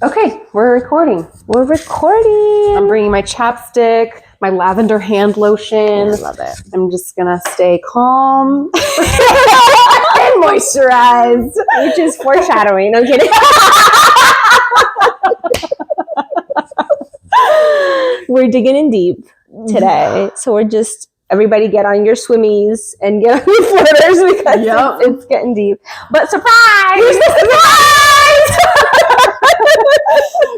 Okay, we're recording. We're recording. I'm bringing my chapstick, my lavender hand lotion. I love it. I'm just gonna stay calm And moisturized, which is foreshadowing. I'm kidding. We're digging in deep today, so we're just everybody get on your swimmies and get on your floaters because it's getting deep. But surprise! Here's the surprise!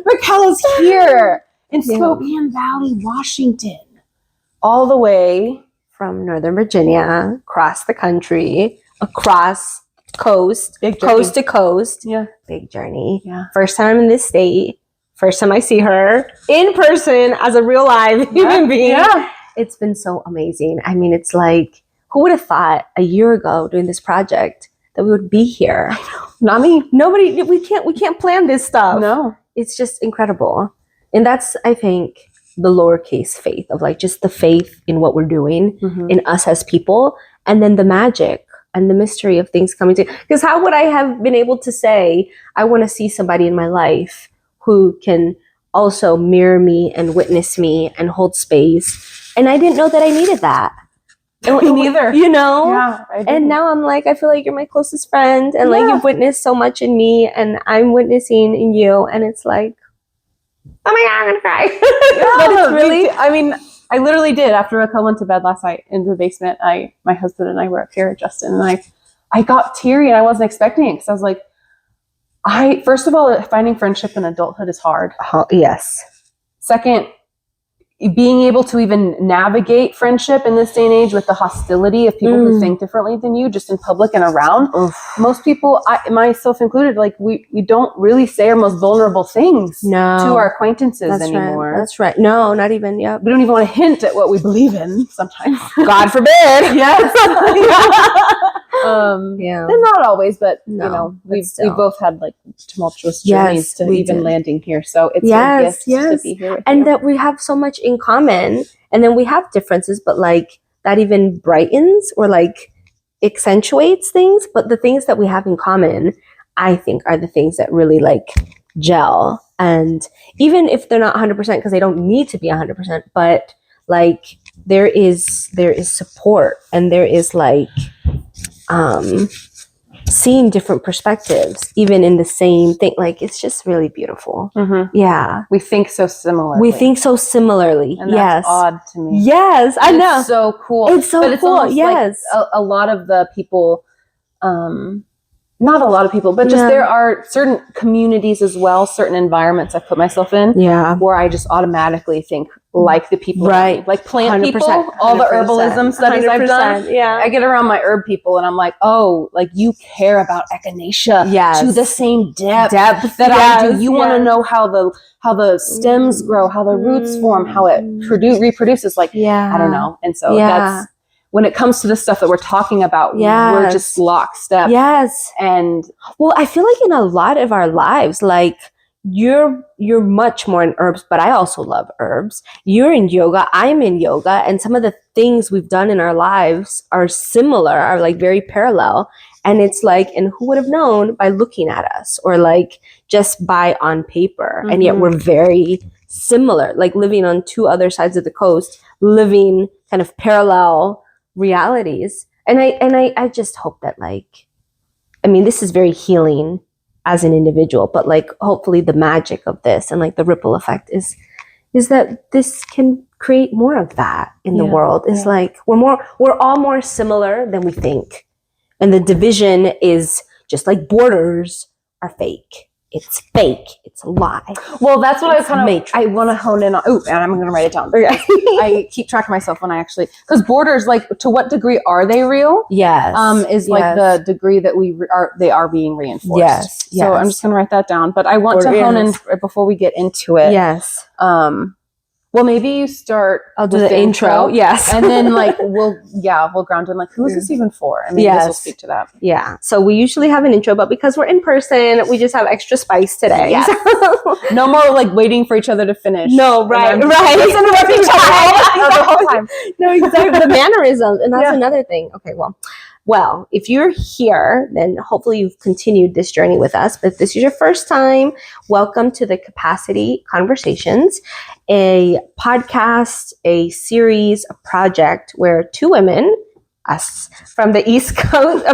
Raquel's here in Spokane Valley, Washington, all the way from Northern Virginia, across the country, across coast to coast. Yeah, big journey. Yeah, first time in this state. First time I see her in person as a real live human being. Yeah. It's been so amazing. I mean, it's like, who would have thought a year ago doing this project that we would be here? I know. Not me. Nobody, we can't plan this stuff. No. It's just incredible. And that's, I think, the lowercase faith of like just the faith in what we're doing, in us as people, and then the magic and the mystery of things coming together. Because how would I have been able to say, I want to see somebody in my life who can also mirror me and witness me and hold space? And I didn't know that I needed that. Me neither. You know? Yeah. And now I'm like, I feel like you're my closest friend. And like you've witnessed so much in me and I'm witnessing in you. And it's like, oh my God, I'm going to cry. But it's really... I mean, I literally did. After Raquel went to bed last night in the basement, my husband and I were up here, Justin, and I got teary and I wasn't expecting it because I was like, first of all, finding friendship in adulthood is hard. Yes. Second, being able to even navigate friendship in this day and age with the hostility of people who think differently than you, just in public and around. Most people, myself included, like we don't really say our most vulnerable things to our acquaintinces anymore. Right. That's right. No, not even. Yeah. We don't even want to hint at what we believe in sometimes. God forbid. Yes. Yeah. Not always, but you know, we both had like tumultuous journeys to even landing here. So it's a gift to be here with you. That we have so much in common, and then we have differences, but like that even brightens or like accentuates things. But the things that we have in common, I think, are the things that really like gel. And even if they're not 100%, because they don't need to be 100%, but like there is support, and there is like seeing different perspectives, even in the same thing. Like, it's just really beautiful. Yeah. We think so similarly. And that's odd to me. Yes, I know. It's so cool. It's so but cool. Yes. Like a lot of the people, not a lot of people, but just there are certain communities as well, certain environments I've put myself in where I just automatically think like the people, like plant 100%, people, all the herbalism studies I've done. Yeah. I get around my herb people and I'm like, oh, like you care about echinacea to the same depth that I do. You want to know how the stems grow, how the roots form, how it reproduces. Like, I don't know. And so that's, when it comes to the stuff that we're talking about, we're just lockstep. Yes. And well, I feel like in a lot of our lives, like you're much more in herbs, but I also love herbs. You're in yoga, I'm in yoga, and some of the things we've done in our lives are similar, are like very parallel. And it's like, and who would have known by looking at us or like just by on paper? And yet we're very similar, like living on two other sides of the coast, living kind of parallel realities. And I just hope that, like, I mean, this is very healing as an individual, but like hopefully the magic of this and like the ripple effect is that this can create more of that in the world. Is like we're all more similar than we think, and the division is just like borders are fake. It's fake. It's a lie. Well, that's what I want to hone in on. Oh, and I'm going to write it down. I keep track of myself when I actually, because borders, like, to what degree are they real? Yes. Like the degree that they are being reinforced. Yes. So I'm just going to write that down. But I want to hone in before we get into it. Yes. Well, maybe you start. I'll do the intro. Yes. And then like we'll ground in like, who is this even for? And maybe this will speak to that. Yeah. So we usually have an intro, but because we're in person, we just have extra spice today. Yes. No more like waiting for each other to finish. No, right. Just interrupt each other the whole time. No, exactly. The mannerisms. And that's another thing. Okay, well, Well, if you're here, then hopefully you've continued this journey with us. But if this is your first time, welcome to the Capacity Conversations, a podcast, a series, a project where two women, us from the East Coast,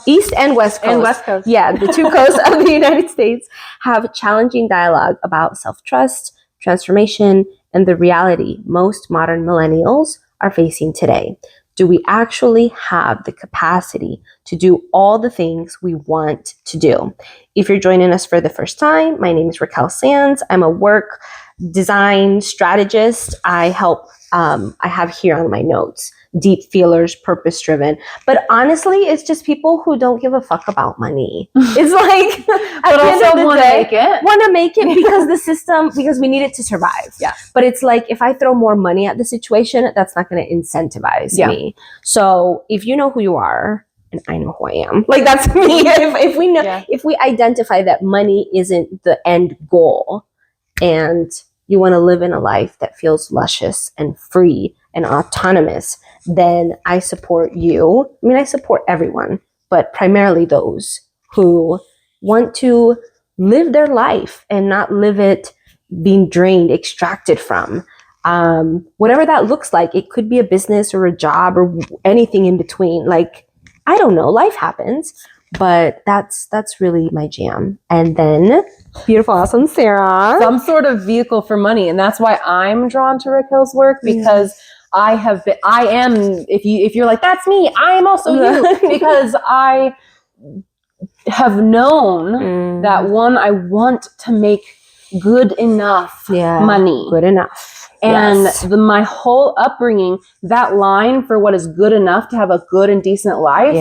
East and West Coast. And West Coast. Yeah, the two coasts of the United States have challenging dialogue about self-trust, transformation, and the reality most modern millennials are facing today. Do we actually have the capacity to do all the things we want to do? If you're joining us for the first time, my name is Raquel Sands. I'm a work design strategist. I have here on my notes, deep feelers, purpose driven. But honestly, it's just people who don't give a fuck about money. It's like, but also want to make it because the system, because we need it to survive. Yeah. But it's like, if I throw more money at the situation, that's not going to incentivize me. So if you know who you are, and I know who I am, like that's me. If we know, if we identify that money isn't the end goal, and you want to live in a life that feels luscious and free and autonomous, then I support you. I mean, I support everyone, but primarily those who want to live their life and not live it being drained, extracted from. Whatever that looks like. It could be a business or a job or anything in between. Like, I don't know, life happens, but that's really my jam. And then beautiful, awesome Sarah. Some sort of vehicle for money. And that's why I'm drawn to Raquel's work, because I am, if you're like, that's me, I am also you, because I have known that one, I want to make good enough money. Good enough. And my whole upbringing, that line for what is good enough to have a good and decent life,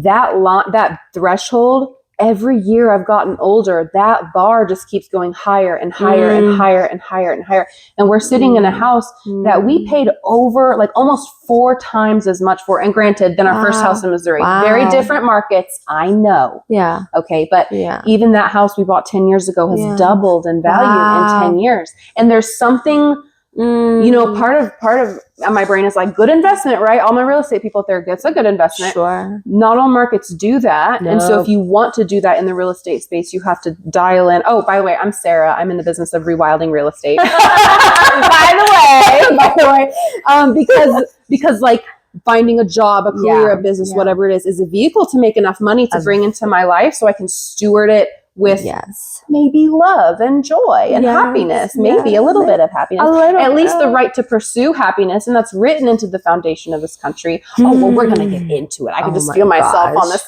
that threshold, every year I've gotten older, that bar just keeps going higher and higher and higher and higher and higher. And we're sitting in a house that we paid over like almost 4 times as much for. And granted, than our first house in Missouri. Very different markets, I know. Yeah. Okay. But even that house we bought 10 years ago has doubled in value in 10 years. And there's something, you know, part of my brain is like, good investment, right? All my real estate people out there, it's a good investment. Sure. Not all markets do that. No. And so if you want to do that in the real estate space, you have to dial in. Oh, by the way, I'm Sarah. I'm in the business of rewilding real estate. by the way, because like finding a job, a career, a business, whatever it is a vehicle to make enough money to bring into my life so I can steward it with maybe love and joy and happiness, maybe a little bit of happiness, at least the right to pursue happiness. And that's written into the foundation of this country. Oh, well, we're going to get into it. I can just feel myself on this.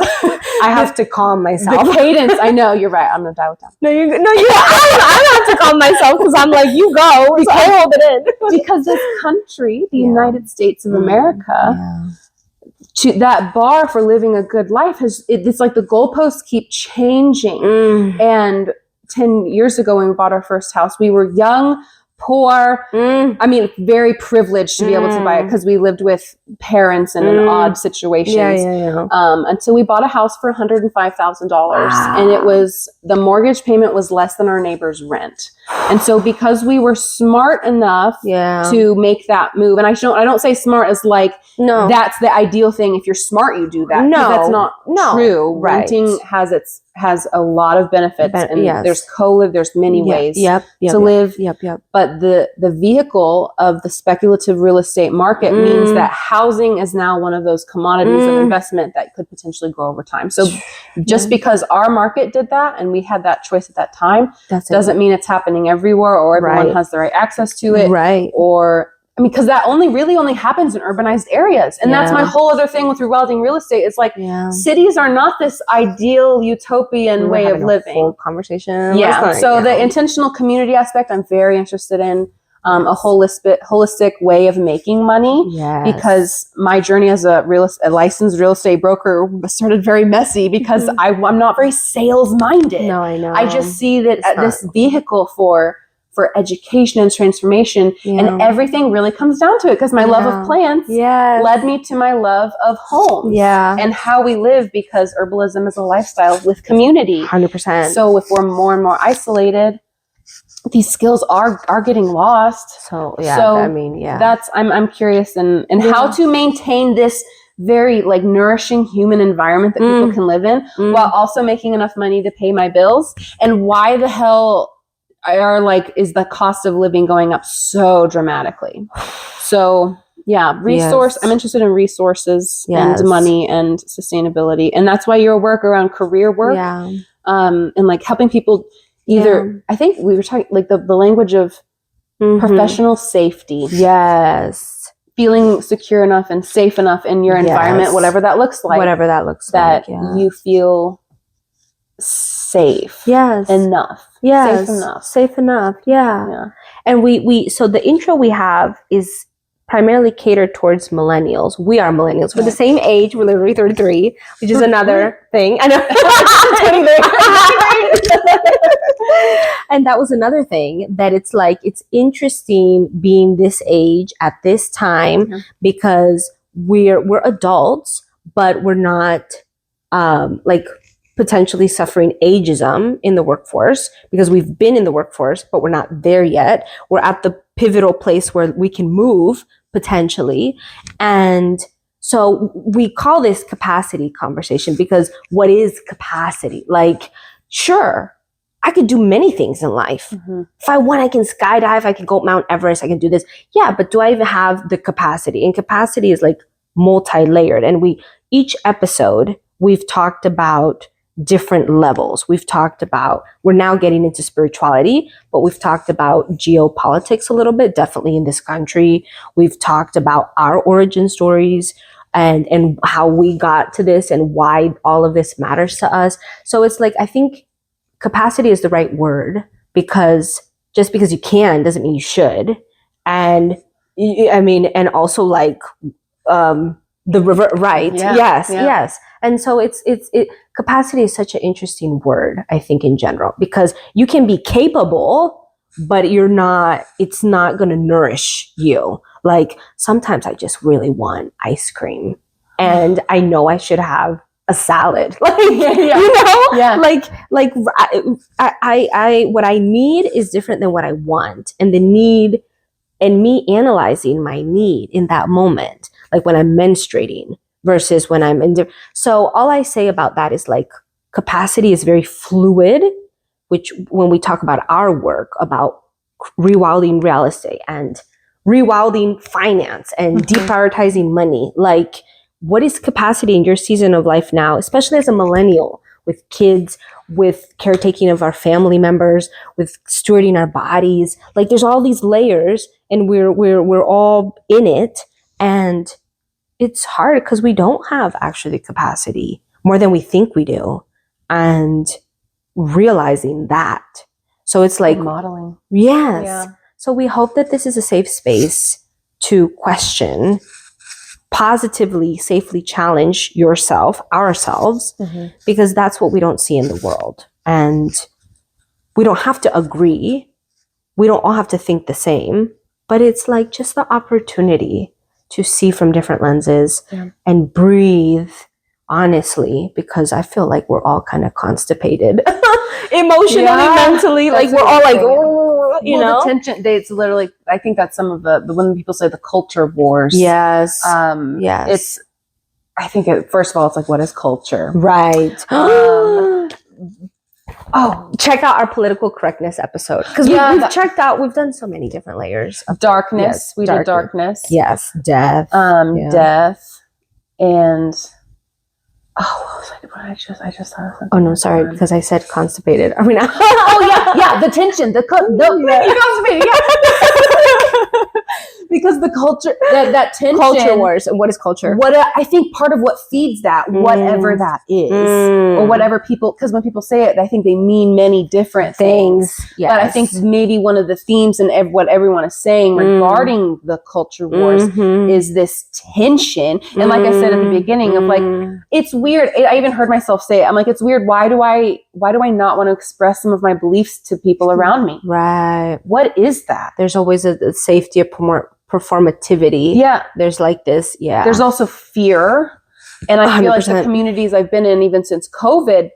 I have to calm myself. The cadence. I know, you're right. I'm going to dial it down. I have to calm myself because I'm like, you go. So I hold it in. Because this country, the United States of America, to that bar for living a good life it's like the goalposts keep changing. And 10 years ago when we bought our first house, we were young, poor. I mean, very privileged to be able to buy it because we lived with parents in an odd situations. Until we bought a house for $105,000, and it was, the mortgage payment was less than our neighbor's rent. And so because we were smart enough to make that move, and I don't say smart as like, that's the ideal thing. If you're smart, you do that. No, that's not true. Right. Renting has a lot of benefits, and there's co-live, there's many ways to live. But the vehicle of the speculative real estate market means that housing is now one of those commodities of investment that could potentially grow over time. So just because our market did that and we had that choice at that time, doesn't mean it's happening everywhere or everyone has the right access to it. Right. Or, I mean, because that only happens in urbanized areas. And that's my whole other thing with rewilding real estate. It's like cities are not this ideal utopian way of living. Full conversation. So the intentional community aspect, I'm very interested in. A holistic way of making money, because my journey as a licensed real estate broker started very messy because I'm not very sales minded. No, I know. I just see that this vehicle for education and transformation, and everything really comes down to it, because my love of plants led me to my love of homes and how we live, because herbalism is a lifestyle with community. 100%. So if we're more and more isolated, these skills are getting lost. So I mean, that's I'm curious in how to maintain this very like nourishing human environment that people can live in while also making enough money to pay my bills? And why the hell is the cost of living going up so dramatically? So yeah, I'm interested in resources and money and sustainability. And that's why your work around career work, and like helping people either, I think we were talking like the language of professional safety. Yes. Feeling secure enough and safe enough in your environment, whatever that looks like. Whatever that looks like. That you feel safe. Enough. Safe enough. Yeah. And so the intro we have is primarily catered towards millennials. We are millennials. We're the same age. We're literally 33, which is another thing. I know. 23. And that was another thing that it's like, it's interesting being this age at this time because we're adults, but we're not like potentially suffering ageism in the workforce because we've been in the workforce, but we're not there yet. We're at the pivotal place where we can move potentially. And so we call this capacity conversation because what is capacity? Like, sure, I could do many things in life. If I want, I can skydive, I can go Mount Everest, I can do this. Yeah, but do I even have the capacity? And capacity is like multi-layered. And each episode, we've talked about different levels. We've talked about, we're now getting into spirituality, but we've talked about geopolitics a little bit, definitely in this country. We've talked about our origin stories and how we got to this and why all of this matters to us. So it's like, I think capacity is the right word because just because you can doesn't mean you should. And I mean, and also like, the river, right? Yes. And so capacity is such an interesting word, I think, in general, because you can be capable, but it's not going to nourish you. Like sometimes I just really want ice cream and I know I should have a salad. Like, you know, like I what I need is different than what I want. And the need and me analyzing my need in that moment, like when I'm menstruating versus when I'm so all I say about that is like capacity is very fluid, which when we talk about our work about rewilding real estate and rewilding finance and deprioritizing money, like what is capacity in your season of life now, especially as a millennial with kids, with caretaking of our family members, with stewarding our bodies. Like there's all these layers and we're all in it. And it's hard because we don't have actually capacity more than we think we do. And realizing that. So it's like modeling. Yes. Yeah. So we hope that this is a safe space to question, positively, safely challenge yourself, ourselves, because that's what we don't see in the world. And we don't have to agree. We don't all have to think the same, but it's like just the opportunity to see from different lenses and breathe honestly, because I feel like we're all kind of constipated emotionally, mentally. Like we're all like, oh, you know, the tension. It's literally, I think that's some of the when people say the culture wars. Yes. It's, I think first of all, it's like, what is culture? Right. Check out our political correctness episode. Because we've checked out, we've done so many different layers of darkness. We did darkness. Yes. Death. Death. And what I just thought of something. Oh no, sorry, because I said constipated. Are we not? The tension, the constipated, because the culture, that tension, culture wars. And what is culture? What I think part of what feeds that, whatever that is, or whatever people, because when people say it, I think they mean many different things. Yes. But I think maybe one of the themes and what everyone is saying regarding the culture wars is this tension. And like I said at the beginning, of like, it's weird. I even heard myself say it. I'm like, it's weird. Why do I not want to express some of my beliefs to people around me? Right. What is that? There's always a safety of performativity. Yeah. There's like this. Yeah. There's also fear. And I feel 100%. like the communities I've been in, even since COVID,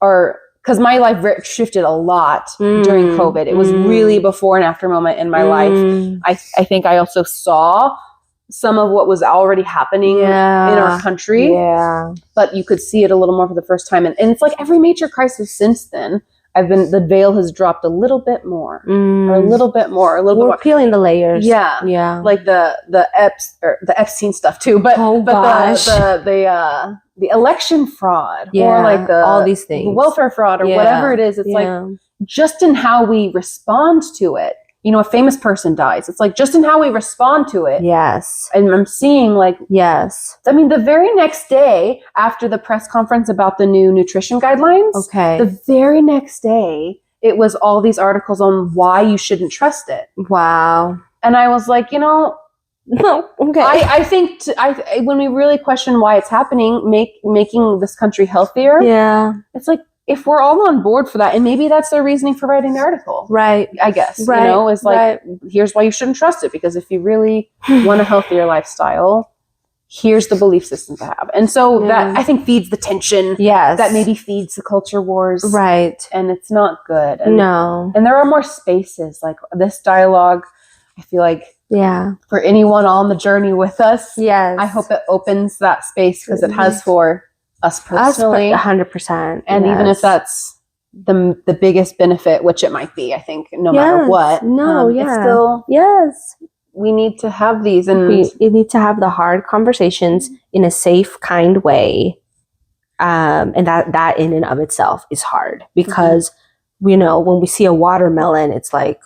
are because my life shifted a lot during COVID. It was really before and after moment in my life. I think I also saw some of what was already happening in our country. Yeah. But you could see it a little more for the first time. And it's like every major crisis since then, the veil has dropped a little bit more, or a little bit more, We're peeling the layers. Yeah. Yeah. Like the Epstein stuff too. But, the election fraud, or like all these things, the welfare fraud, or whatever it is. It's like just in how we respond to it. You know, a famous person dies. It's like just in how we respond to it. Yes. And I'm seeing like, yes. I mean, the very next day after the press conference about the new nutrition guidelines, the very next day, it was all these articles on why you shouldn't trust it. Wow. And I was like, no. I think when we really question why it's happening, making this country healthier. Yeah. It's like, if we're all on board for that, and maybe that's their reasoning for writing the article. Right. I guess. Right. You know, it's like, here's why you shouldn't trust it. Because if you really want a healthier lifestyle, here's the belief system to have. And so that, I think, feeds the tension. Yes. That maybe feeds the culture wars. Right. And it's not good. And, no. And there are more spaces. Like this dialogue, I feel like, for anyone on the journey with us, I hope it opens that space, because it has for us personally, 100%. And even if that's the biggest benefit, which it might be, I think, no matter what, it's still, we need to have these, and we need to have the hard conversations in a safe, kind way, and that in and of itself is hard, because you know, when we see a watermelon, it's like,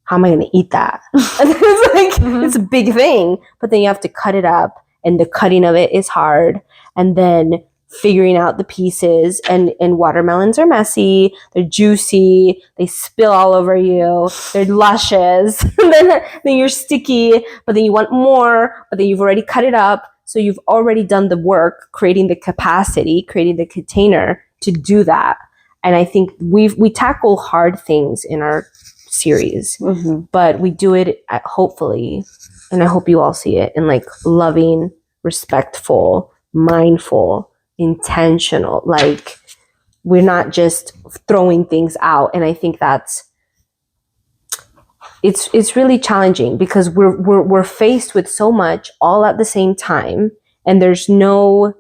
how am I going to eat that? It's like, it's a big thing, but then you have to cut it up, and the cutting of it is hard, and then figuring out the pieces, and watermelons are messy, they're juicy, they spill all over you, they're luscious, then you're sticky, but then you want more, but then you've already cut it up, so you've already done the work, creating the capacity, creating the container to do that. And I think we tackle hard things in our series, but we do it hopefully, and I hope you all see it, in like loving, respectful, mindful, intentional. Like, we're not just throwing things out. And I think it's really challenging, because we're faced with so much all at the same time, and there's no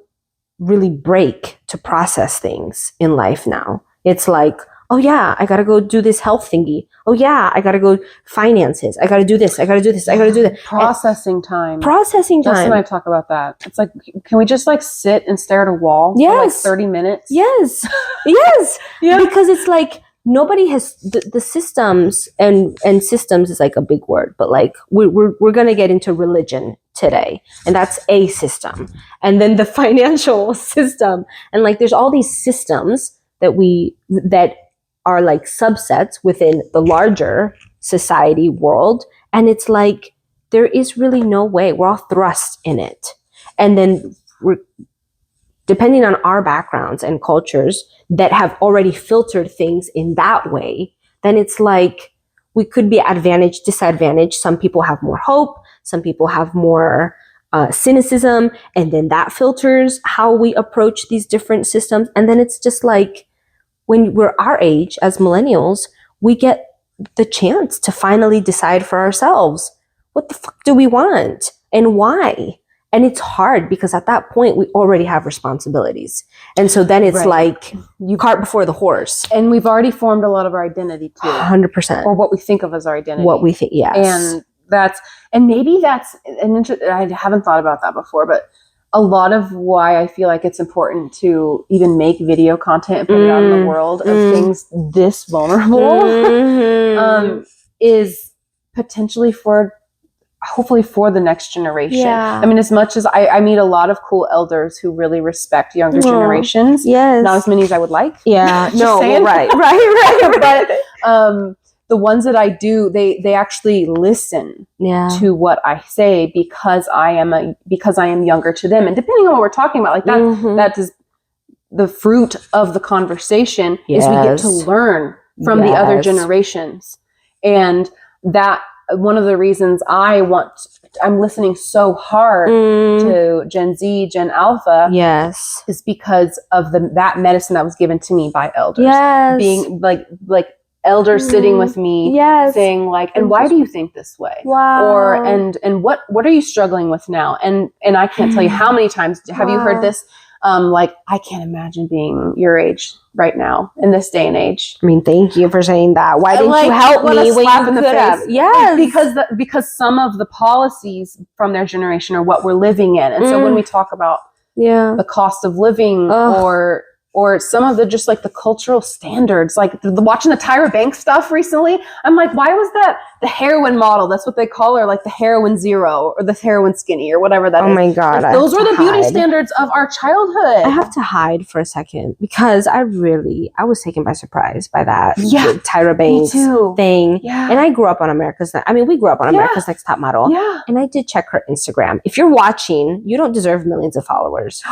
really break to process things in life now. It's like, oh yeah, I gotta go do this health thingy. Oh yeah, I gotta go finances. I gotta do this. I gotta do this. I gotta do that. Processing time. Justin and I talk about that. It's like, can we just like sit and stare at a wall for like 30 minutes? Yes. Because it's like, nobody has the systems, and systems is like a big word, but like we're gonna get into religion today, and that's a system, and then the financial system, and like there's all these systems that are like subsets within the larger society world, and it's like there is really no way, we're all thrust in it, and then depending on our backgrounds and cultures that have already filtered things in that way, then it's like we could be advantaged, disadvantaged. Some people have more hope, some people have more cynicism, and then that filters how we approach these different systems. And then it's just like, when we're our age as millennials, we get the chance to finally decide for ourselves, what the fuck do we want and why? And it's hard, because at that point we already have responsibilities. And so then it's like you cart before the horse. And we've already formed a lot of our identity too. 100%. Or what we think of as our identity. What we think, yes. And maybe that's I haven't thought about that before, but a lot of why I feel like it's important to even make video content and put it out in the world of things this vulnerable is potentially hopefully for the next generation. Yeah. I mean, as much as I meet a lot of cool elders who really respect younger generations. Yes. Not as many as I would like. Yeah. Right. But the ones that I do, they actually listen to what I say, because I am younger to them. And depending on what we're talking about, like that is the fruit of the conversation, is we get to learn from the other generations. And that, one of the reasons I'm listening so hard to Gen Z, Gen Alpha, is because of that medicine that was given to me by elders. Yes. Being like elders sitting with me saying like, and why do you think this way? Wow. Or, and what are you struggling with now? And I can't tell you how many times have you heard this? Like, I can't imagine being your age right now in this day and age. I mean, thank you for saying that. Why didn't you help me when you could have? Yes. Because some of the policies from their generation are what we're living in. And so when we talk about the cost of living or some of the just like the cultural standards, like watching the Tyra Banks stuff recently, I'm like, why was that the heroin model? That's what they call her, like the heroin zero or the heroin skinny or whatever that is. Oh my God. Like, those were the beauty standards of our childhood. I have to hide for a second because I was taken by surprise by that Tyra Banks thing. Yeah. And I grew up on we grew up on America's Next Top Model. Yeah. And I did check her Instagram. If you're watching, you don't deserve millions of followers.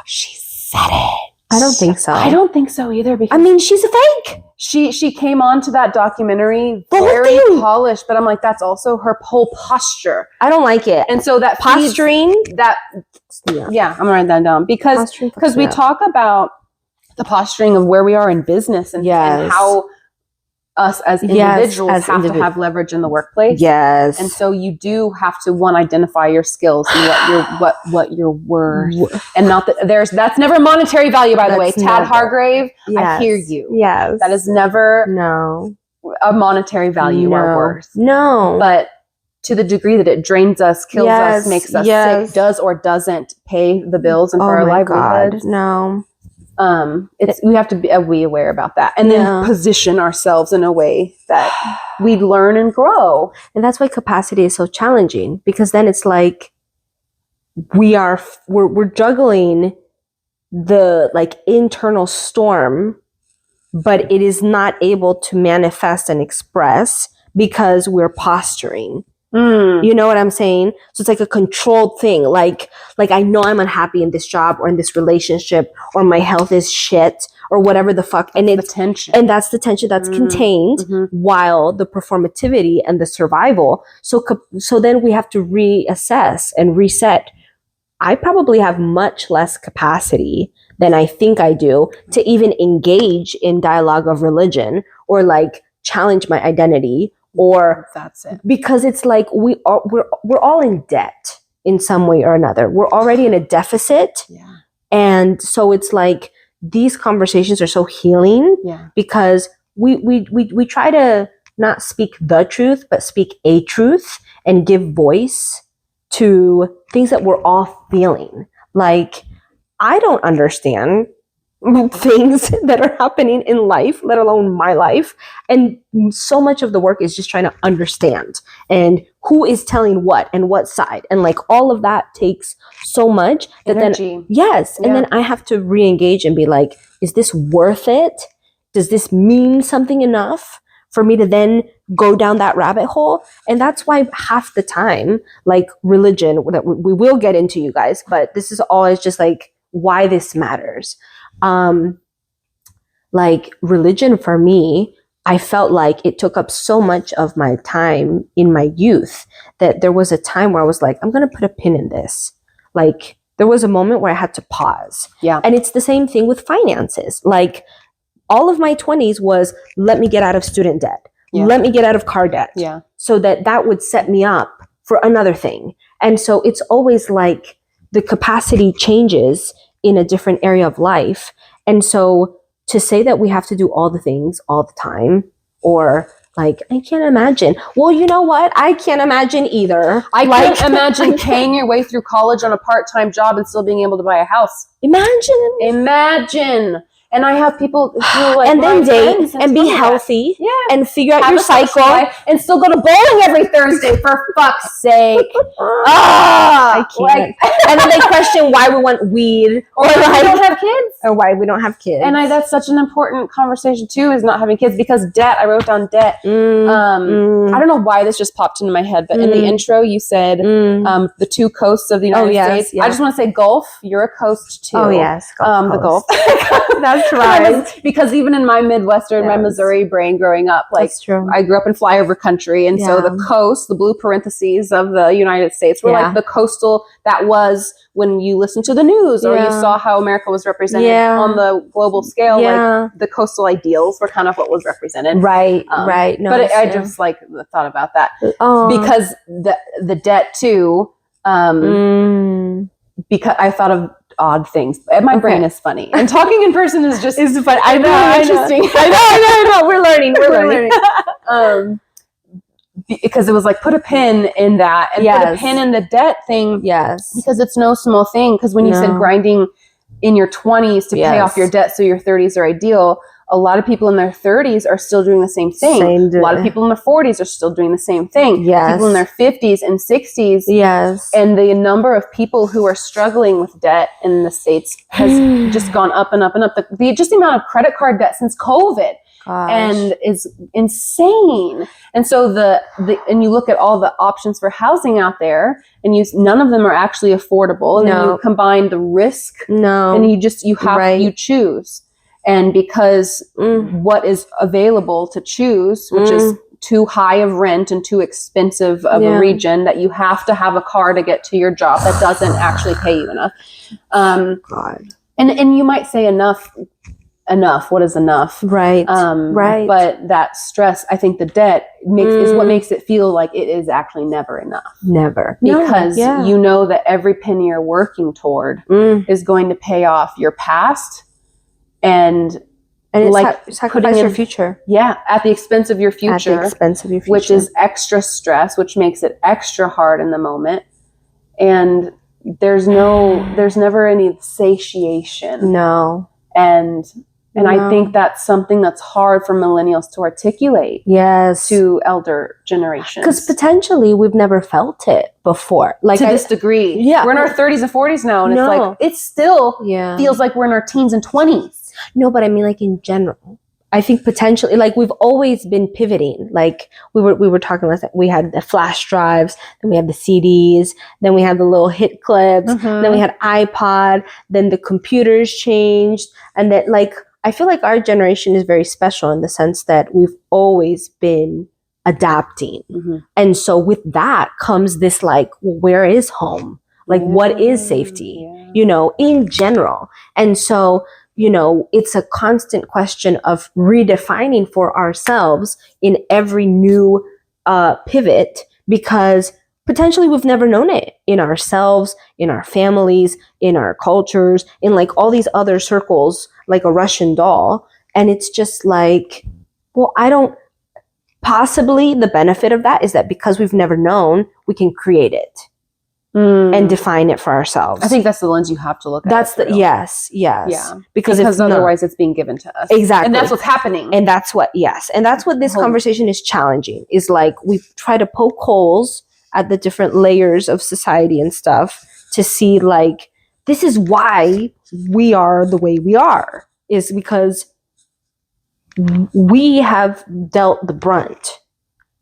She said it. I don't think so. I don't think so either. Because I mean, she's a fake. She came on to that documentary very polished, but I'm like, that's also her whole posture. I don't like it. And so that posturing, I'm gonna write that down because we talk about the posturing of where we are in business and how us as individuals to have leverage in the workplace. Yes. And so you do have to identify your skills and what you're worth. And not that that's never monetary value, by the way. Tad Hargrave, I hear you. Yes. That is never a monetary value or worth. No. But to the degree that it drains us, kills us, makes us sick, does or doesn't pay the bills and for our livelihood. No. We have to be aware about that and then position ourselves in a way that we learn and grow. And that's why capacity is so challenging, because then it's like we're juggling the like internal storm, but it is not able to manifest and express because we're posturing. You know what I'm saying? So it's like a controlled thing. Like I know I'm unhappy in this job or in this relationship or my health is shit or whatever the fuck. And it's the tension. And that's the tension that's contained while the performativity and the survival. So then we have to reassess and reset. I probably have much less capacity than I think I do to even engage in dialogue of religion or like challenge my identity. Or that's it, because it's like we're all in debt in some way or another. We're already in a deficit, and so it's like these conversations are so healing because we try to not speak the truth, but speak a truth and give voice to things that we're all feeling. Like, I don't understand things that are happening in life, let alone my life. And so much of the work is just trying to understand and who is telling what and what side. And like all of that takes so much that energy. And then I have to re-engage and be like, is this worth it? Does this mean something enough for me to then go down that rabbit hole? And that's why half the time, like religion, that we will get into, you guys, but this is always just like why this matters. Like religion for me, I felt like it took up so much of my time in my youth that there was a time where I was like, I'm going to put a pin in this. Like there was a moment where I had to pause. Yeah. And it's the same thing with finances. Like all of my 20s was, let me get out of student debt. Yeah. Let me get out of car debt. Yeah. So that would set me up for another thing. And so it's always like the capacity changes in a different area of life. And so to say that we have to do all the things all the time, or like, I can't imagine. Well, you know what? I can't imagine either. I can't imagine paying your way through college on a part-time job and still being able to buy a house. Imagine. And I have people who are like, and then date and be healthy, and figure out your cycle, and still go to bowling every Thursday, for fuck's sake. I can't. And then they question why we want weed, or why we don't have kids, or why we don't have kids. And that's such an important conversation too, is not having kids, because debt. I wrote down debt. I don't know why this just popped into my head, but in the intro you said the two coasts of the United States. Yeah. I just want to say Gulf. You're a coast too. Oh yes, the Gulf. That's right. Because even in my Midwestern, my Missouri brain growing up, like I grew up in flyover country. And so the coast, the blue parentheses of the United States were like the coastal that was when you listened to the news or you saw how America was represented on the global scale, like the coastal ideals were kind of what was represented. Right. No, but I just like thought about that because the debt too, because I thought of odd things. My brain is funny, and talking in person is just fun. I know, interesting. I know. We're learning. Because it was like put a pin in that and put a pin in the debt thing. Yes, because it's no small thing. Because when you said grinding in your 20s to pay off your debt, so your 30s are ideal. A lot of people in their 30s are still doing the same thing. A lot of people in their 40s are still doing the same thing. Yes. People in their 50s and 60s. Yes. And the number of people who are struggling with debt in the States has just gone up and up and up. The amount of credit card debt since COVID and is insane. And so and you look at all the options for housing out there and none of them are actually affordable. And then you combine the risk and you choose. And because what is available to choose, which is too high of rent and too expensive of a region, that you have to have a car to get to your job that doesn't actually pay you enough. And you might say enough, what is enough? Right. Right. But that stress, I think the debt is what makes it feel like it is actually never enough. Never. Because you know that every penny you're working toward is going to pay off your past. And it's sacrifice your future. Yeah, at the expense of your future. At the expense of your future. Which is extra stress, which makes it extra hard in the moment. And there's never any satiation. No. And I think that's something that's hard for millennials to articulate. Yes. To elder generations. Because potentially we've never felt it before. Like to this degree. Yeah. We're in our 30s and 40s now. And it's like, it still feels like we're in our teens and 20s. No, but I mean, like in general, I think potentially, like we've always been pivoting. Like we were talking last night, we had the flash drives, then we had the CDs, then we had the little hit clips, then we had iPod, then the computers changed, and that like I feel like our generation is very special in the sense that we've always been adapting, and so with that comes this like, well, where is home? Like, what is safety? You know, in general, and so. You know, it's a constant question of redefining for ourselves in every new pivot because potentially we've never known it in ourselves, in our families, in our cultures, in like all these other circles, like a Russian doll. And it's just like, well, possibly the benefit of that is that because we've never known, we can create it. And define it for ourselves. I think that's the lens you have to look at. That's yes. Yeah. Because otherwise it's being given to us. Exactly. And that's what's happening. And that's what this conversation is challenging, is like we try to poke holes at the different layers of society and stuff to see like, this is why we are the way we are, is because we have dealt the brunt.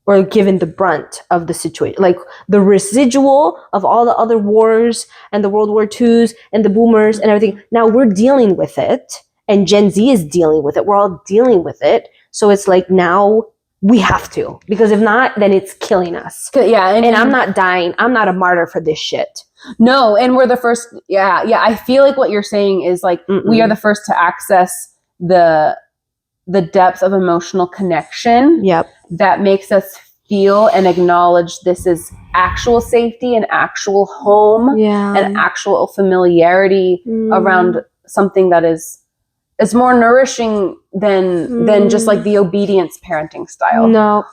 Or given the brunt of the situation, like the residual of all the other wars and the World War IIs and the boomers and everything. Now we're dealing with it, and Gen Z is dealing with it. We're all dealing with it. So it's like now we have to, because if not, then it's killing us. Yeah, and I'm not dying. I'm not a martyr for this shit. No, and we're the first. Yeah. I feel like what you're saying is like we are the first to access the depth of emotional connection that makes us feel and acknowledge this is actual safety and actual home and actual familiarity around something that is more nourishing than just like the obedience parenting style.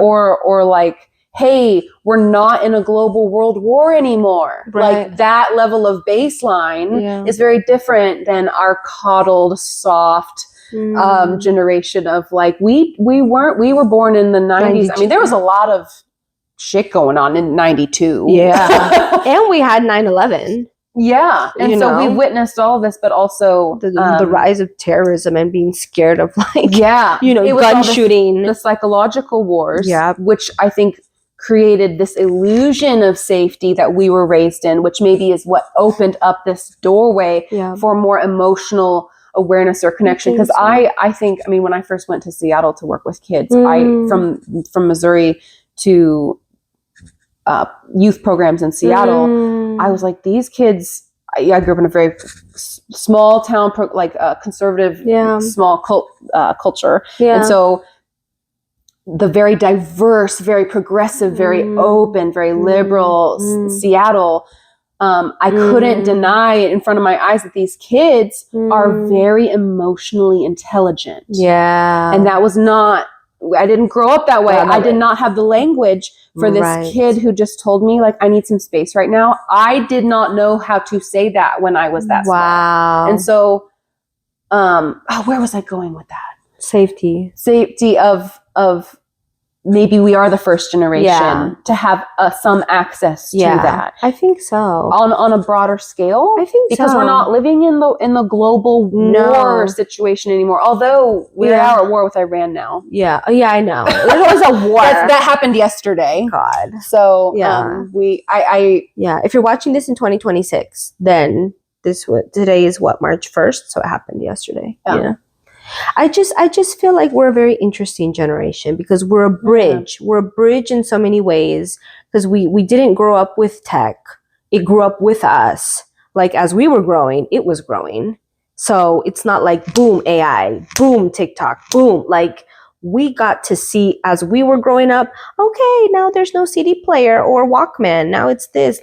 Or like, hey, we're not in a global world war anymore. Right. Like that level of baseline is very different than our coddled, soft generation of like, we were born in the 90s. I mean, there was a lot of shit going on in 92. Yeah. And we had 9/11. Yeah. And so we witnessed all of this, but also the rise of terrorism and being scared of like, it gun shooting. The psychological wars, which I think created this illusion of safety that we were raised in, which maybe is what opened up this doorway for more emotional awareness or connection. Because I think, I mean, when I first went to Seattle to work with kids, from Missouri to youth programs in Seattle, I was like, these kids, I grew up in a very small town, conservative, small culture. Yeah. And so the very diverse, very progressive, very open, very liberal Seattle, I couldn't deny it in front of my eyes that these kids are very emotionally intelligent. Yeah. And that was not, I didn't grow up that way. I did not have the language for this kid who just told me, like, I need some space right now. I did not know how to say that when I was that small. And so, where was I going with that? Safety of maybe we are the first generation to have some access to that. I think so. On a broader scale. I think because we're not living in the global war situation anymore. Although we are at war with Iran now. Yeah. Yeah, I know. There's always a war. that happened yesterday. God. So if you're watching this in 2026, then today is March 1st. So it happened yesterday. Yeah. I just feel like we're a very interesting generation because we're a bridge. We're a bridge in so many ways because we didn't grow up with tech. It grew up with us. Like as we were growing, it was growing. So it's not like boom AI, boom TikTok, boom. Like we got to see as we were growing up, okay, now there's no CD player or Walkman. Now it's this.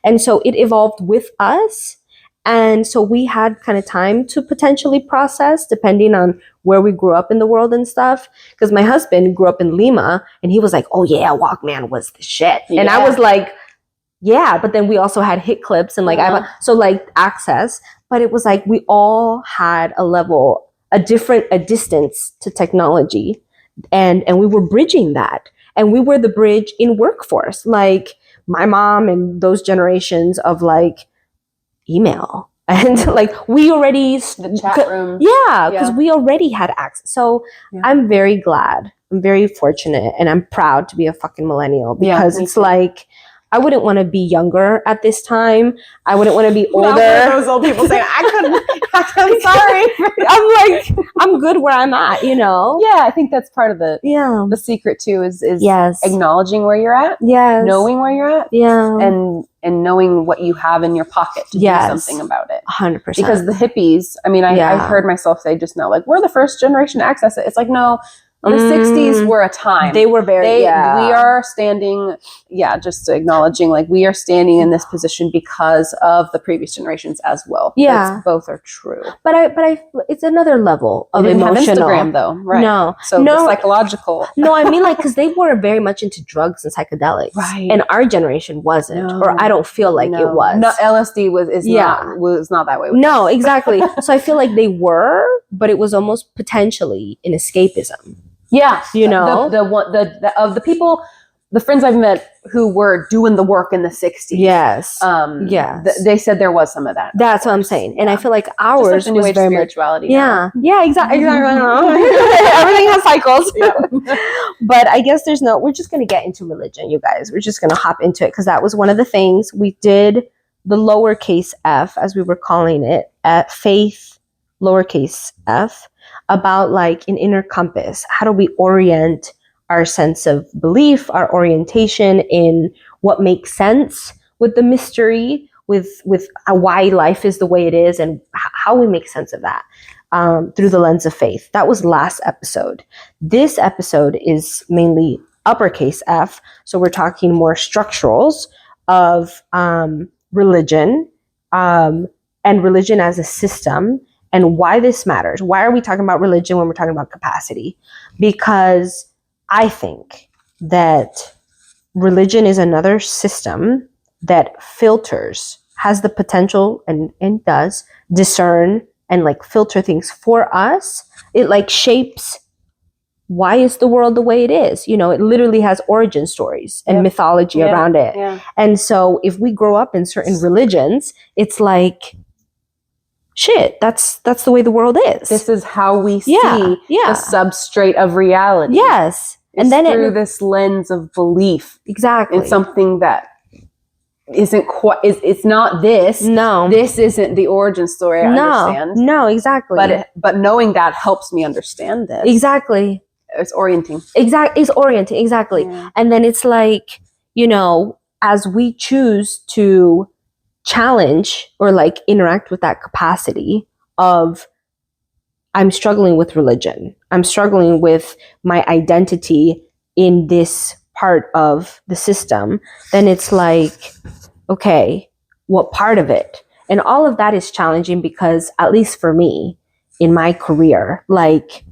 And so it evolved with us. And so we had kind of time to potentially process depending on where we grew up in the world and stuff. Because my husband grew up in Lima and he was like, oh yeah, Walkman was the shit. Yeah. And I was like, yeah, but then we also had hit clips and access. But it was like we all had a distance to technology. And we were bridging that. And we were the bridge in workforce. Like my mom and those generations of like, email and like we already the chat room because we already had access. So I'm very glad, I'm very fortunate, and I'm proud to be a fucking millennial because it's like I wouldn't want to be younger at this time. I wouldn't want to be older. Those old people saying I'm sorry. I'm like I'm good where I'm at, you know. Yeah, I think that's part of the secret too is acknowledging where you're at, knowing where you're at, and knowing what you have in your pocket to do something about it. 100%. Because the hippies, I mean, I heard myself say just now, like, we're the first generation to access it. It's like, no, the 60s were a time. They were we are standing, just acknowledging, like, we are standing in this position because of the previous generations as well. Yeah. Both are true. But I it's another level of emotional. Have Instagram, though, right? No. So the psychological. No, I mean, like, because they were very much into drugs and psychedelics. Right. And our generation wasn't, or I don't feel like it was. No, LSD was not that way. No, exactly. So I feel like they were, but it was almost potentially an escapism. Yeah, you know, the people, the friends I've met who were doing the work in the 60s. Yes. They said there was some of that. That's what I'm saying. And I feel like ours was very spirituality. Yeah. Yeah, exactly. Everything has cycles. Yeah. But I guess we're just going to get into religion, you guys. We're just going to hop into it because that was one of the things we did, the lowercase f, as we were calling it, at faith, lowercase f. About like an inner compass. How do we orient our sense of belief, our orientation in what makes sense with the mystery, with why life is the way it is, and how we make sense of that through the lens of faith. That was last episode. This episode is mainly uppercase F, so we're talking more structurals of religion and religion as a system. And why this matters. Why are we talking about religion when we're talking about capacity? Because I think that religion is another system that filters, has the potential and does discern and like filter things for us. It like shapes why is the world the way it is? You know, it literally has origin stories and mythology around it. Yeah. And so if we grow up in certain religions, it's like, shit, that's the way the world is. This is how we see the substrate of reality. Yes. And then through this lens of belief. Exactly. It's something that isn't quite, it's not this. No. This isn't the origin story I understand. No, exactly. But knowing that helps me understand this. Exactly. It's orienting. It's orienting, exactly. Yeah. And then it's like, you know, as we choose to challenge or like interact with that capacity of, I'm struggling with religion, I'm struggling with my identity in this part of the system, then it's like, okay, what part of it? And all of that is challenging because, at least for me, in my career, like,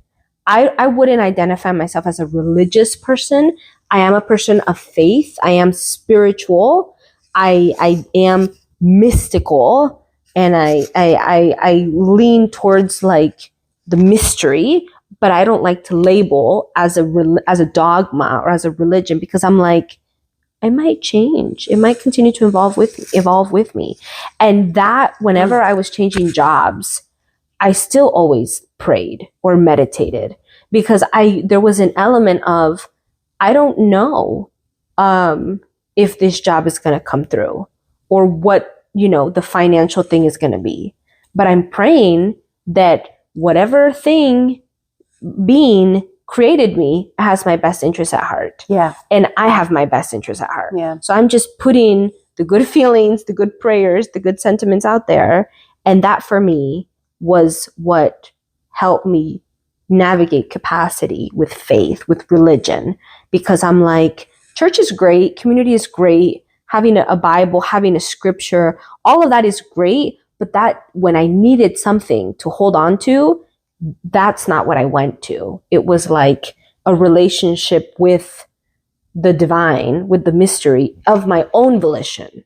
I wouldn't identify myself as a religious person. I am a person of faith. I am spiritual. I am mystical, and I lean towards like the mystery, but I don't like to label as a dogma or as a religion, because I'm like, it might change. It might continue to evolve with me. And that whenever I was changing jobs, I still always prayed or meditated, because there was an element of, I don't know if this job is going to come through, or what, you know, the financial thing is going to be. But I'm praying that whatever thing being created me has my best interest at heart. Yeah. And I have my best interest at heart. Yeah. So I'm just putting the good feelings, the good prayers, the good sentiments out there. And that for me was what helped me navigate capacity with faith, with religion, because I'm like, church is great, community is great, having a Bible, having a scripture, all of that is great. But that when I needed something to hold on to, that's not what I went to. It was like a relationship with the divine, with the mystery of my own volition,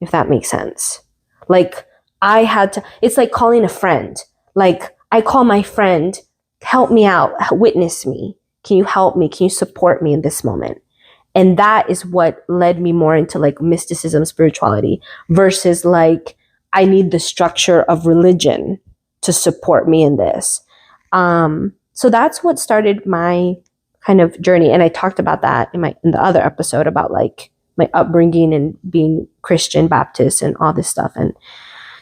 if that makes sense. Like, I had to, it's like calling a friend. Like, I call my friend, help me out, witness me. Can you help me? Can you support me in this moment? And that is what led me more into like mysticism, spirituality, versus like, I need the structure of religion to support me in this. So that's what started my kind of journey. And I talked about that in the other episode about like my upbringing and being Christian, Baptist, and all this stuff. And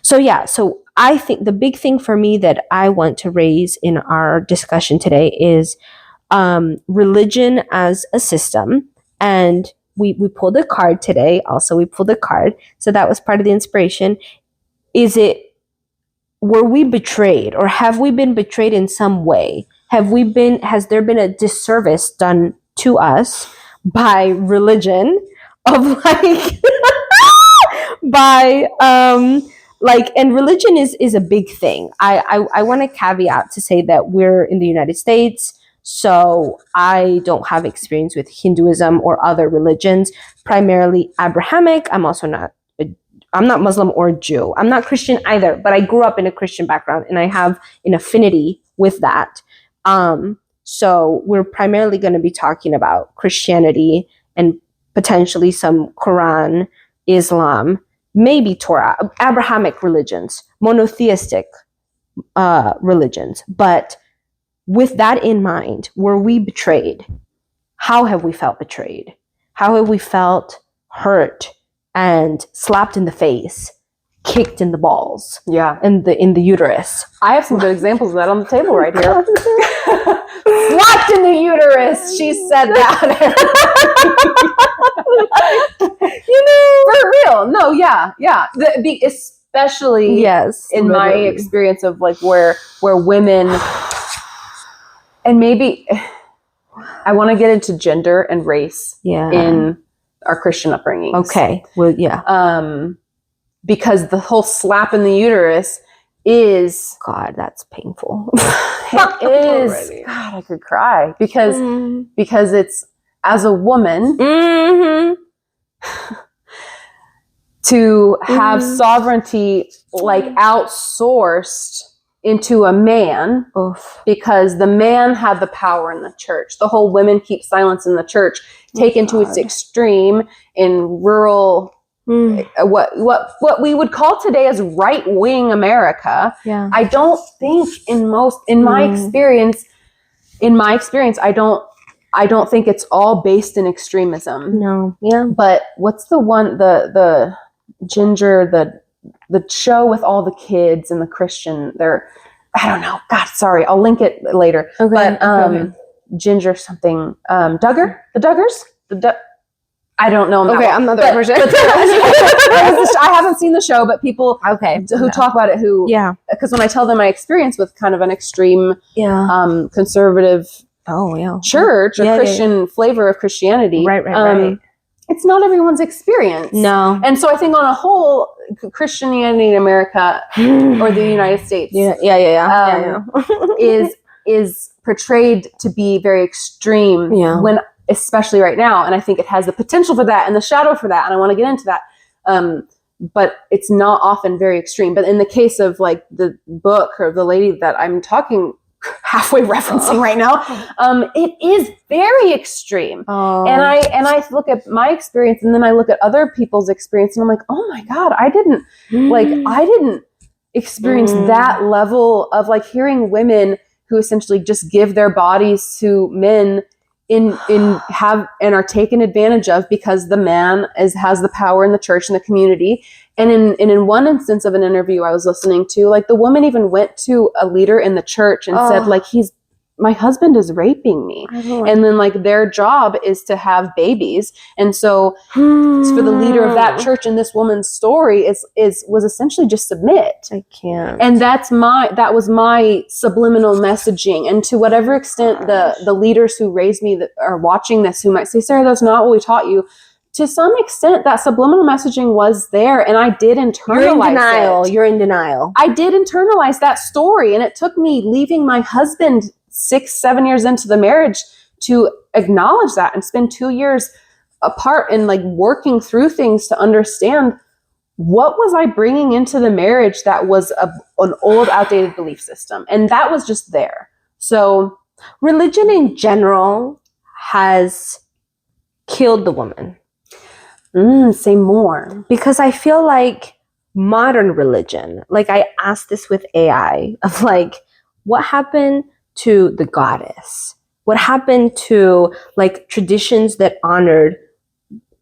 so, yeah, so I think the big thing for me that I want to raise in our discussion today is religion as a system. And we pulled a card today. Also, we pulled a card. So that was part of the inspiration. Were we betrayed, or have we been betrayed in some way? Has there been a disservice done to us by religion of like, and religion is a big thing. I want to caveat to say that we're in the United States, so I don't have experience with Hinduism or other religions, primarily Abrahamic. I'm not Muslim or Jew. I'm not Christian either, but I grew up in a Christian background and I have an affinity with that. So we're primarily going to be talking about Christianity and potentially some Quran, Islam, maybe Torah, Abrahamic religions, monotheistic religions. But with that in mind, were we betrayed? How have we felt betrayed? How have we felt hurt and slapped in the face, kicked in the balls, in the uterus? I have some good examples of that on the table right here. Slapped in the uterus. She said that. For real. No, yeah. Especially in my experience of like where women, and maybe I want to get into gender and race in our Christian upbringings. Okay. Well, yeah. Because the whole slap in the uterus is, God, that's painful. It is. Already. God, I could cry because it's, as a woman, to have sovereignty like outsourced into a man, because the man had the power in the church. The whole women keep silence in the church, taken to its extreme in rural, what we would call today as right-wing America. Yeah. I don't think in my experience, I don't I don't think it's all based in extremism. No. Yeah. But what's the one, the Ginger, the show with all the kids and the Christian, I don't know. God, sorry. I'll link it later. Okay. But Ginger something, Duggar? The Duggars? I don't know. I'm not the right person. I haven't seen the show, but people who talk about it because when I tell them my experience with kind of an extreme conservative church or Christian flavor of Christianity, right. It's not everyone's experience. No. And so I think on a whole, Christianity in America or the United States is portrayed to be very extreme when, especially right now. And I think it has the potential for that and the shadow for that. And I want to get into that. But it's not often very extreme. But in the case of like the book or the lady that I'm halfway referencing right now, it is very extreme. And I look at my experience and then I look at other people's experience and I'm like, oh my God, I didn't experience that level of like hearing women who essentially just give their bodies to men and are taken advantage of because the man has the power in the church and the community. And in one instance of an interview I was listening to, like the woman even went to a leader in the church and said, like, my husband is raping me. And then like their job is to have babies. And so for the leader of that church, and this woman's story was essentially just submit. I can't. And that was my subliminal messaging. And to whatever extent the leaders who raised me that are watching this, who might say, Sarah, that's not what we taught you. To some extent, that subliminal messaging was there, and I did internalize You're in denial. I did internalize that story, and it took me leaving my husband 6-7 years into the marriage to acknowledge that and spend 2 years apart and like working through things to understand what was I bringing into the marriage that was an old, outdated belief system, and that was just there. So, religion in general has killed the woman. Say more. Because I feel like modern religion, like I asked this with AI of like, what happened to the goddess? What happened to like traditions that honored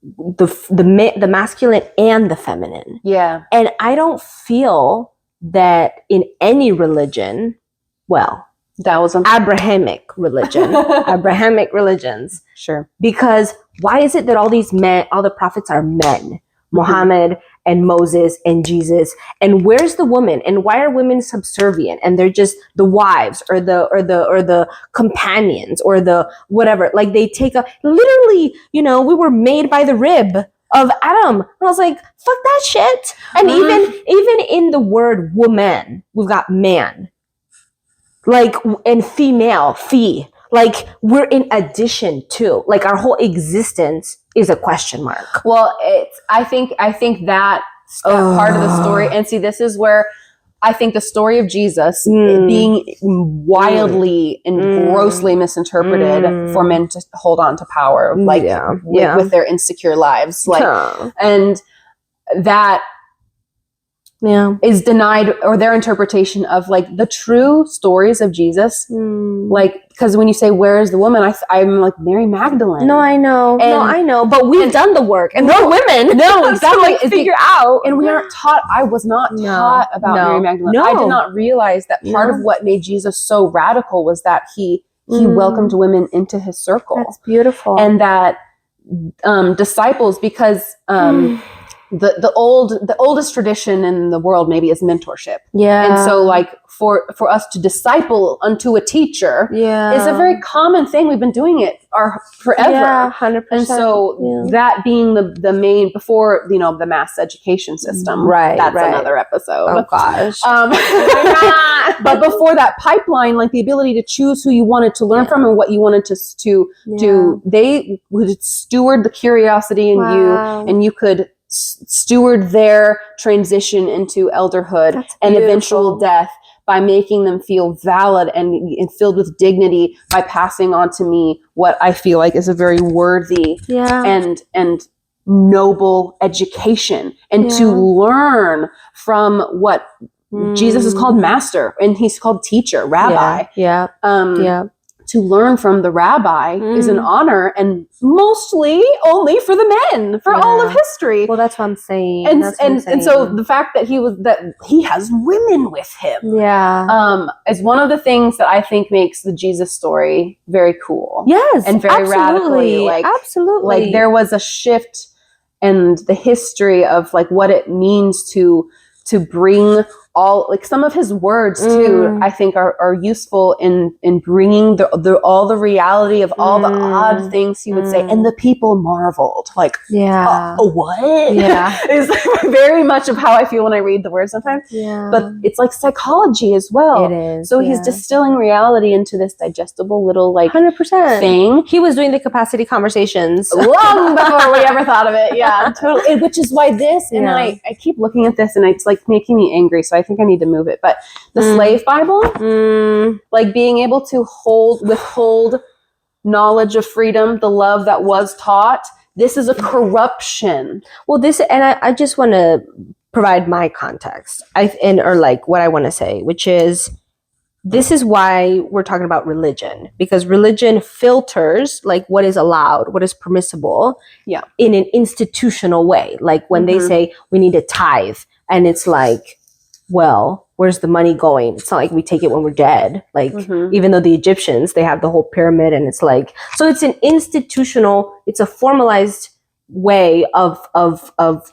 the masculine and the feminine? Yeah. And I don't feel that in any religion, well, that was Abrahamic religions. Sure. Because why is it that all the prophets are men? Muhammad and Moses and Jesus. And where's the woman? And why are women subservient? And they're just the wives or the companions or the whatever. Like they take literally, we were made by the rib of Adam. And I was like, fuck that shit. And even in the word woman, we've got man. Like, and female, like we're in addition to, like our whole existence is a question mark. Well, I think that part of the story, and see, this is where I think the story of Jesus being wildly and grossly misinterpreted for men to hold on to power, like with their insecure lives, like, and that is denied, or their interpretation of like the true stories of Jesus. Like, because when you say, where's the woman? I'm like, Mary Magdalene. No, I know. But we've done the work and we're women. No, exactly. So figure out. And we aren't taught. I was not taught about Mary Magdalene. I did not realize that part of what made Jesus so radical was that he welcomed women into his circle. That's beautiful. And that disciples, because the oldest tradition in the world maybe is mentorship. Yeah. And so like for us to disciple unto a teacher is a very common thing. We've been doing it forever. Yeah, 100%. And so that being the main, before, the mass education system. Right. That's another episode. Oh gosh. But before that pipeline, like the ability to choose who you wanted to learn from and what you wanted to do, they would steward the curiosity in you, and you could steward their transition into elderhood and eventual death by making them feel valid and filled with dignity by passing on to me what I feel like is a very worthy and noble education, and to learn from what Jesus is called master and he's called teacher, rabbi. to learn from the rabbi is an honor, and mostly only for the men for all of history. Well, that's what I'm saying. And so the fact that he has women with him, is one of the things that I think makes the Jesus story very cool. Yes, and very radically, absolutely. Like there was a shift in the history of like what it means to bring all, like some of his words too, I think are useful in bringing all the reality of all the odd things he would say, and the people marveled, like, what? Yeah, is very much of how I feel when I read the words sometimes. Yeah, but it's like psychology as well. It is. So he's distilling reality into this digestible little 100% thing. He was doing the capacity conversations long before we ever thought of it. Yeah, totally. Which is why this, and I keep looking at this, and it's like making me angry. So I think I need to move it. But the slave Bible, like being able to withhold knowledge of freedom, the love that was taught, this is a corruption. Well, I just want to provide my context, or like what I want to say, which is, this is why we're talking about religion, because religion filters like what is allowed, what is permissible, in an institutional way. Like when they say we need a tithe, and it's like, well, where's the money going? It's not like we take it when we're dead. Like, even though the Egyptians, they have the whole pyramid, and it's like, so it's an institutional, it's a formalized way of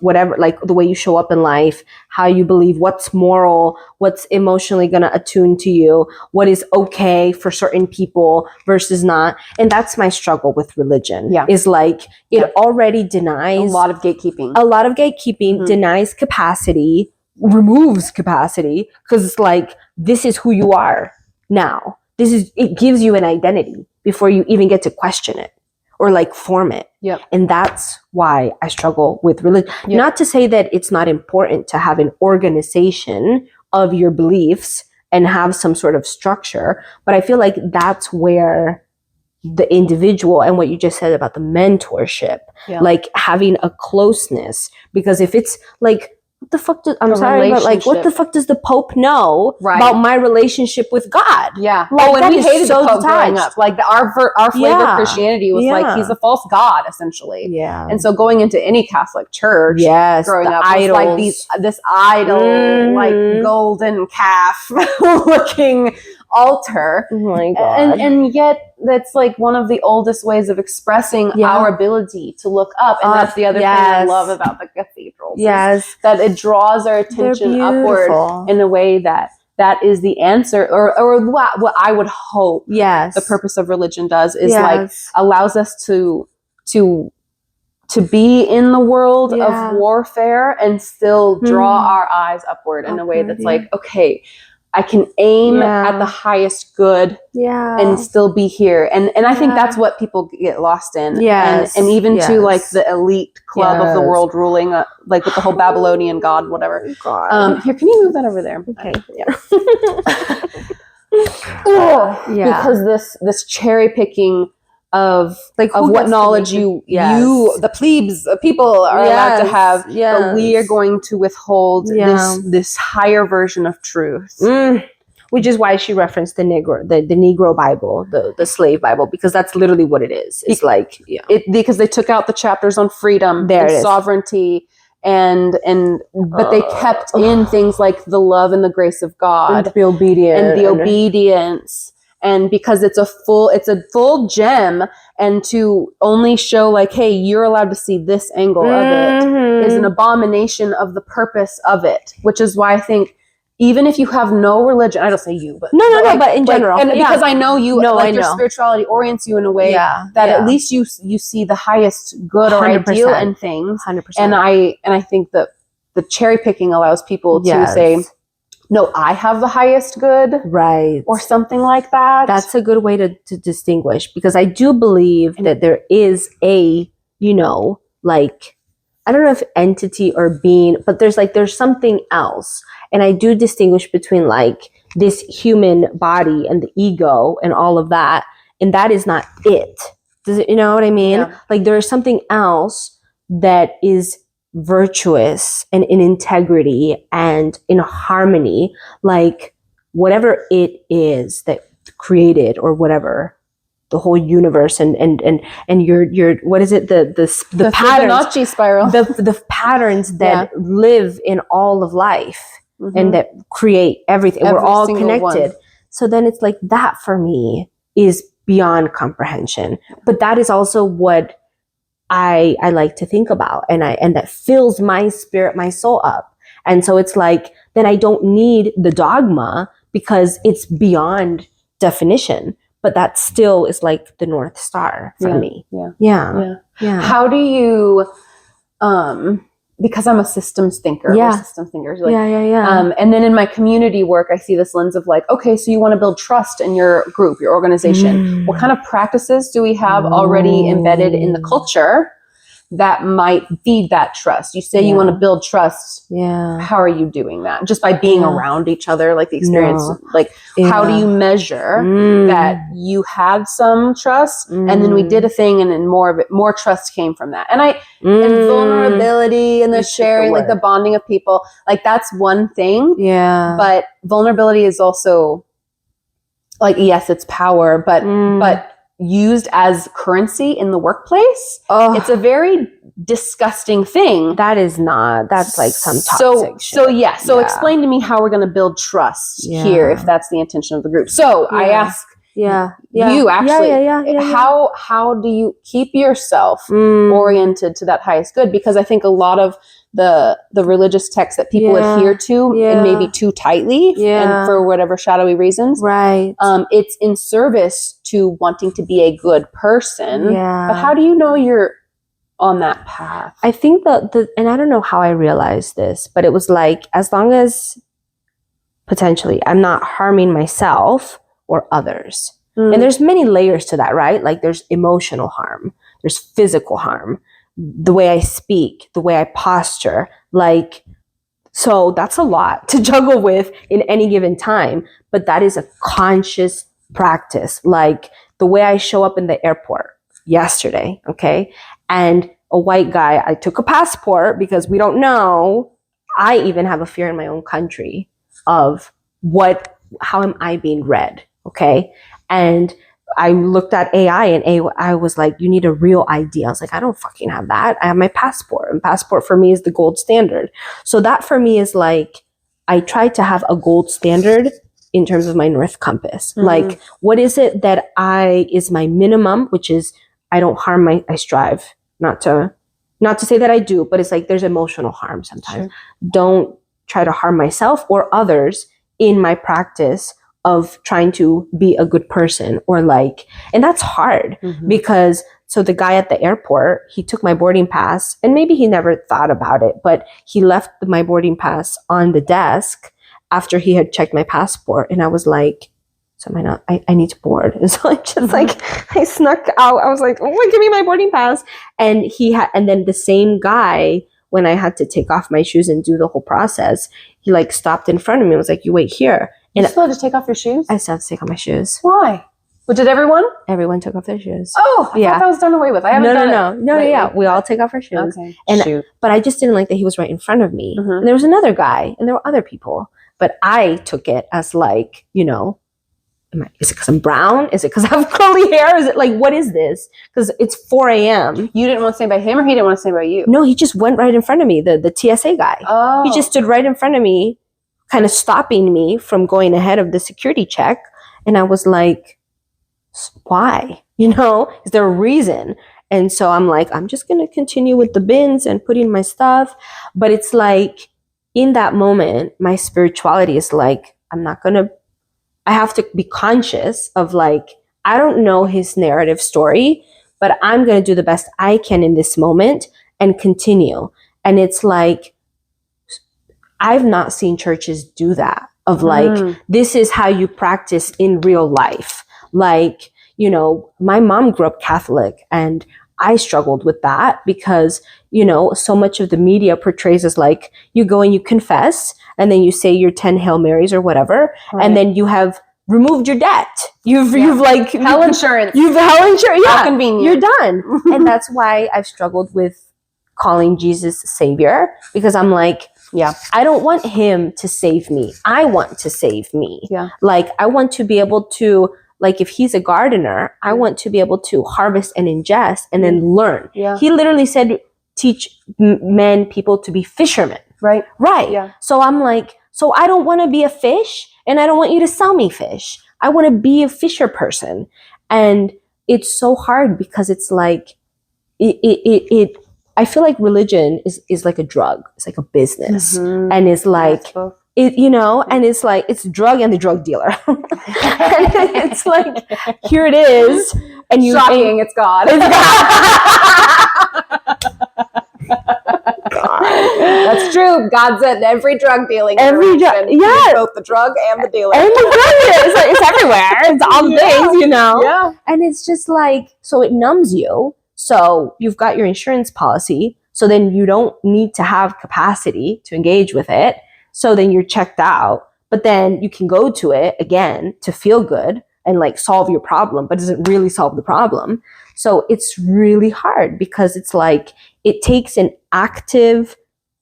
whatever, like the way you show up in life, how you believe, what's moral, what's emotionally going to attune to you, what is okay for certain people versus not. And that's my struggle with religion, is like, it already denies a lot of gatekeeping, denies capacity, removes capacity, because it's like, this is who you are now. It gives you an identity before you even get to question it or like form it. Yep. And that's why I struggle with religion. Yep. Not to say that it's not important to have an organization of your beliefs and have some sort of structure, but I feel like that's where the individual, and what you just said about the mentorship, like having a closeness, because if it's like, what the fuck what the fuck does the Pope know about my relationship with God? Yeah. Like, and we hated the Pope growing up. Like our flavor of Christianity was like, he's a false god, essentially. Yeah. And so going into any Catholic church, growing up, was like this idol, like golden calf looking altar. Oh my God. And yet that's like one of the oldest ways of expressing our ability to look up. And that's the other thing I love about the cathedrals. Yes. That it draws our attention upward in a way that is the answer, or what I would hope the purpose of religion does is like allows us to be in the world of warfare and still draw our eyes upward in a way that's like, okay, I can aim at the highest good and still be here. And I think that's what people get lost in. Yes. And even to like the elite club of the world ruling, like with the whole Babylonian god, whatever. Here, can you move that over there? Okay. Because this cherry picking of what knowledge the plebes, people are allowed to have, but we are going to withhold this higher version of truth. Which is why she referenced the Negro Bible, the slave Bible, because that's literally what it is. It's like, because they took out the chapters on freedom and sovereignty, but they kept in things like the love and the grace of God, and the obedience. And because it's a full gem, and to only show like, hey, you're allowed to see this angle of it is an abomination of the purpose of it, which is why I think even if you have no religion, I don't say you, but but in general, and because I know you, your spirituality orients you in a way that at least you see the highest good or ideal in things. 100%. And I think that the cherry picking allows people to say, no, I have the highest good. Right. Or something like that. That's a good way to distinguish, because I do believe that there is a, like, I don't know if entity or being, but there's something else. And I do distinguish between like this human body and the ego and all of that. And that is not it. Does it, you know what I mean? Yeah. Like there is something else that is virtuous and in integrity and in harmony, like whatever it is that created or whatever the whole universe and your what is it, the patterns, Fibonacci spiral, the patterns that live in all of life and that create everything. We're all connected. So then it's like that for me is beyond comprehension. But that is also what I like to think about, and that fills my spirit, my soul up. And so it's like, then I don't need the dogma because it's beyond definition, but that still is like the North Star for me. Yeah. How do you, because I'm a systems thinker, we're systems thinkers. Like, and then in my community work, I see this lens of like, okay, so you want to build trust in your group, your organization. What kind of practices do we have already embedded in the culture that might feed that trust? You say you want to build trust. How are you doing that? Just by being around each other, like the experience, like how do you measure that you had some trust and then we did a thing and then more trust came from that. And and vulnerability and the sharing, like the bonding of people, like that's one thing. But vulnerability is also like, yes, it's power, but used as currency in the workplace, it's a very disgusting thing. That's like some toxic shit. So explain to me how we're going to build trust here if that's the intention of the group. So I ask you actually, how do you keep yourself oriented to that highest good? Because I think a lot of the religious texts that people adhere to and maybe too tightly and for whatever shadowy reasons, it's in service to wanting to be a good person. But how do you know you're on that path? I think and I don't know how I realized this, but it was like, as long as potentially I'm not harming myself or others. And there's many layers to that, right? Like there's emotional harm, there's physical harm, the way I speak, the way I posture, like, so that's a lot to juggle with in any given time, but that is a conscious practice. Like the way I show up in the airport yesterday, okay? And a white guy, I took a passport because we don't know. I even have a fear in my own country of how am I being read, okay? And I looked at AI and AI was like, you need a real ID. I was like, I don't fucking have that. I have my passport, and passport for me is the gold standard. So that for me is like, I try to have a gold standard in terms of my North Compass. Like, what is it that is my minimum, which is I don't harm I strive not to say that I do, but it's like, there's emotional harm sometimes. Don't try to harm myself or others in my practice of trying to be a good person, or like, and that's hard because, so the guy at the airport, he took my boarding pass and maybe he never thought about it, but he left my boarding pass on the desk after he had checked my passport. And I was like, so I need to board. And so I just I snuck out. I was like, oh, give me my boarding pass. And and then the same guy, when I had to take off my shoes and do the whole process, he like stopped in front of me and was like, you wait here. And you still had to take off your shoes? I still had to take off my shoes. Why? But did everyone? Everyone took off their shoes. Oh, I thought that was done away with. I haven't done it. No, we all take off our shoes. Okay. But I just didn't like that he was right in front of me. And there was another guy and there were other people. But I took it as like, is it because I'm brown? Is it because I have curly hair? Is it like, what is this? Because it's 4 a.m. You didn't want to say by him, or he didn't want to say by you? No, he just went right in front of me, the TSA guy. Oh. He just stood right in front of me, kind of stopping me from going ahead of the security check. And I was like, why? Is there a reason? And so I'm like, I'm just going to continue with the bins and putting my stuff. But it's like, in that moment, my spirituality is like, I have to be conscious of like, I don't know his narrative story, but I'm going to do the best I can in this moment and continue. And it's like, I've not seen churches do that of like, this is how you practice in real life. Like, my mom grew up Catholic and I struggled with that because, so much of the media portrays as like, you go and you confess and then you say your 10 Hail Marys or whatever. Right. And then you have removed your debt. You've like hell insurance. You've hell insurance. Yeah. How convenient. You're done. And that's why I've struggled with calling Jesus Savior, because I'm like, I don't want him to save me. I want to save me. Yeah. Like, I want to be able to Like if he's a gardener, I want to be able to harvest and ingest and then learn. Yeah. He literally said, teach people to be fishermen. Right. Right. Yeah. So I'm like, so I don't want to be a fish and I don't want you to sell me fish. I want to be a fisher person. And it's so hard because it's like, I feel like religion is like a drug. It's like a business. Mm-hmm. And it's like, and it's like, it's drug and the drug dealer. And it's like, here it is. And you shocking, it's God. It's God. That's true. God said every drug dealing. Both the drug and the dealer. And the drug it's everywhere. It's all the things, Yeah. And it's just like, so it numbs you. So you've got your insurance policy. So then you don't need to have capacity to engage with it. So then you're checked out. But then you can go to it again to feel good and like solve your problem, but doesn't really solve the problem. So it's really hard because it's like, it takes an active,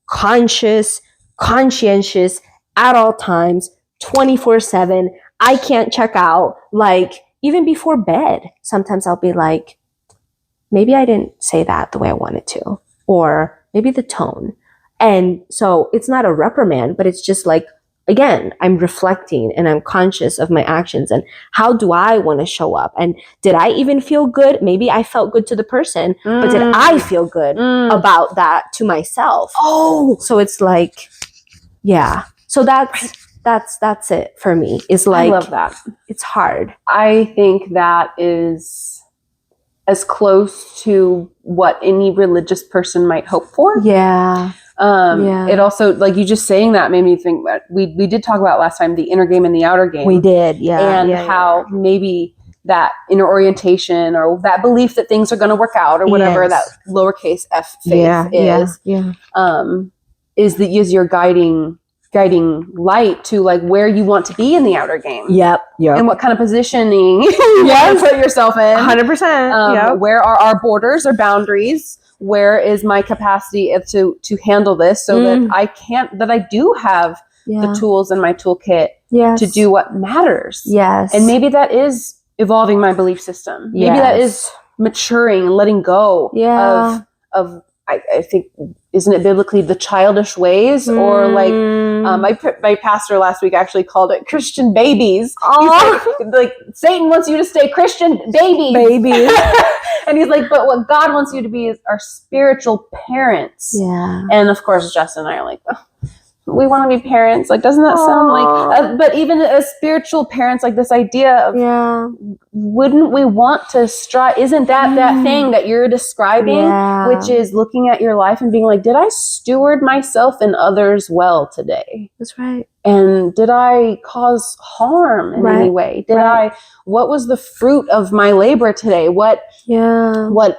conscious, conscientious, at all times, 24/7. I can't check out. Like even before bed, sometimes I'll be like, maybe I didn't say that the way I wanted to, or maybe the tone. And so it's not a reprimand, but it's just like, again, I'm reflecting and I'm conscious of my actions and how do I want to show up? And did I even feel good? Maybe I felt good to the person, but did I feel good about that to myself? Oh, so it's like, yeah. So that's it for me. It's like, I love that. It's hard. I think that is as close to what any religious person might hope for. Yeah. It also, like you just saying that made me think that we did talk about last time, the inner game and the outer game. We did. Yeah. And how maybe that inner orientation or that belief that things are going to work out or whatever that lowercase f faith is your guiding light to like where you want to be in the outer game. Yep. And what kind of positioning you want to put yourself in. 100%. Where are our borders or boundaries? Where is my capacity to handle this so that I do have the tools in my toolkit to do what matters. Yes. And maybe that is evolving my belief system. Maybe that is maturing and letting go of I think, isn't it biblically the childish ways? Or like my pastor last week actually called it Christian babies. Like Satan wants you to stay Christian babies. And he's like, but what God wants you to be is our spiritual parents. Yeah. And of course, Justin and I are like, we want to be parents. Like, doesn't that sound like, but even as spiritual parents, like this idea of, wouldn't we want to strive? Isn't that thing that you're describing, which is looking at your life and being like, did I steward myself and others well today? That's right. And did I cause harm in any way? What was the fruit of my labor today? What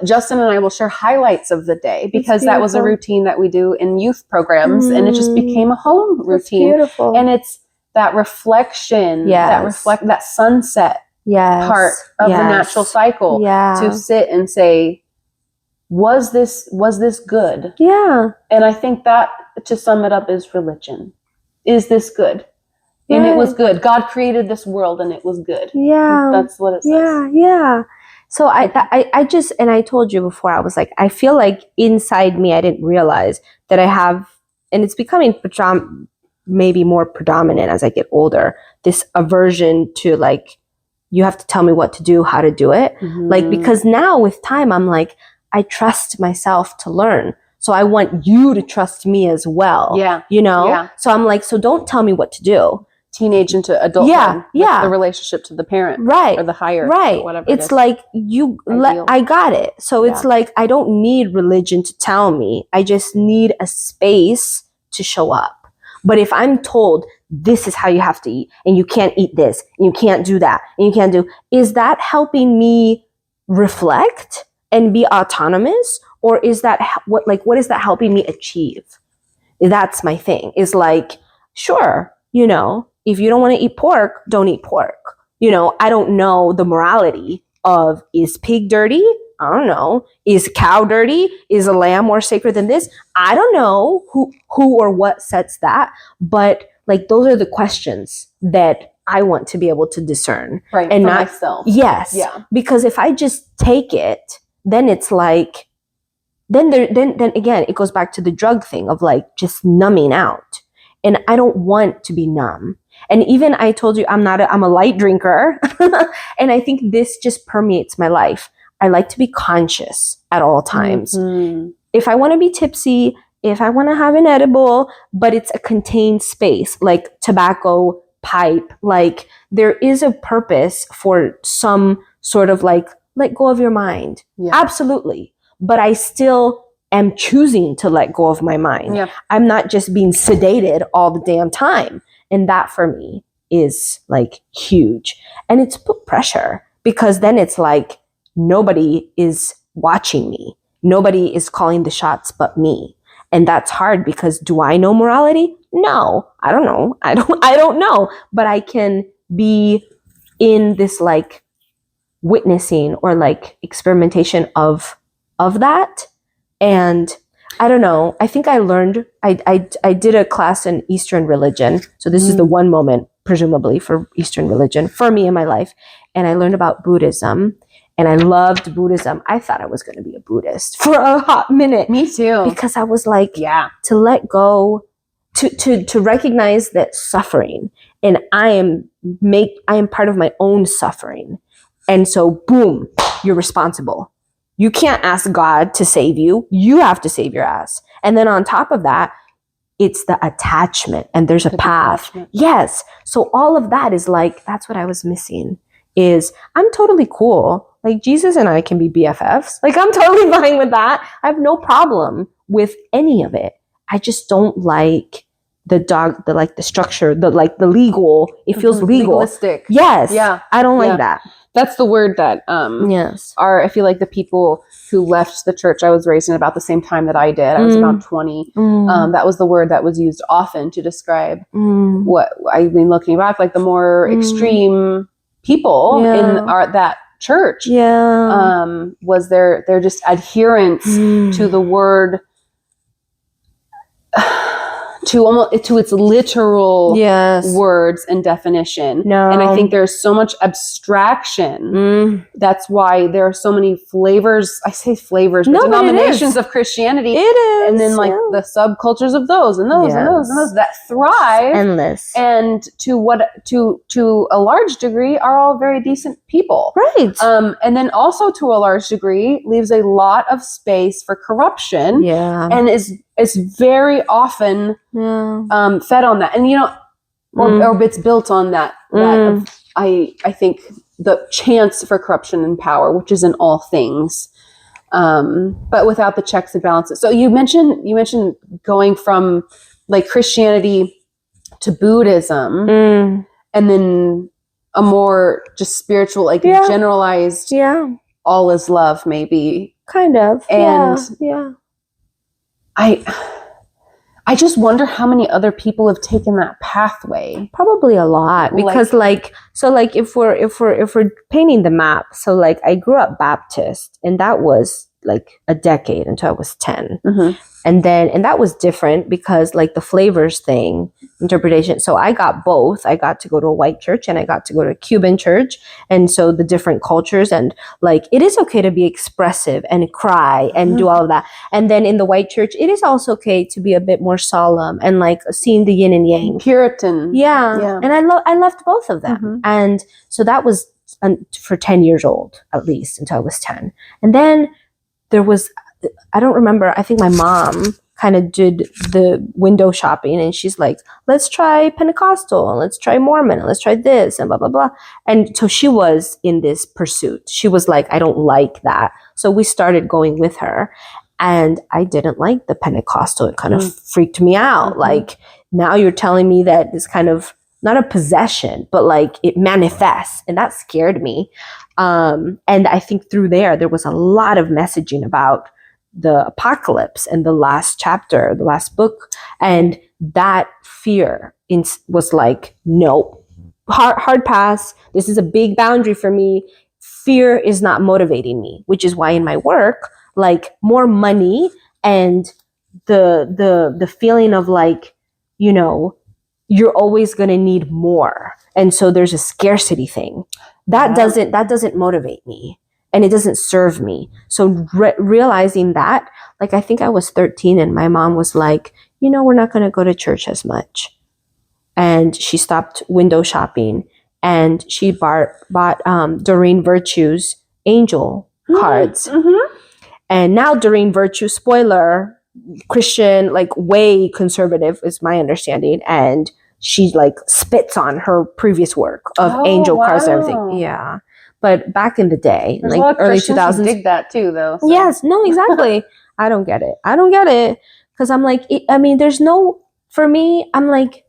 Justin and I will share highlights of the day because that was a routine that we do in youth programs and it just became a home routine. Beautiful. And it's that reflection, that sunset part of the natural cycle to sit and say, was this good? Yeah. And I think that, to sum it up, is religion. Is this good? And it was good. God created this world and it was good. Yeah. That's what it says. Yeah. So I just, and I told you before, I was like, I feel like inside me, I didn't realize that I have, and it's becoming maybe more predominant as I get older, this aversion to like, you have to tell me what to do, how to do it. Mm-hmm. Like, because now with time, I'm like, I trust myself to learn. So I want you to trust me as well. Yeah. Yeah. So I'm like, so don't tell me what to do. Teenage into adulthood. Yeah. The relationship to the parent. Right. Or the higher. Right. Or whatever. It's like I got it. So it's like, I don't need religion to tell me. I just need a space to show up. But if I'm told this is how you have to eat and you can't eat this and you can't do that and you can't do, is that helping me reflect and be autonomous? Or is that what is that helping me achieve? That's my thing. Is like, sure, if you don't want to eat pork, don't eat pork. I don't know the morality of, is pig dirty? I don't know. Is cow dirty? Is a lamb more sacred than this? I don't know who or what sets that. But Like those are the questions that I want to be able to discern. Right. And for not myself. Yes. Yeah. Because if I just take it, then it's like, then again, it goes back to the drug thing of like just numbing out. And I don't want to be numb. And even I told you I'm a light drinker. And I think this just permeates my life. I like to be conscious at all times. Mm-hmm. If I want to be tipsy, if I want to have an edible, but it's a contained space, like tobacco, pipe, like there is a purpose for some sort of like, let go of your mind. Yeah. Absolutely. But I still am choosing to let go of my mind. Yeah. I'm not just being sedated all the damn time. And that for me is like huge. And it's put pressure because then it's like nobody is watching me. Nobody is calling the shots but me. And that's hard because do I know morality? No, I don't know. I don't know. But I can be in this like witnessing or like experimentation of that. And I don't know. I think I learned, I did a class in Eastern religion. So this is the one moment, presumably, for Eastern religion for me in my life. And I learned about Buddhism. And I loved Buddhism. I thought I was going to be a Buddhist for a hot minute. Me too. Because I was like, to let go, to recognize that suffering. And I am part of my own suffering. And so, boom, you're responsible. You can't ask God to save you. You have to save your ass. And then on top of that, it's the attachment. And there's a path. Attachment. Yes. So all of that is like, that's what I was missing. Is I'm totally cool. Like Jesus and I can be BFFs. Like I'm totally fine with that. I have no problem with any of it. I just don't like the structure, the legal. It feels legal. Legalistic. Yes. Yeah. I don't like that. That's the word that I feel like the people who left the church I was raised in about the same time that I did. I was about 20. That was the word that was used often to describe what I've been looking back, like the more extreme people in that church was their just adherence to the word to its literal words and definition. No. And I think there's so much abstraction. That's why there are so many flavors. I say flavors, but denominations of Christianity. It is. And then like the subcultures of those and those and those and those that thrive. Endless. And to a large degree are all very decent people. Right. And then also to a large degree leaves a lot of space for corruption. Yeah. And is very often fed on that, and or it's built on that. I think the chance for corruption and power, which is in all things, but without the checks and balances. So you mentioned going from like Christianity to Buddhism, and then a more just spiritual, like generalized, all is love, maybe kind of, and I just wonder how many other people have taken that pathway. Probably a lot, because if we're painting the map, so like I grew up Baptist, and that was like a decade until I was 10. And that was different because like the flavors thing, interpretation. So I got both. I got to go to a white church and I got to go to a Cuban church. And so the different cultures, and like, it is okay to be expressive and cry and do all of that. And then in the white church, it is also okay to be a bit more solemn and like seeing the yin and yang. Puritan. Yeah. And I loved both of them. And so that was for 10 years old, at least until I was 10. And then there was, I don't remember, I think my mom kind of did the window shopping, and she's like, let's try Pentecostal, and let's try Mormon, and let's try this, and blah, blah, blah. And so she was in this pursuit. She was like, I don't like that. So we started going with her, and I didn't like the Pentecostal. It kind of freaked me out. Like, now you're telling me that this kind of, not a possession, but like it manifests, and that scared me. And I think through there was a lot of messaging about the apocalypse and the last chapter, the last book. And that fear was like, nope, hard pass. This is a big boundary for me. Fear is not motivating me, which is why in my work, like more money and the feeling of like, you're always going to need more. And so there's a scarcity thing. That doesn't motivate me, and it doesn't serve me. So realizing that, like, I think I was 13 and my mom was like, we're not going to go to church as much. And she stopped window shopping, and she bought Doreen Virtue's angel cards. Mm-hmm. And now Doreen Virtue, spoiler, Christian, like way conservative is my understanding. And she like spits on her previous work of angel cards and everything. Yeah. But back in the day, there's like early 2000s. Dig that too, though. So. Yes. No, exactly. I don't get it. Because I'm like, for me, I'm like,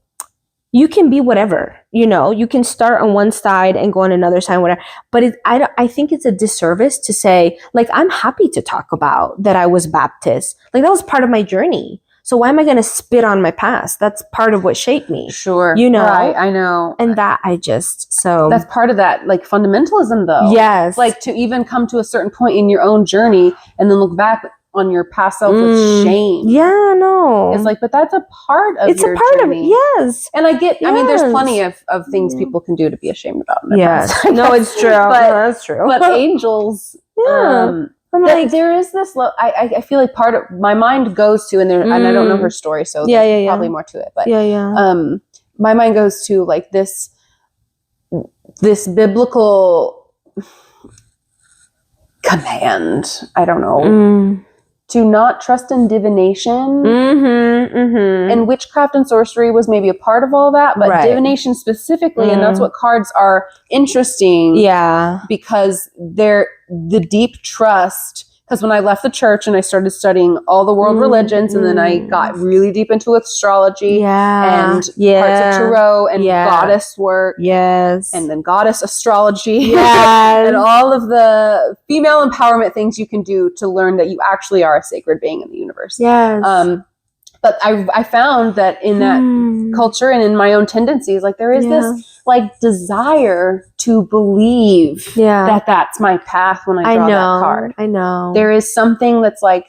you can be whatever, you can start on one side and go on another side, whatever. But I think it's a disservice to say, like, I'm happy to talk about that I was Baptist. Like, that was part of my journey. So why am I going to spit on my past? That's part of what shaped me. Sure. Right, I know. And that that's part of that, like, fundamentalism, though. Yes. Like, to even come to a certain point in your own journey and then look back on your past self with shame. Yeah, no. It's like, but that's a part of your journey. Yes. And I get, I mean, there's plenty of things people can do to be ashamed about. Yes. No, it's true. That's true. But angels, I'm like, there is this, I feel like part of my mind goes to, and I don't know her story, so there's probably more to it. But my mind goes to like this biblical command. I don't know. To not trust in divination. And witchcraft and sorcery was maybe a part of all that, but divination specifically, and that's what cards are interesting. Yeah. Because they're the deep trust. Because when I left the church and I started studying all the world religions, and then I got really deep into astrology and parts of tarot and goddess work. Yes. And then goddess astrology. Yes. And all of the female empowerment things you can do to learn that you actually are a sacred being in the universe. Yes. But I found that in that culture and in my own tendencies, like there is this like desire to believe that that's my path when I draw that card. I know. There is something that's like,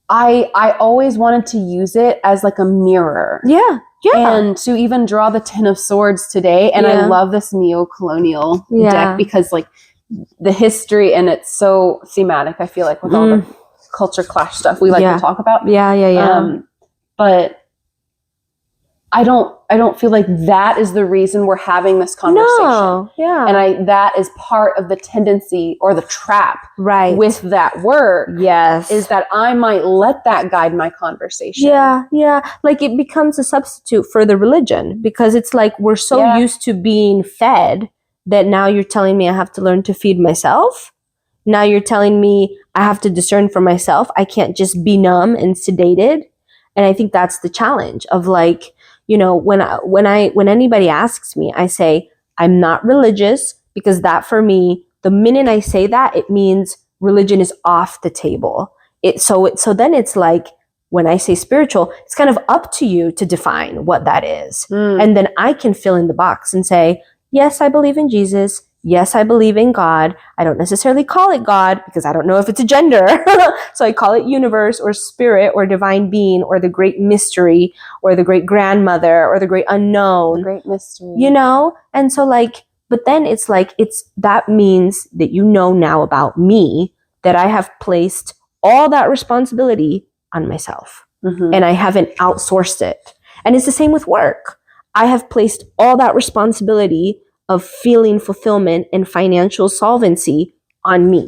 I always wanted to use it as like a mirror. Yeah. Yeah. And to even draw the Ten of Swords today. And I love this neo-colonial deck because like the history, and it's so thematic, I feel like, with all the culture clash stuff we like to talk about. But I don't feel like that is the reason we're having this conversation. No. Yeah. And that is part of the tendency or the trap with that word. Yes. Is that I might let that guide my conversation. Yeah. Yeah. Like it becomes a substitute for the religion, because it's like we're so used to being fed that now you're telling me I have to learn to feed myself. Now you're telling me I have to discern for myself. I can't just be numb and sedated. And I think that's the challenge of like, when anybody asks me, I say, I'm not religious, because that for me, the minute I say that, it means religion is off the table. So then it's like, when I say spiritual, it's kind of up to you to define what that is. And then I can fill in the box and say, yes, I believe in Jesus. Yes, I believe in God. I don't necessarily call it God because I don't know if it's a gender. So I call it universe or spirit or divine being or the great mystery or the great grandmother or the great unknown. The great mystery. And so like, but then it's like, that means that now about me, that I have placed all that responsibility on myself and I haven't outsourced it. And it's the same with work. I have placed all that responsibility of feeling fulfillment and financial solvency on me,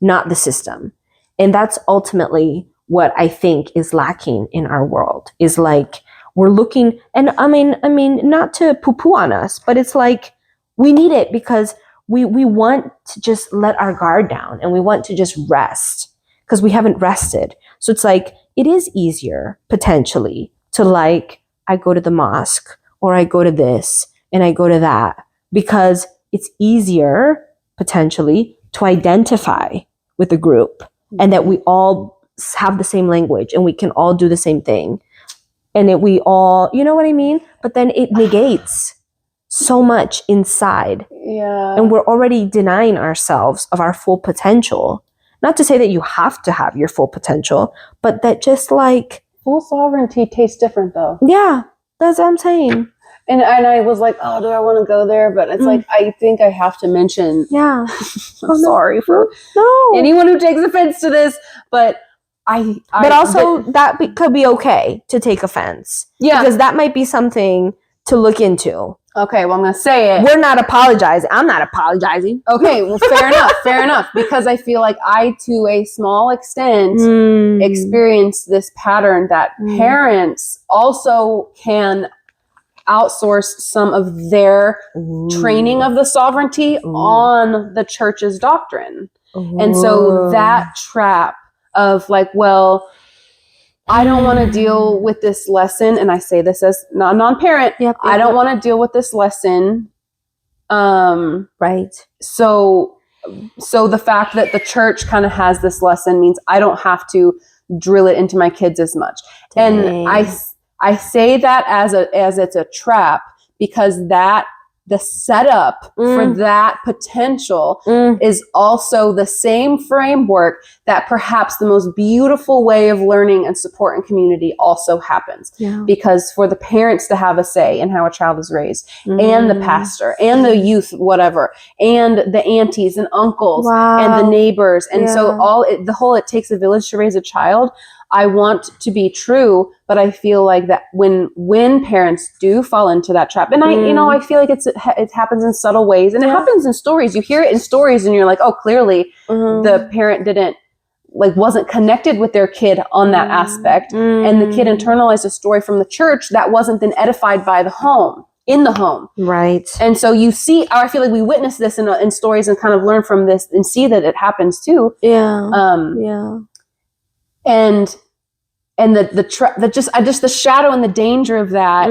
not the system. And that's ultimately what I think is lacking in our world, is like we're looking, and I mean, not to poo-poo on us, but it's like we need it because we want to just let our guard down and we want to just rest because we haven't rested. So it's like, it is easier potentially to like, I go to the mosque or I go to this and I go to that, because it's easier potentially to identify with a group and that we all have the same language and we can all do the same thing. And we all, you know what I mean? But then it negates so much inside. Yeah. And we're already denying ourselves of our full potential. Not to say that you have to have your full potential, but that just like... Full sovereignty tastes different though. Yeah. That's what I'm saying. And I was like, oh, do I want to go there? But it's like, I think I have to mention. Yeah. I'm sorry for anyone who takes offense to this, but but also that could be okay to take offense. Yeah. Because that might be something to look into. Okay, well, I'm going to say it. We're not apologizing. I'm not apologizing. Okay, well, fair enough. Because I feel like I, to a small extent, experience this pattern that parents also can outsource some of their training of the sovereignty on the church's doctrine. And so that trap of like, well, I don't want to deal with this lesson. And I say this as non-parent. I don't want to deal with this lesson. Right. So the fact that the church kind of has this lesson means I don't have to drill it into my kids as much. Dang. And I say that as it's a trap because the setup for that potential is also the same framework that perhaps the most beautiful way of learning and support and community also happens. Yeah. Because for the parents to have a say in how a child is raised, and the pastor, and the youth, whatever, and the aunties and uncles, and the neighbors. And so it takes a village to raise a child, I want to be true, but I feel like that when parents do fall into that trap, and I feel like it happens in subtle ways, and it happens in stories. You hear it in stories, and you're like, oh, clearly the parent wasn't connected with their kid on that aspect, and the kid internalized a story from the church that wasn't then edified by in the home. Right. And so you see, I feel like we witness this in stories and kind of learn from this and see that it happens too. Yeah. And the shadow and the danger of that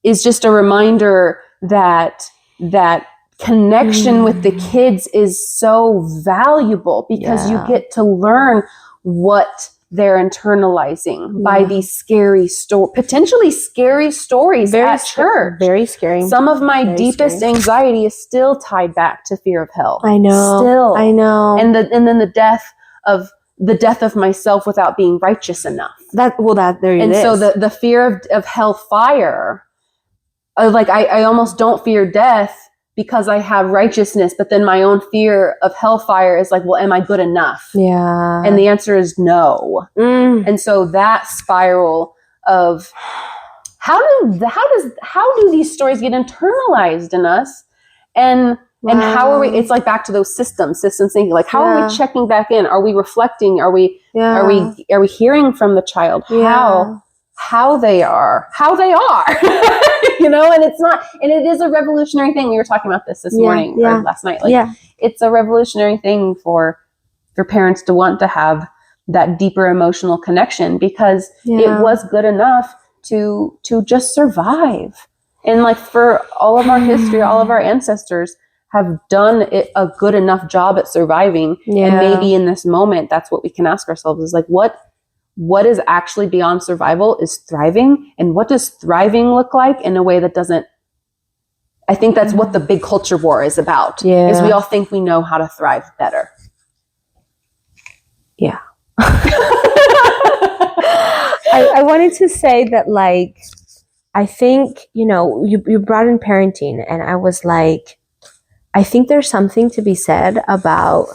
is just a reminder that connection with the kids is so valuable because you get to learn what they're internalizing by these potentially scary stories at church. Very scary. Some of my deepest anxiety is still tied back to fear of hell. I know. Still. I know. And then the death of myself without being righteous enough. There it is. So the fear of hellfire, I almost don't fear death because I have righteousness, but then my own fear of hellfire is like, well, am I good enough? Yeah. And the answer is no. And so that spiral of how do these stories get internalized in us? And how are we, it's like back to those systems thinking, like, how are we checking back in? Are we reflecting? Are we hearing from the child how they are, and it is a revolutionary thing. We were talking about this morning or last night. It's a revolutionary thing for parents to want to have that deeper emotional connection because it was good enough to just survive. And like for all of our history, all of our ancestors have done a good enough job at surviving. Yeah. And maybe in this moment, that's what we can ask ourselves is like, what is actually beyond survival is thriving. And what does thriving look like in a way that doesn't, I think that's what the big culture war is about, is we all think we know how to thrive better. Yeah. I wanted to say that, like, I think, you brought in parenting, and I was like, I think there's something to be said about,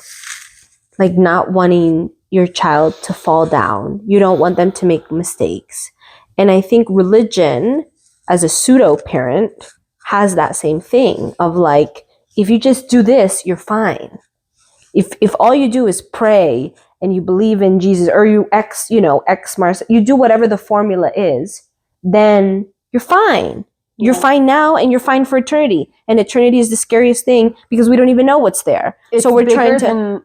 like, not wanting your child to fall down. You don't want them to make mistakes. And I think religion, as a pseudo parent, has that same thing of like, if you just do this, you're fine. If all you do is pray and you believe in Jesus, or you you do whatever the formula is, then you're fine. You're fine now, and you're fine for eternity. And eternity is the scariest thing because we don't even know what's there. So we're trying to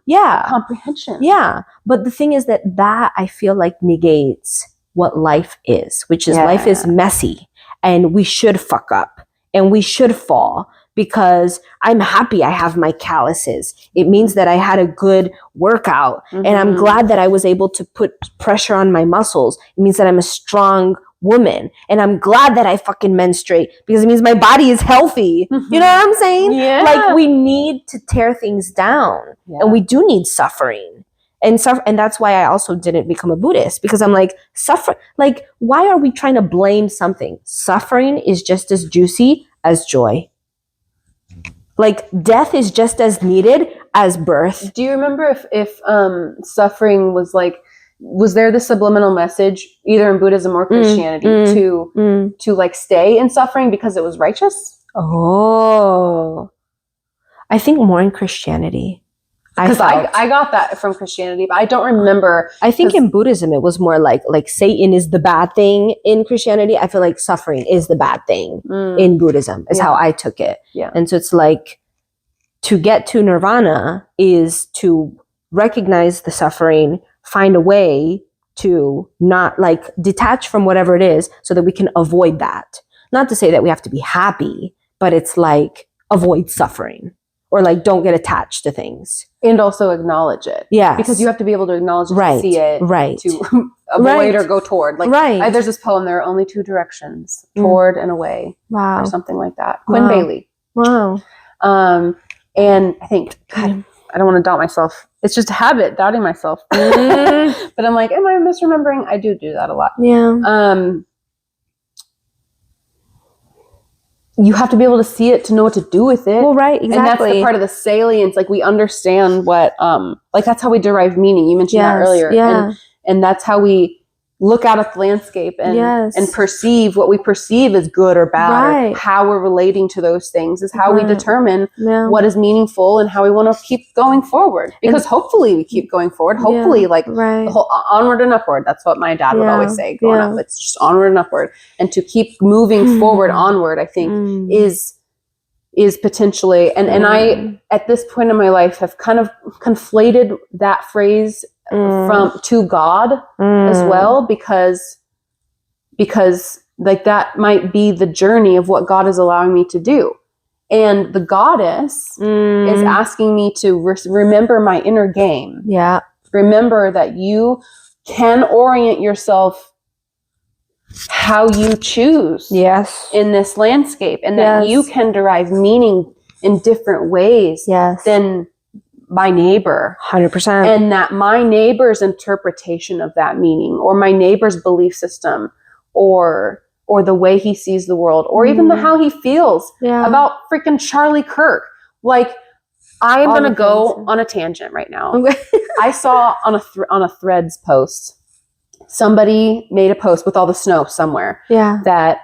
comprehension. Yeah. But the thing is that I feel like negates what life is, which is life is messy, and we should fuck up and we should fall. Because I'm happy I have my calluses. It means that I had a good workout, and I'm glad that I was able to put pressure on my muscles. It means that I'm a strong woman, and I'm glad that I fucking menstruate because it means my body is healthy. You know what I'm saying? Yeah. Like, we need to tear things down, and we do need suffering. And that's why I also didn't become a Buddhist, because I'm like, why are we trying to blame something? Suffering is just as juicy as joy. Like, death is just as needed as birth. Do you remember if suffering was like, was there the subliminal message either in Buddhism or Christianity to like stay in suffering because it was righteous? Oh, I think more in Christianity. Because I got that from Christianity, but I don't remember. I think in Buddhism it was more like Satan is the bad thing. In Christianity, I feel like suffering is the bad thing in Buddhism, is how I took it. Yeah. And so it's like, to get to nirvana is to recognize the suffering, find a way to not like detach from whatever it is so that we can avoid that. Not to say that we have to be happy, but it's like avoid suffering. Or like don't get attached to things. And also acknowledge it. Yeah. Because you have to be able to acknowledge it to see it. Right. To avoid or go toward. Like there's this poem, there are only two directions, toward and away. Wow. Or something like that. Quinn Bailey. Wow. And I think, God, I don't want to doubt myself. It's just a habit, doubting myself. But I'm like, am I misremembering? I do that a lot. Yeah. You have to be able to see it to know what to do with it. Well, right, exactly. And that's the part of the salience. Like, we understand what, like, that's how we derive meaning. You mentioned that earlier. Yeah. And that's how we look out at the landscape and perceive what we perceive as good or bad. Or how we're relating to those things is how we determine what is meaningful and how we want to keep going forward. Because hopefully we keep going forward. Hopefully, like, the whole onward and upward. That's what my dad would always say growing up. It's just onward and upward. And to keep moving forward onward, I think, is potentially, and I, at this point in my life, have kind of conflated that phrase from to God as well, because like that might be the journey of what God is allowing me to do. And the goddess is asking me to remember my inner game. Yeah. Remember that you can orient yourself how you choose in this landscape, and that you can derive meaning in different ways than my neighbor. 100%. And that my neighbor's interpretation of that meaning, or my neighbor's belief system, or the way he sees the world, or even how he feels about freaking Charlie Kirk. Like, I'm going to go on a tangent right now. I saw on a Threads post, somebody made a post with all the snow somewhere. That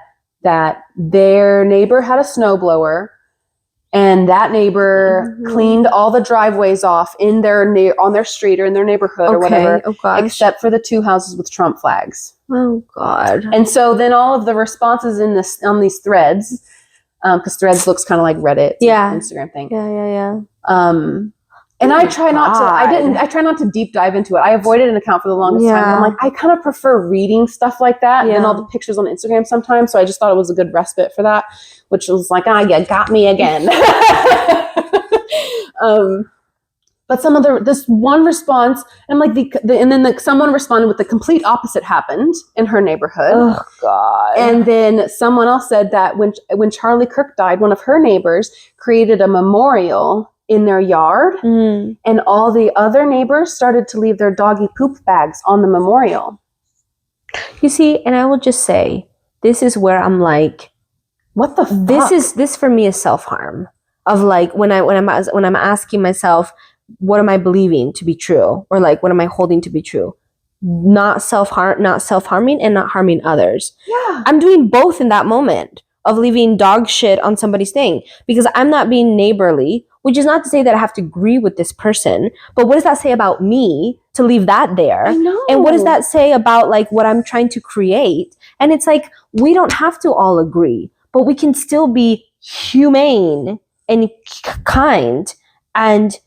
their neighbor had a snowblower, and that neighbor cleaned all the driveways off on their street or in their neighborhood or whatever, except for the two houses with Trump flags. Oh God! And so then all of the responses on these threads, because Threads looks kind of like Reddit, Instagram thing. And I try not to. I try not to deep dive into it. I avoided an account for the longest time. I'm like, I kind of prefer reading stuff like that than all the pictures on Instagram sometimes. So I just thought it was a good respite for that, which was like, you got me again. But this one response, and like someone responded with the complete opposite happened in her neighborhood. Oh God! And then someone else said that when Charlie Kirk died, one of her neighbors created a memorial in their yard, and all the other neighbors started to leave their doggy poop bags on the memorial. You see, and I will just say, this is where I'm like, what the fuck? This for me is self-harm. Of like, when I'm asking myself, what am I believing to be true? Or like, what am I holding to be true? Not self-harming and not harming others. Yeah. I'm doing both in that moment of leaving dog shit on somebody's thing, because I'm not being neighborly, which is not to say that I have to agree with this person, but what does that say about me to leave that there? I know. And what does that say about like what I'm trying to create? And it's like, we don't have to all agree, but we can still be humane and kind and,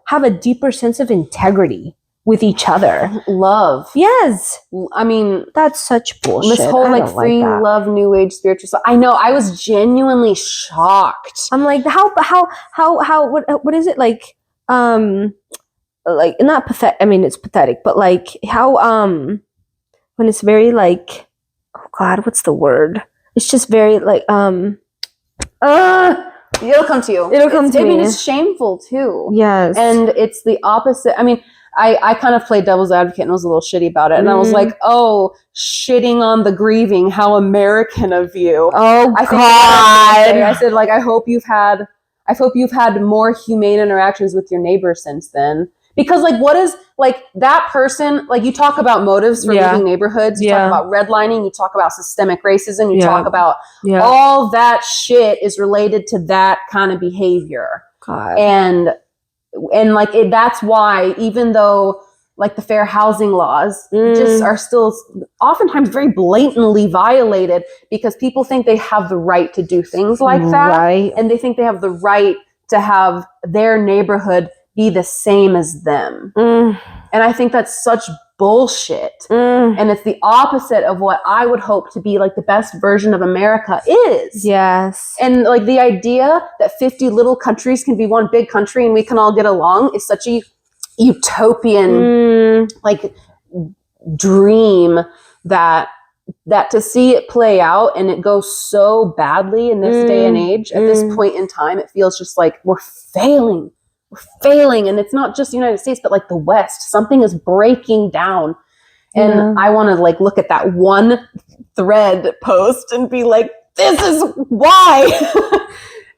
have a deeper sense of integrity with each other. Love. Yes. I mean, that's such bullshit. This whole like free love, new age spiritual stuff. I know. I was genuinely shocked. I'm like, how, what is it like? Like, not pathetic. I mean, it's pathetic, but like how, when it's very like, oh God, what's the word? It's just very like, it'll come to you. It'll come to me. I mean, it's shameful too. Yes. And it's the opposite. I mean, I kind of played devil's advocate and was a little shitty about it. And I was like, oh, shitting on the grieving. How American of you. Oh, God. I said, like, I hope you've had more humane interactions with your neighbor since then. Because, like, what is, like, that person, like, you talk about motives for leaving neighborhoods. You talk about redlining. You talk about systemic racism. You talk about all that shit is related to that kind of behavior. God. And like, that's why, even though, like, the fair housing laws just are still oftentimes very blatantly violated because people think they have the right to do things like that. Right. And they think they have the right to have their neighborhood be the same as them. And I think that's such bullshit. And it's the opposite of what I would hope to be, like, the best version of America is. Yes. And, like, the idea that 50 little countries can be one big country and we can all get along is such a utopian like dream that to see it play out and it goes so badly in this day and age at this point in time, it feels just like we're failing, and it's not just the United States but like the West. Something is breaking down, and I want to, like, look at that one thread post and be like, this is why.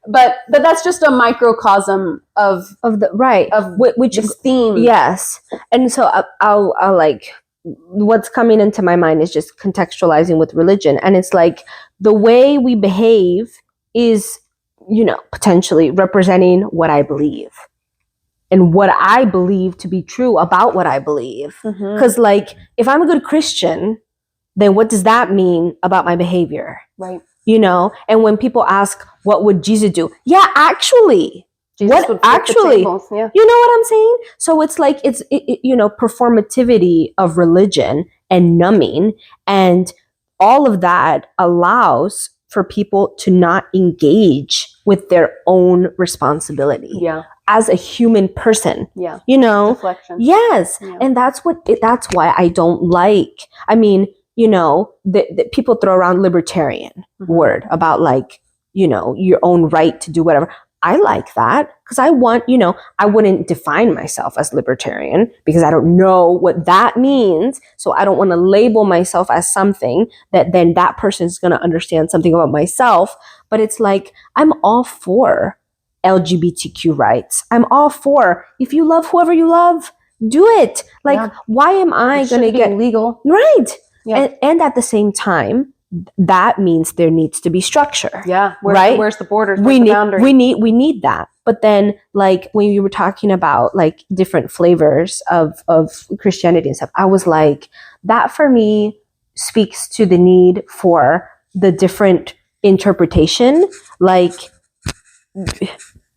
But that's just a microcosm of which this theme. Yes. And so I'll like, what's coming into my mind is just contextualizing with religion. And it's like the way we behave is, you know, potentially representing what I believe and what I believe to be true about what I believe. Because like, if I'm a good Christian, then what does that mean about my behavior? Right. You know, and when people ask, what would Jesus do? Yeah, actually, Jesus would flip the tables. Yeah. You know what I'm saying? So it's like, it's you know, performativity of religion and numbing, and all of that allows for people to not engage with their own responsibility. Yeah. As a human person. Yeah. You know? Deflection. Yes. Yeah. And that's why I don't like, I mean, you know, the people throw around libertarian word about, like, you know, your own right to do whatever. I like that because I want, you know, I wouldn't define myself as libertarian because I don't know what that means. So I don't want to label myself as something that then that person is going to understand something about myself. But it's like, I'm all for LGBTQ rights. I'm all for, if you love whoever you love, do it. Like, why am I going to get legal? Right. Yeah. And at the same time, that means there needs to be structure. Yeah. Where's the borders? We need that. But then, like, when you were talking about, like, different flavors of Christianity and stuff, I was like, that for me speaks to the need for the different interpretation. Like,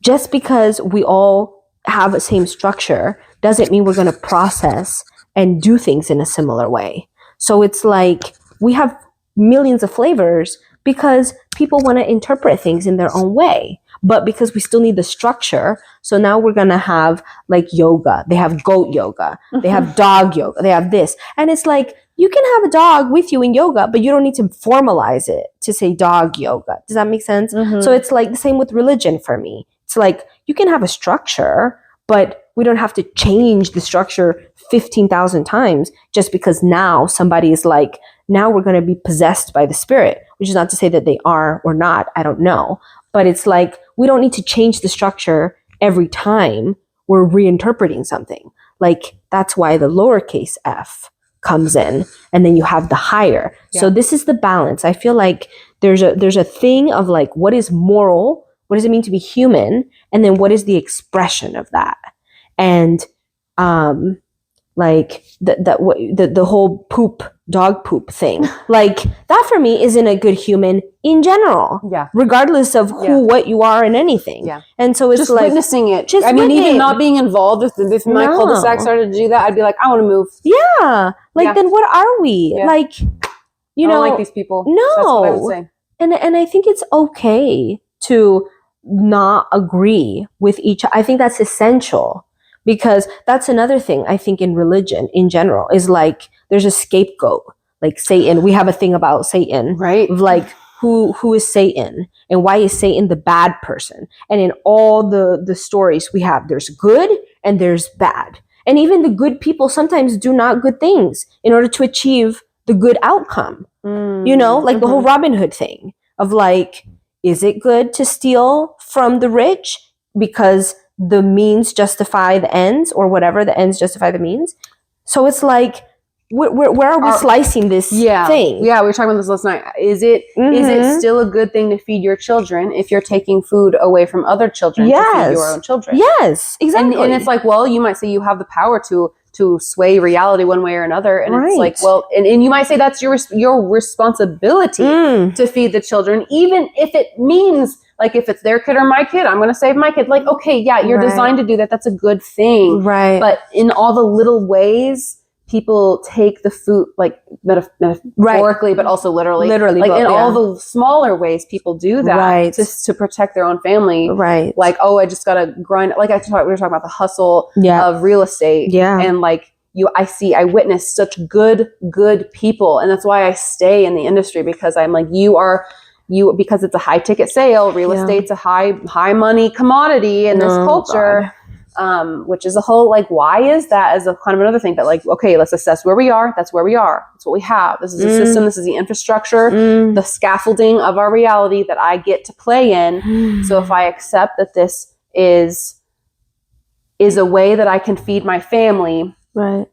just because we all have the same structure doesn't mean we're going to process and do things in a similar way. So it's like we have millions of flavors because people want to interpret things in their own way. But because we still need the structure, so now we're going to have, like, yoga. They have goat yoga. They have dog yoga. They have this. And it's like, you can have a dog with you in yoga, but you don't need to formalize it to say dog yoga. Does that make sense? So it's like the same with religion for me. It's like, you can have a structure, but we don't have to change the structure 15,000 times just because now somebody is like, now we're going to be possessed by the spirit, which is not to say that they are or not. I don't know. But it's like, we don't need to change the structure every time we're reinterpreting something. Like, that's why the lowercase f comes in, and then you have the higher. Yeah. So this is the balance. I feel like there's a thing of, like, what is moral? What does it mean to be human? And then what is the expression of that? And like the whole dog poop thing, like, that for me isn't a good human in general. Yeah. Regardless of what you are in anything. Yeah. And so it's just like witnessing it. Even not being involved, if my cul-de-sac started to do that, I'd be like, I want to move. Yeah. Like, then what are we? Yeah. Like, you know, I don't like these people. No. That's what I would say. And I think it's okay to not agree with each. I think that's essential. Because that's another thing I think in religion in general is, like, there's a scapegoat, like Satan. We have a thing about Satan, right? Like, who is Satan and why is Satan the bad person? And in all the stories we have, there's good and there's bad. And even the good people sometimes do not good things in order to achieve the good outcome. You know, like the whole Robin Hood thing of like, is it good to steal from the rich because the means justify the ends, or whatever, the ends justify the means? So it's like, where are we slicing this thing? Yeah, we were talking about this last night. Is it still a good thing to feed your children if you're taking food away from other children to feed your own children? Yes, exactly. And it's like, well, you might say you have the power to sway reality one way or another. And it's like, well, and you might say that's your responsibility to feed the children, even if it means, like, if it's their kid or my kid, I'm going to save my kid. Like, okay, yeah, you're designed to do that. That's a good thing. Right. But in all the little ways, people take the food, like metaphorically, but also literally, like in all the smaller ways, people do that to protect their own family. Right. Like, oh, I just got to grind. Like we were talking about the hustle of real estate. Yeah. And like I witness such good people. And that's why I stay in the industry, because I'm like, because it's a high ticket sale. Real estate's a high money commodity in this culture. God. Which is a whole, like, why is that, as a kind of another thing. But like, okay, let's assess where we are. That's where we are. That's what we have. This is a system. This is the infrastructure, the scaffolding of our reality that I get to play in. So if I accept that this is a way that I can feed my family, right,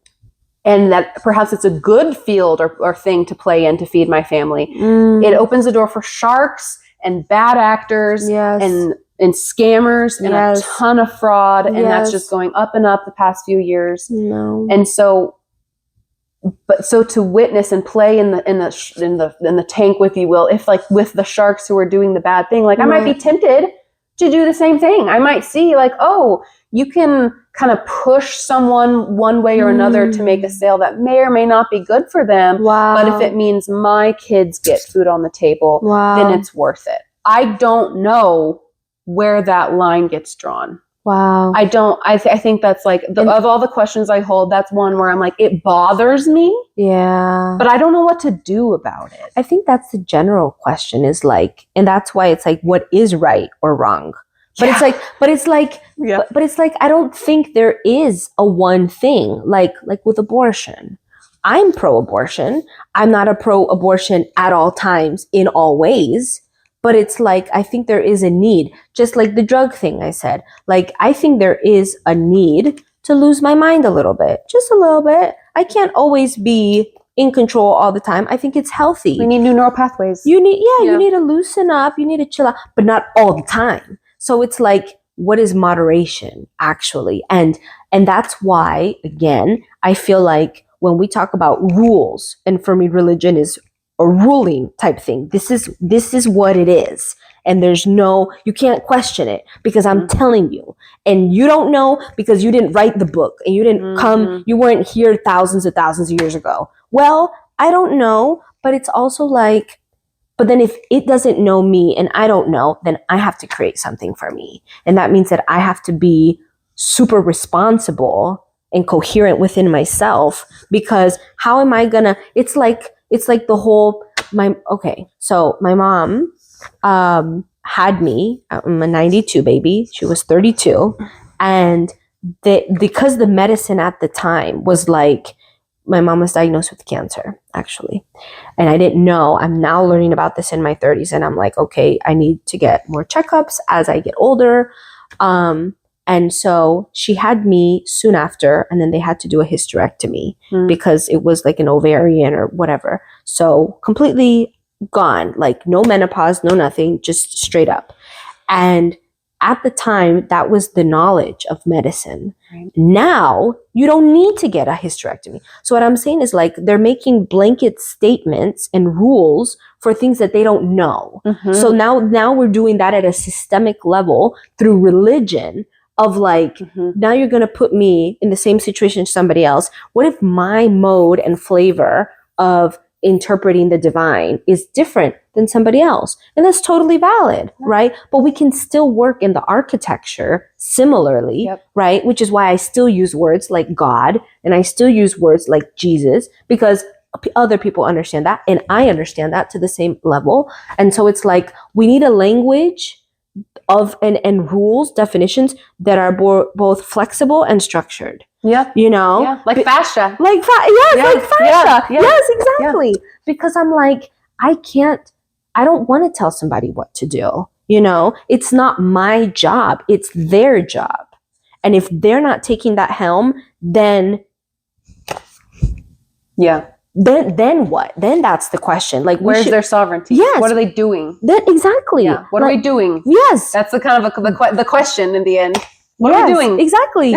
and that perhaps it's a good field or thing to play in to feed my family, it opens the door for sharks and bad actors and scammers and a ton of fraud, and that's just going up and up the past few years. And so to witness and play in the tank, with you will, if like with the sharks who are doing the bad thing, like I might be tempted to do the same thing. I might see like, oh, you can kind of push someone one way or another to make a sale that may or may not be good for them. But if it means my kids get food on the table, then it's worth it. I don't know where that line gets drawn. I don't. I think that's like, of all the questions I hold, that's one where I'm like, it bothers me. Yeah. But I don't know what to do about it. I think that's the general question, is like, and that's why it's like, what is right or wrong? But it's like, I don't think there is a one thing, like with abortion. I'm pro-abortion. I'm not a pro-abortion at all times in all ways. But it's like, I think there is a need, just like the drug thing I said. Like, I think there is a need to lose my mind a little bit, just a little bit. I can't always be in control all the time. I think it's healthy. We need new neural pathways. You need to loosen up. You need to chill out, but not all the time. So it's like, what is moderation actually? And that's why, again, I feel like when we talk about rules, and for me, religion is a ruling type thing. This is what it is. And you can't question it, because I'm telling you, and you don't know because you didn't write the book and you didn't you weren't here thousands of years ago. Well, I don't know, but it's also like, but then if it doesn't know me and I don't know, then I have to create something for me. And that means that I have to be super responsible and coherent within myself, because how am I gonna, it's like the whole, so my mom had me, I'm a 92 baby, she was 32, and because the medicine at the time was like, my mom was diagnosed with cancer, actually, and I didn't know. I'm now learning about this in my 30s, and I'm like, okay, I need to get more checkups as I get older. And so she had me soon after, and then they had to do a hysterectomy because it was like an ovarian or whatever. So completely gone, like no menopause, no nothing, just straight up. And at the time, that was the knowledge of medicine. Right. Now, you don't need to get a hysterectomy. So what I'm saying is, like, they're making blanket statements and rules for things that they don't know. So now we're doing that at a systemic level through religion, of like, now you're going to put me in the same situation as somebody else. What if my mode and flavor of interpreting the divine is different than somebody else? And that's totally valid, right? But we can still work in the architecture similarly, right? Which is why I still use words like God, and I still use words like Jesus, because other people understand that, and I understand that to the same level. And so it's like, we need a language of and rules, definitions that are both flexible and structured. Yeah. You know? Yeah. Like fascia. Like fascia. Yeah. Yes, exactly. Yeah. Because I'm like, I don't want to tell somebody what to do. You know, it's not my job. It's their job. And if they're not taking that helm, then then what? Then that's the question. Like, where's their sovereignty? Yes. What are they doing? Exactly. Yeah. What are we doing? Yes. That's the kind of the question in the end. What are we doing? Exactly.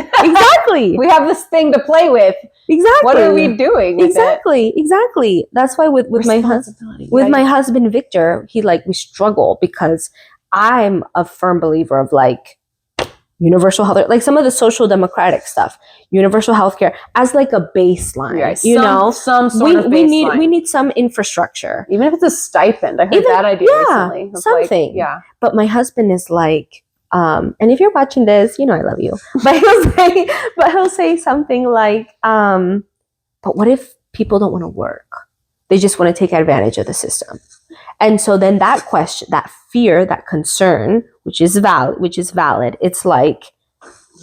We have this thing to play with. Exactly. What are we doing with Exactly. That's why with my husband Victor, we struggle because I'm a firm believer of like universal health, like some of the social democratic stuff, universal healthcare as like a baseline. Right. Some sort of baseline. We need some infrastructure, even if it's a stipend. I heard that idea recently. Something. But my husband is like, and if you're watching this, I love you. But he'll say something like, but what if people don't want to work? They just want to take advantage of the system. And so then that question, that fear, that concern, which is valid. It's like,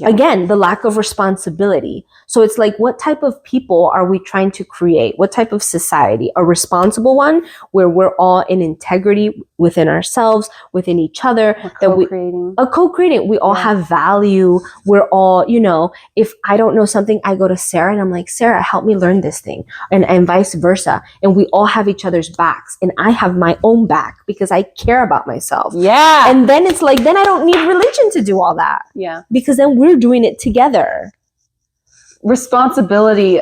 again, the lack of responsibility. So it's like, what type of people are we trying to create? What type of society? A responsible one where we're all in integrity within ourselves, within each other. Co-creating. We all have value. We're all, if I don't know something, I go to Sarah and I'm like, Sarah, help me learn this thing. And vice versa. And we all have each other's backs. And I have my own back because I care about myself. Yeah. And then it's like, then I don't need religion to do all that. Yeah. Because then we're doing it together. Responsibility,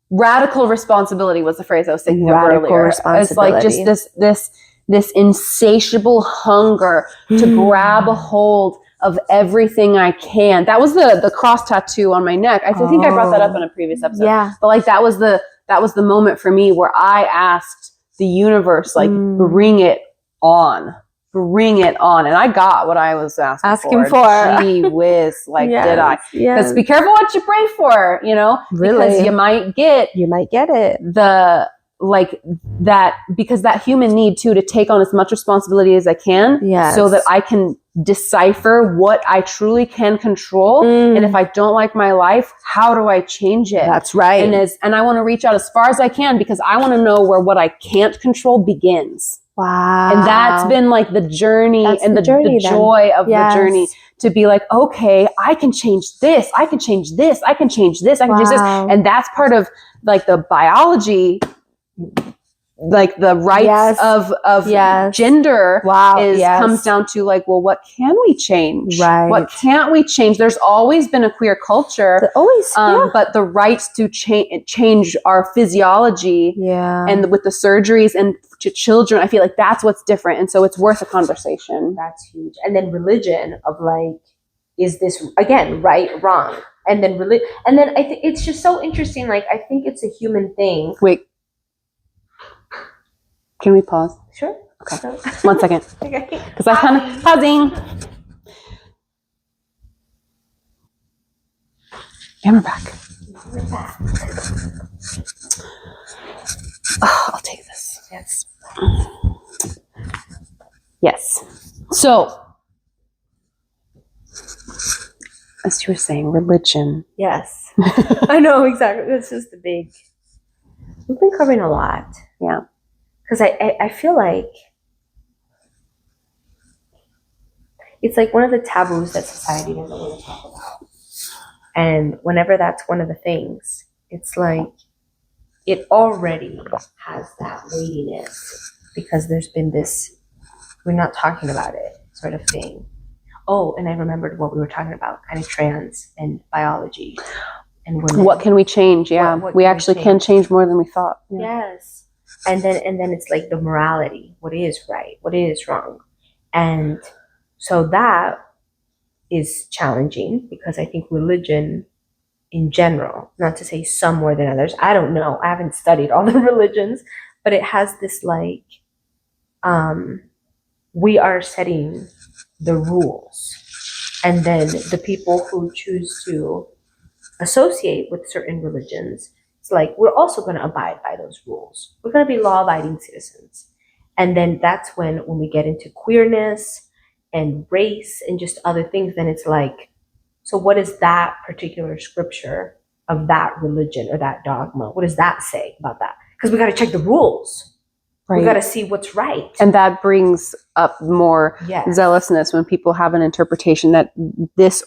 radical responsibility was the phrase I was thinking of earlier. Radical responsibility. It's like just this insatiable hunger to grab a hold of everything I can. That was the cross tattoo on my neck. I think I brought that up in a previous episode. Yeah. But like that was the moment for me where I asked the universe, like, bring it on. Bring it on. And I got what I was asking for. Gee whiz, like, did I? Because be careful what you pray for, Really? Because you might get it. Because that human need too, to take on as much responsibility as I can, so that I can decipher what I truly can control. And if I don't like my life, how do I change it? That's right. And I want to reach out as far as I can because I want to know where what I can't control begins. Wow. And that's been like the journey and the joy of the journey, to be like, okay, I can change this. I can change this. I can change this. I can change this. And that's part of like the biology, like the rights of gender comes down to like, well, what can we change? Right. What can't we change? There's always been a queer culture, but the rights to change our physiology and with the surgeries and to children, I feel like that's what's different. And so it's worth a conversation. That's huge. And then religion of like, is this again, right, wrong? And then and then I think it's just so interesting. Like, I think it's a human thing. Wait. Can we pause? Sure. Okay. 1 second. Okay. Because I kind of pausing. And we're back. Oh, I'll take this. Yes. Yes. So, as you were saying, religion. Yes. I know, exactly. That's just the big. We've been covering a lot. Yeah. Because I feel like it's like one of the taboos that society doesn't want to talk about. And whenever that's one of the things, it's like it already has that weightiness because there's been this, we're not talking about it sort of thing. Oh, and I remembered what we were talking about, kind of trans and biology and women. What can we change? Yeah, we actually can change more than we thought. Yeah. Yes. And then it's like the morality, what is right, what is wrong. And so that is challenging because I think religion in general, not to say some more than others, I don't know, I haven't studied all the religions, but it has this like, we are setting the rules. And then the people who choose to associate with certain religions, like we're also going to abide by those rules. We're going to be law-abiding citizens. And then that's when we get into queerness and race and just other things, then it's like, So what is that particular scripture of that religion or that dogma? What does that say about that? Because we got to check the rules. Right. We got to see what's right. And that brings up more zealousness when people have an interpretation that this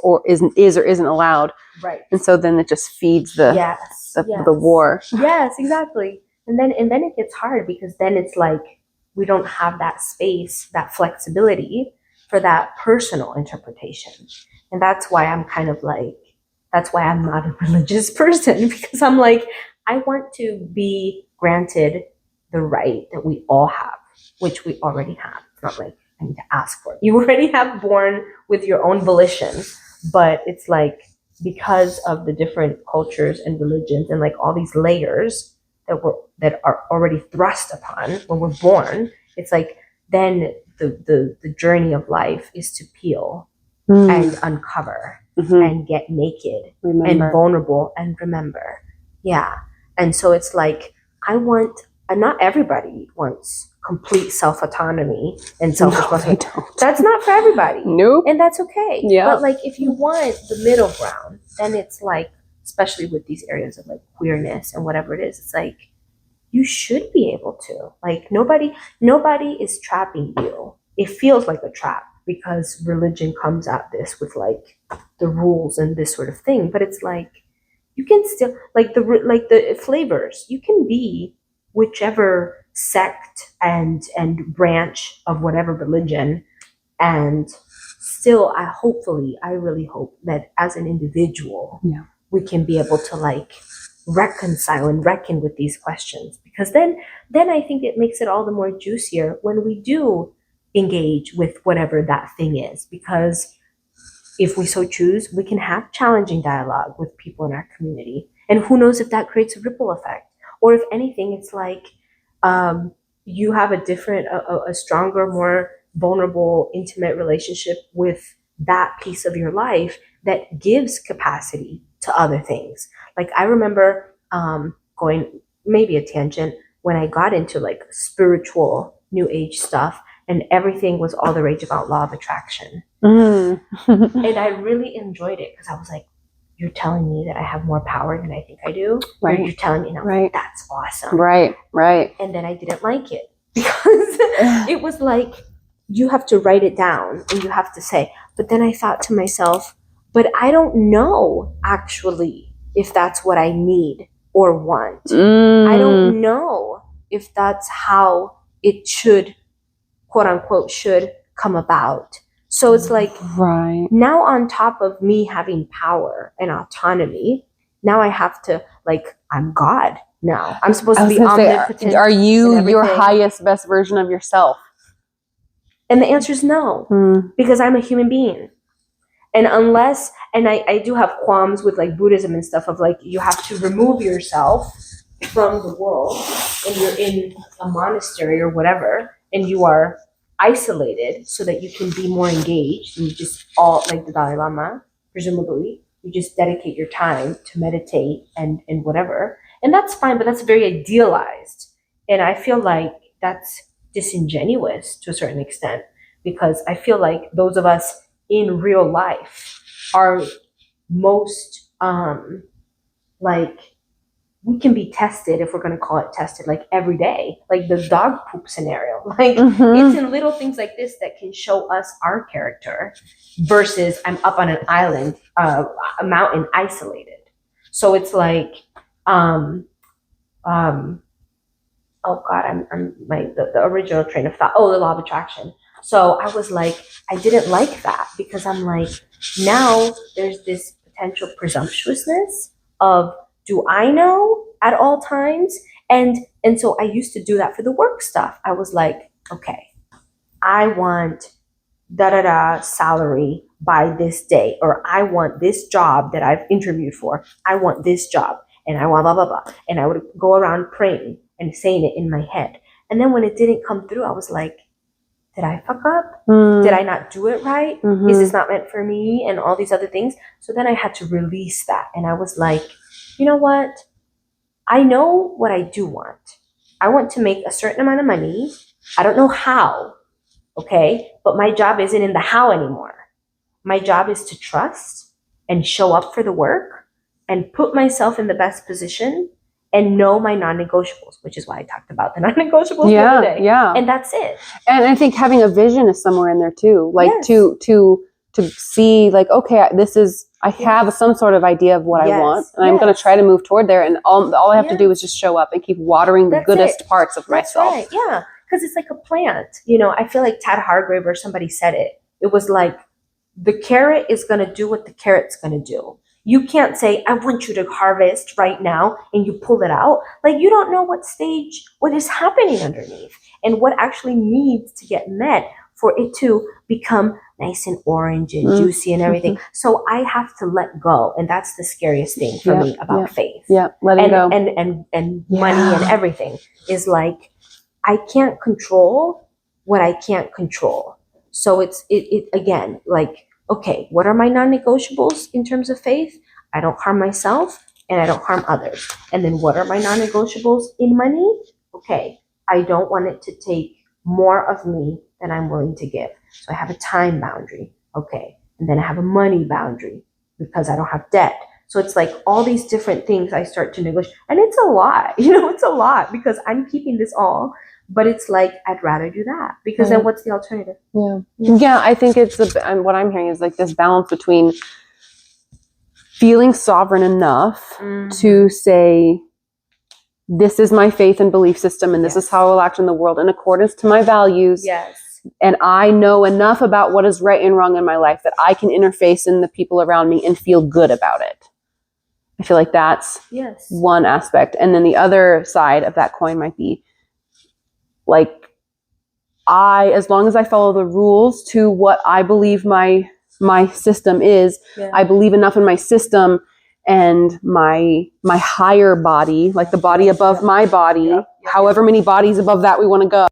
is or isn't allowed. Right. And so then it just feeds the war. Yes, exactly. And then it gets hard because then it's like we don't have that space, that flexibility for that personal interpretation. And that's why I'm kind of like, that's why I'm not a religious person, because I'm like, I want to be granted the right that we all have, which we already have. It's not like I need to ask for it. You already have born with your own volition, but it's like because of the different cultures and religions and like all these layers that are already thrust upon when we're born, it's like then the journey of life is to peel and uncover and get naked and vulnerable and remember. Yeah. And so it's like, and not everybody wants complete self-autonomy and self-responsibility. That's not for everybody. Nope. And that's okay. Yeah. But like, if you want the middle ground, then it's like, especially with these areas of like queerness and whatever it is, it's like, you should be able to. Like, nobody is trapping you. It feels like a trap because religion comes at this with like the rules and this sort of thing. But it's like, you can still, like the flavors, you can be whichever sect and branch of whatever religion, and still I really hope that as an individual we can be able to like reconcile and reckon with these questions, because then I think it makes it all the more juicier when we do engage with whatever that thing is, because if we so choose, we can have challenging dialogue with people in our community, and who knows if that creates a ripple effect. Or if anything, it's like you have a stronger, more vulnerable, intimate relationship with that piece of your life that gives capacity to other things. Like I remember going, maybe a tangent, when I got into like spiritual new age stuff, and everything was all the rage about law of attraction. And I really enjoyed it because I was like, you're telling me that I have more power than I think I do. Right. You're telling me, and I'm like, that's awesome. Right. And then I didn't like it because it was like, you have to write it down and you have to say, but then I thought to myself, but I don't know actually if that's what I need or want. I don't know if that's how it should, quote unquote, should come about. So it's like, now on top of me having power and autonomy, now I have to, like, I'm God now. I'm supposed to be omnipotent. Are you your highest, best version of yourself? And the answer is no, because I'm a human being. And unless, and I do have qualms with like Buddhism and stuff of like, you have to remove yourself from the world and you're in a monastery or whatever, and you are isolated so that you can be more engaged, and you just all, like the Dalai Lama, presumably, you just dedicate your time to meditate and whatever. And that's fine, but that's very idealized. And I feel like that's disingenuous to a certain extent, because I feel like those of us in real life are most like, we can be tested, if we're going to call it tested, like every day, like the dog poop scenario. Like it's in little things like this that can show us our character versus I'm up on an island, a mountain, isolated. So it's like, oh God, I'm the original train of thought. Oh, the law of attraction. So I was like, I didn't like that, because I'm like, now there's this potential presumptuousness of, do I know at all times? And so I used to do that for the work stuff. I was like, okay, I want salary by this day, or I want this job that I've interviewed for. I want this job, and I want blah, blah, blah. And I would go around praying and saying it in my head. And then when it didn't come through, I was like, did I fuck up? Did I not do it right? Is this not meant for me? And all these other things. So then I had to release that. And I was like, you know what? I know what I do want. I want to make a certain amount of money. I don't know how, okay? But my job isn't in the how anymore. My job is to trust and show up for the work and put myself in the best position and know my non-negotiables, which is why I talked about the non-negotiables the other day. Yeah. And that's it. And I think having a vision is somewhere in there too. Like to see like, okay, I have some sort of idea of what I want, and I'm going to try to move toward there. And all I have to do is just show up and keep watering the goodest parts of myself. Right. Yeah. Because it's like a plant. You know, I feel like Tad Hargrave or somebody said it. It was like, the carrot is going to do what the carrot's going to do. You can't say, I want you to harvest right now, and you pull it out. Like, you don't know what is happening underneath and what actually needs to get met for it to become nice and orange and juicy and everything. So I have to let go. And that's the scariest thing for me about faith. Yeah, letting go. And money and everything is like, I can't control what I can't control. So it's again, like, okay, what are my non-negotiables in terms of faith? I don't harm myself and I don't harm others. And then what are my non-negotiables in money? Okay, I don't want it to take more of me than I'm willing to give. So I have a time boundary. Okay. And then I have a money boundary because I don't have debt. So it's like all these different things I start to negotiate. And it's a lot, it's a lot because I'm keeping this all. But it's like, I'd rather do that because then what's the alternative? Yeah, I think what I'm hearing is like this balance between feeling sovereign enough to say, this is my faith and belief system, and this is how I'll act in the world in accordance to my values. Yes. And I know enough about what is right and wrong in my life that I can interface in the people around me and feel good about it. I feel like that's one aspect. And then the other side of that coin might be, like, as long as I follow the rules to what I believe my system is, I believe enough in my system and my higher body, like the body above my body, however many bodies above that we want to go.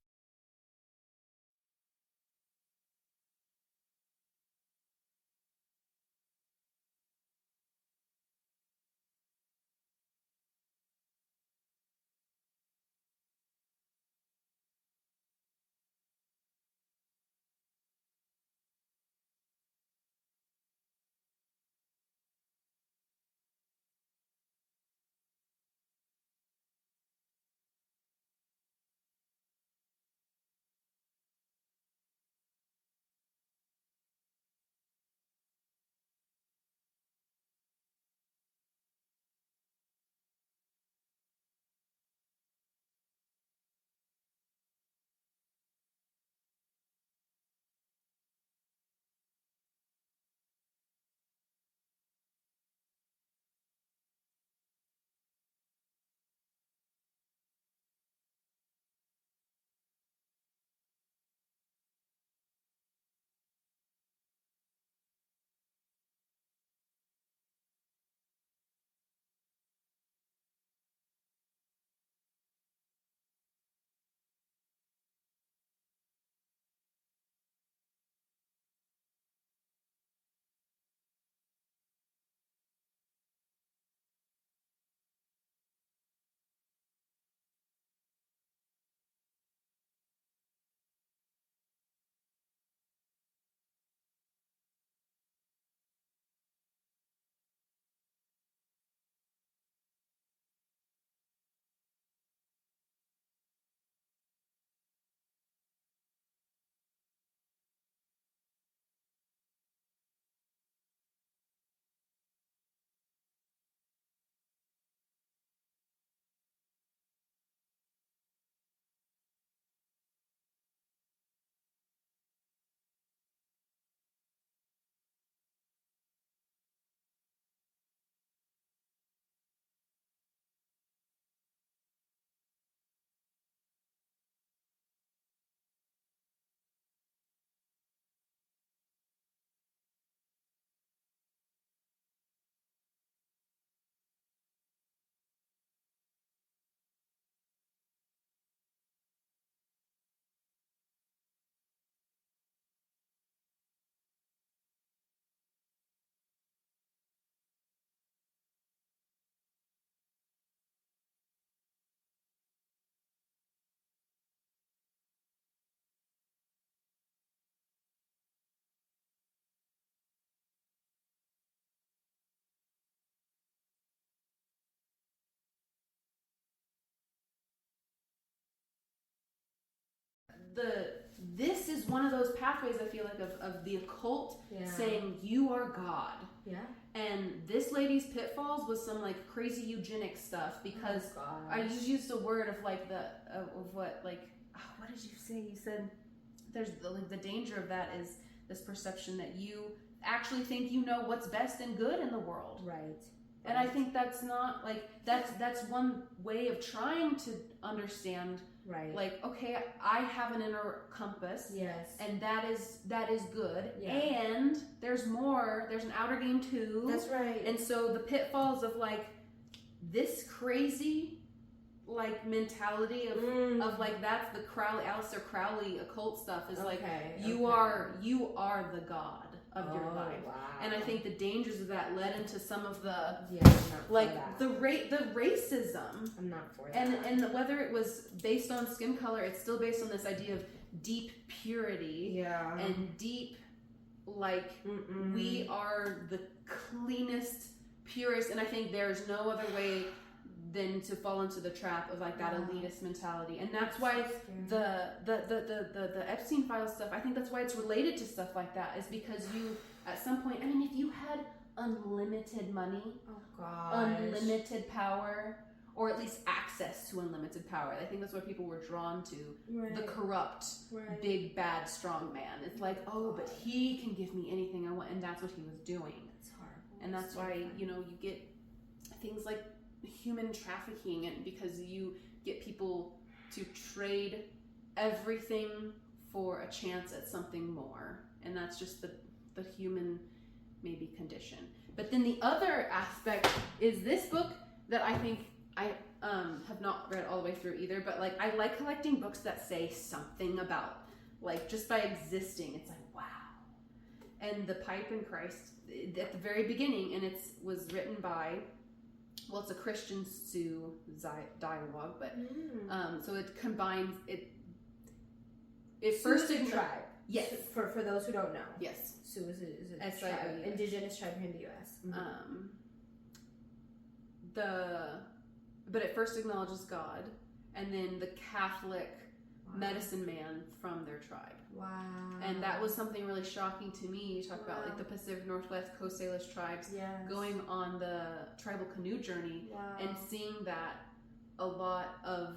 this is one of those pathways I feel like of the occult saying you are God. Yeah. And this lady's pitfalls was some like crazy eugenic stuff because I just used a word of like what did you say? You said there's the danger of that is this perception that you actually think you know what's best and good in the world. Right. And I think that's not like that's one way of trying to understand. Right. Like, okay, I have an inner compass. Yes. And that is good. Yeah. And there's more. There's an outer game too. That's right. And so the pitfalls of like this crazy like mentality of like that's the Aleister Crowley occult stuff is like you are the god of your life. Wow. And I think the dangers of that led into some of the the racism. I'm not for that. And whether it was based on skin color, it's still based on this idea of deep purity. Yeah. And deep like we are the cleanest, purest, and I think there's no other way than to fall into the trap of like that elitist mentality. And that's why the Epstein file stuff, I think that's why it's related to stuff like that, is because you at some point, I mean, if you had unlimited money, unlimited power, or at least access to unlimited power, I think that's why people were drawn to the corrupt, big, bad, strong man. It's like, but he can give me anything I want, and that's what he was doing. That's horrible. And that's why, you get things like human trafficking, and because you get people to trade everything for a chance at something more, and that's just the human maybe condition. But then the other aspect is this book that I think I have not read all the way through either, but like I like collecting books that say something about like just by existing, it's like wow. And The Pipe in Christ at the very beginning, and it was written by, well, it's a Christian Sioux dialogue, but so it combines it. First in tribe. Yes. For those who don't know. Yes. Sioux is a tribe, indigenous tribe here in the U.S. Mm-hmm. But it first acknowledges God, and then the Catholic medicine man from their tribe. Wow. And that was something really shocking to me. You talk about like the Pacific Northwest Coast Salish tribes going on the tribal canoe journey and seeing that a lot of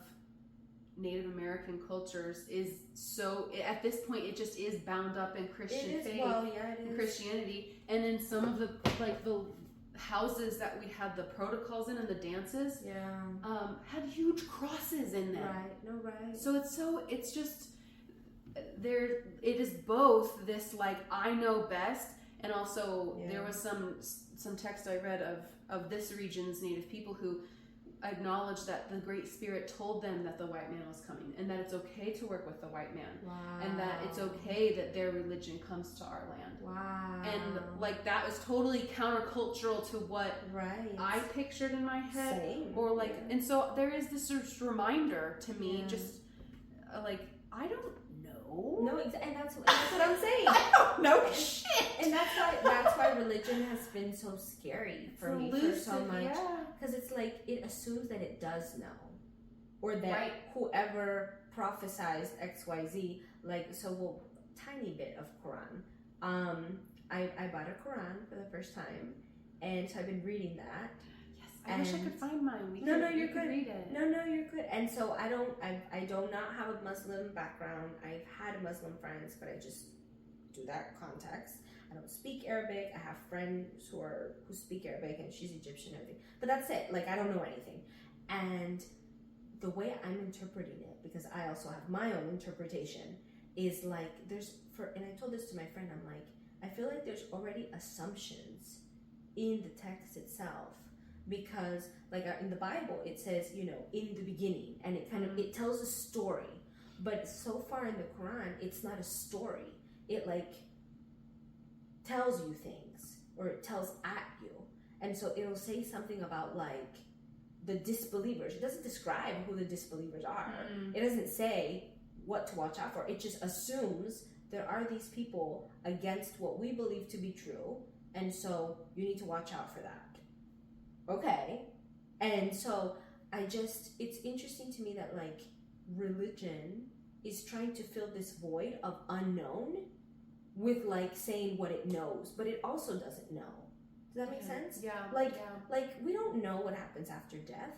Native American cultures is so, at this point, it just is bound up in Christian faith and Christianity. And then some of the houses that we had the protocols in and the dances had huge crosses in them. Right. So it's just there. It is both this like I know best, and also there was some text I read of this region's Native people who acknowledged that the Great Spirit told them that the white man was coming, and that it's okay to work with the white man, and that it's okay that their religion comes to our land. And like that was totally countercultural to what I pictured in my head. Same. Or like, and so there is this sort of reminder to me, just like I don't know. No, and that's what I'm saying. I don't know shit. And that's why religion has been so scary for me for so much. Because it's like it assumes that it does know, or that whoever prophesized XYZ, like tiny bit of Quran. I bought a Quran for the first time, and so I've been reading that. I wish I could find mine. You're good. Read it. No, you're good. And so I do not have a Muslim background. I've had Muslim friends, but I just do that context. I don't speak Arabic. I have friends who speak Arabic, and she's Egyptian and everything. But that's it. Like I don't know anything. And the way I'm interpreting it, because I also have my own interpretation, is like and I told this to my friend, I'm like, I feel like there's already assumptions in the text itself. Because like in the Bible it says, in the beginning, and it kind of it tells a story, but so far in the Quran it's not a story. It like tells you things, or it tells at you, and so it'll say something about like the disbelievers. It doesn't describe who the disbelievers are. It doesn't say what to watch out for. It just assumes there are these people against what we believe to be true, and so you need to watch out for that. Okay. And so it's interesting to me that like religion is trying to fill this void of unknown with like saying what it knows, but it also doesn't know. Does that make sense? Yeah. Like we don't know what happens after death.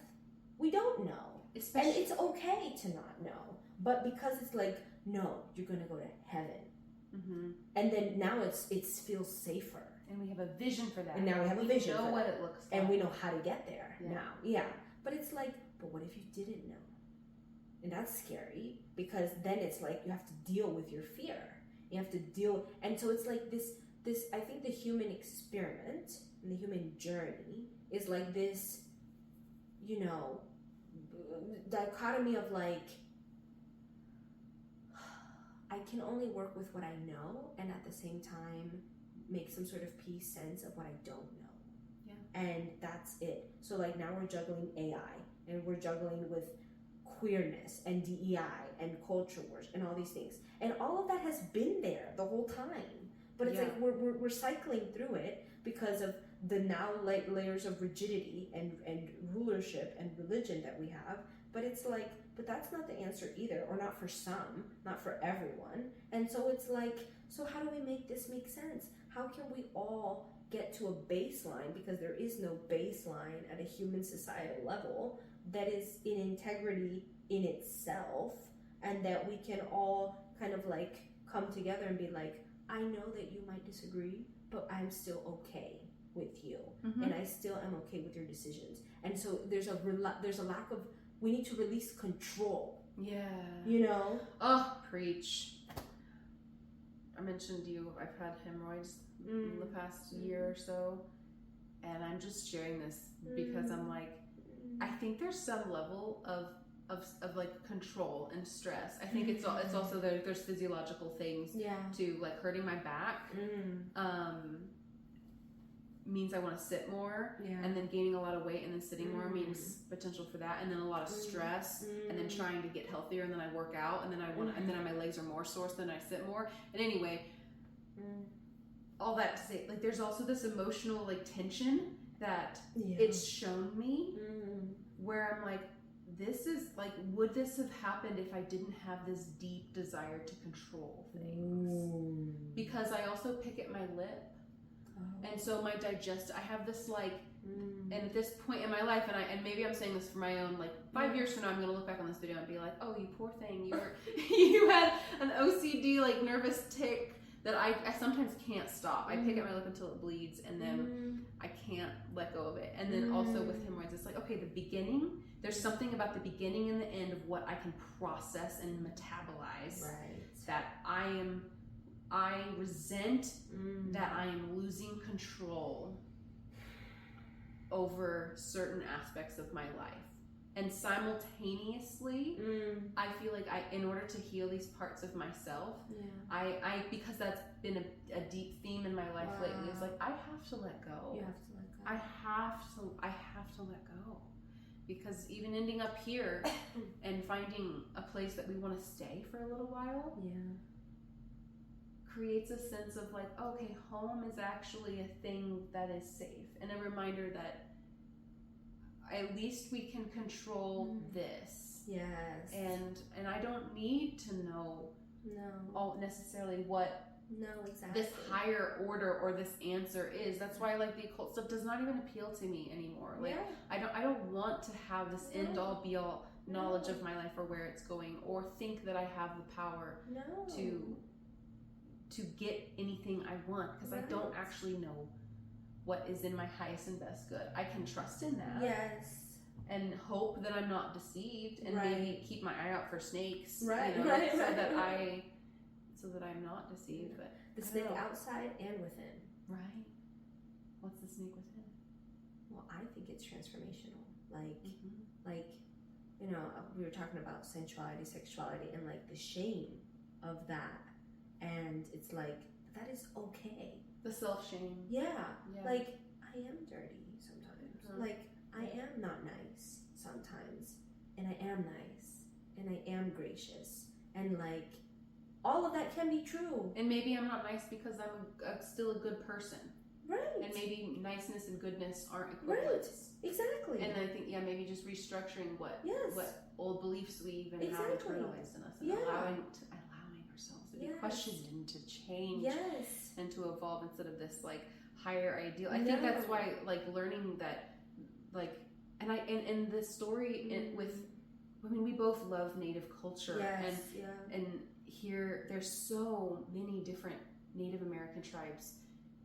We don't know. And it's okay to not know. But because it's like, no, you're going to go to heaven. Mm-hmm. And then now it feels safer. And we have a vision for that. And now we have a vision for that. We know what it looks like. And we know how to get there now. Yeah. But it's like, but what if you didn't know? And that's scary because then it's like you have to deal with your fear. You have to deal. And so it's like this, I think the human experiment and the human journey is like this, you know, dichotomy of like, I can only work with what I know and at the same time make some sort of peace sense of what I don't know. Yeah. And that's it. So like now we're juggling AI and we're juggling with queerness and DEI and culture wars and all these things. And all of that has been there the whole time. But it's like we're cycling through it because of the now layers of rigidity and rulership and religion that we have. But it's like, but that's not the answer either, or not for some, not for everyone. And so it's like, so how do we make this make sense? How can we all get to a baseline, because there is no baseline at a human societal level that is in integrity in itself, and that we can all kind of like come together and be like, I know that you might disagree, but I'm still okay with you, and I still am okay with your decisions. And so there's a lack of, we need to release control. Yeah. You know? Oh, preach. I mentioned to you, I've had hemorrhoids in the past year or so, and I'm just sharing this because I'm like, I think there's some level of like control and stress. I think it's also there's physiological things to like hurting my back. Means I want to sit more, and then gaining a lot of weight and then sitting more means potential for that, and then a lot of stress, and then trying to get healthier, and then I work out, and then and then my legs are more sore, so then I sit more. And anyway, all that to say, like there's also this emotional like tension that it's shown me, where I'm like, this is like, would this have happened if I didn't have this deep desire to control things? Because I also pick at my lip. And so I have this like, and at this point in my life, and maybe I'm saying this for my own, like 5 years from now, I'm going to look back on this video and be like, oh, you poor thing. You had an OCD, like nervous tick that I sometimes can't stop. I pick at my lip until it bleeds, and then I can't let go of it. And then also with hemorrhoids, it's like, okay, the beginning, there's something about the beginning and the end of what I can process and metabolize that I resent that I am losing control over certain aspects of my life. And simultaneously, I feel like in order to heal these parts of myself, I because that's been a deep theme in my life lately, it's like, I have to let go. You have to let go. I have to let go. Because even ending up here and finding a place that we want to stay for a little while, creates a sense of like, okay, home is actually a thing that is safe, and a reminder that at least we can control this. Yes. And I don't need to know all necessarily what this higher order or this answer is. That's why like the occult stuff does not even appeal to me anymore. Like I don't want to have this end all be all knowledge of my life or where it's going, or think that I have the power to get anything I want, because I don't actually know what is in my highest and best good. I can trust in that. Yes. And hope that I'm not deceived, and maybe keep my eye out for snakes. So that I'm not deceived. But the snake outside and within. Right. What's the snake within? Well, I think it's transformational. Like you know, we were talking about sensuality, sexuality, and like the shame of that. And it's like, that is okay. The self-shame. Yeah. Like, I am dirty sometimes. Like, I am not nice sometimes. And I am nice. And I am gracious. And like, all of that can be true. And maybe I'm not nice because I'm still a good person. Right. And maybe niceness and goodness aren't equivalents. Right. Exactly. And I think, maybe just restructuring what old beliefs we even have internalized in us, and allowing ourselves to be questioned and to change and to evolve instead of this like higher ideal. I think that's why like learning that like, and the story we both love Native culture, and here there's so many different Native American tribes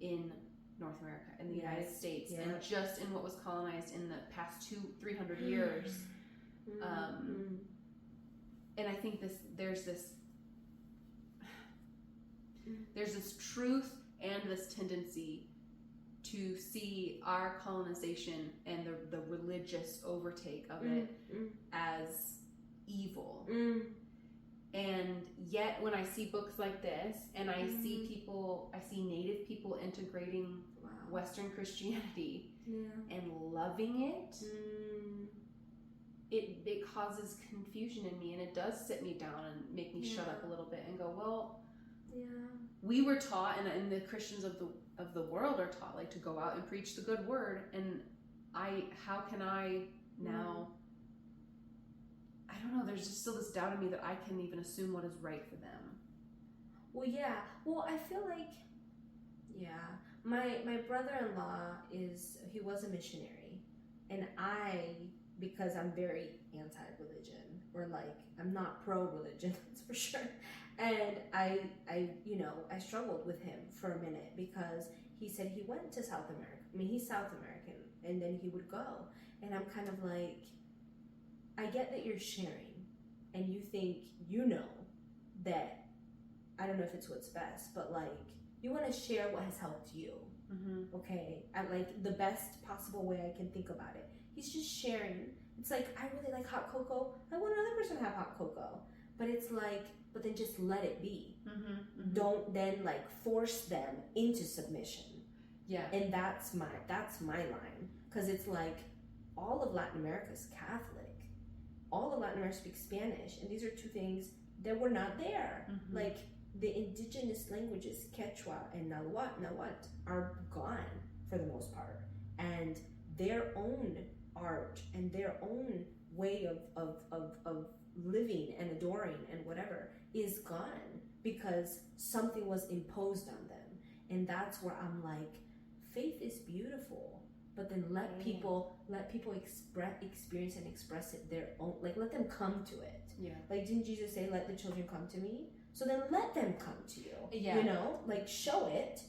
in North America, in the United States, and just in what was colonized in the past 200-300 years. And I think there's this truth and this tendency to see our colonization and the religious overtake of it as evil. And yet when I see books like this, and I see Native people integrating Western Christianity and loving it, it causes confusion in me, and it does sit me down and make me shut up a little bit and go, well, we were taught, and the Christians of the world are taught, like, to go out and preach the good word, and how can I now, I don't know, there's just still this doubt in me that I can even assume what is right for them. Well, I feel like, my brother-in-law he was a missionary, and because I'm very anti-religion, or like I'm not pro-religion, that's for sure. And I struggled with him for a minute, because he said he went to South America. I mean, he's South American, and then he would go, and I'm kind of like, I get that you're sharing, and you think that, I don't know if it's what's best, but like, you want to share what has helped you. Okay, at like the best possible way I can think about it. He's just sharing. It's like, I really like hot cocoa, I want another person to have hot cocoa, but it's like, but then just let it be. Don't then like force them into submission. And that's my line, because it's like, all of Latin America is Catholic, all of Latin America speaks Spanish, and these are two things that were not there. Like, the indigenous languages, Quechua and Nahuatl, are gone for the most part, and their own art and their own way of living and adoring and whatever is gone, because something was imposed on them. And that's where I'm like, faith is beautiful, but then let people experience and express it their own, like, let them come to it. Like, didn't Jesus say, let the children come to me? So then let them come to you. Like, show it,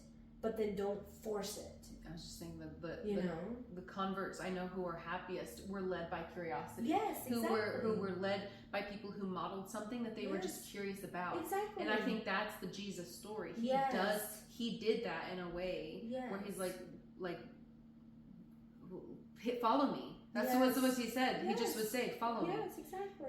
but then don't force it. I was just saying the converts I know who are happiest were led by curiosity. Yes, exactly. Who were led by people who modeled something that they were just curious about. Exactly. And I think that's the Jesus story. He did that in a way where he's like follow me. That's what he said. He just would say, follow me. Yes, exactly.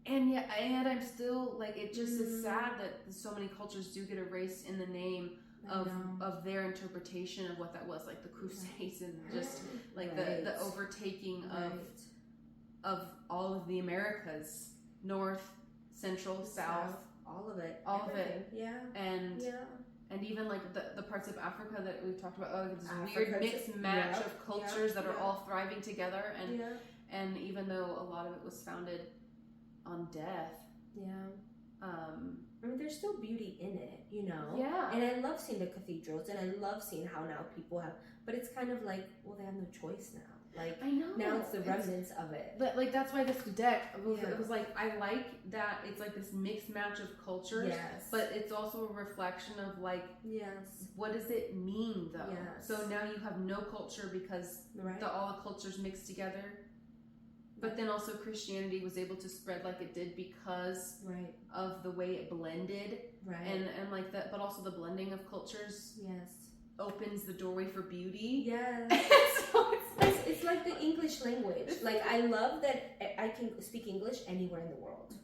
And I'm still like, it just is sad that so many cultures do get erased in the name of their interpretation of what that was, like the Crusades and just like the overtaking of all of the Americas, North, Central, South, all of it, and even like the parts of Africa that we've talked about, like this weird mixed match of cultures that are all thriving together, and even though a lot of it was founded on death, I mean, there's still beauty in it, and I love seeing the cathedrals, and I love seeing how now people have, but it's kind of like, well, they have no choice now. Like, I know, now it's the remnants of it. But like, that's why this deck it was like, I like that it's like this mixed match of cultures, but it's also a reflection of like, what does it mean though? So now you have no culture because all the cultures mixed together. But then also Christianity was able to spread like it did because of the way it blended, and like that. But also the blending of cultures opens the doorway for beauty. So it's like the English language. Like, I love that I can speak English anywhere in the world.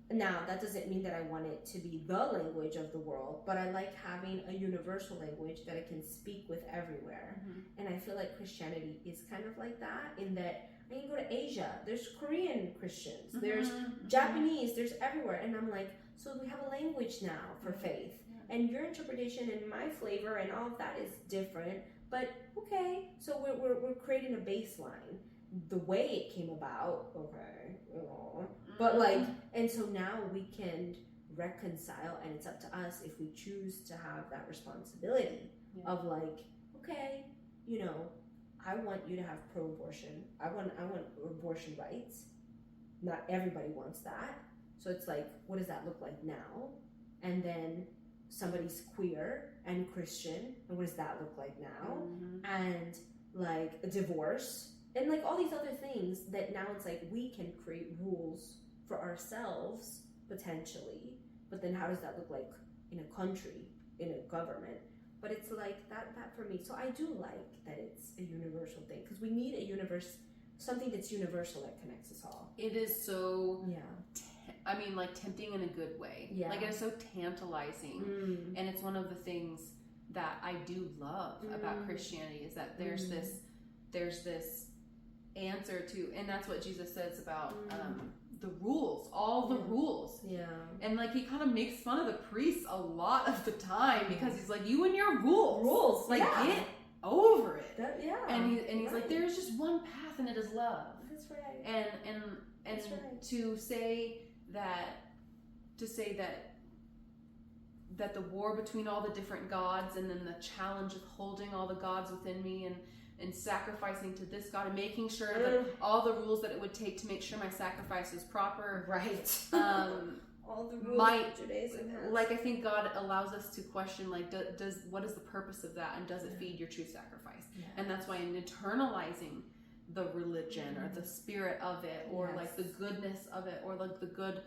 Now, that doesn't mean that I want it to be the language of the world, but I like having a universal language that I can speak with everywhere. And I feel like Christianity is kind of like that, in that I can go to Asia, there's Korean Christians, there's Japanese, there's everywhere. And I'm like, so we have a language now for faith. And your interpretation and my flavor and all of that is different. But okay, so we're creating a baseline. The way it came about, okay, but like, and so now we can reconcile, and it's up to us if we choose to have that responsibility of like, okay, you know, I want you to have pro-abortion. I want abortion rights. Not everybody wants that. So it's like, what does that look like now? And then somebody's queer and Christian, and what does that look like now? And like a divorce, and like all these other things that now it's like we can create rules for ourselves potentially, but then how does that look like in a country, in a government? But it's like that for me. So I do like that it's a universal thing, because we need a universe, something that's universal that connects us all. It is so I mean, like, tempting in a good way. Yeah. Like, it's so tantalizing. And it's one of the things that I do love about Christianity, is that there's this answer to, and that's what Jesus says about the rules, all the rules. Yeah. And like, he kind of makes fun of the priests a lot of the time, because he's like, you and your rules. Like, get over it. And he's like, there's just one path, and it is love. That's right. And that's right. to say that the war between all the different gods, and then the challenge of holding all the gods within me, and sacrificing to this God, and making sure that all the rules that it would take to make sure my sacrifice is proper. Right. All the rules of Judaism has. Like, I think God allows us to question, like, what is the purpose of that, and does it feed your true sacrifice? Yeah. And that's why in internalizing the religion or the spirit of it, or like the goodness of it, or like the good,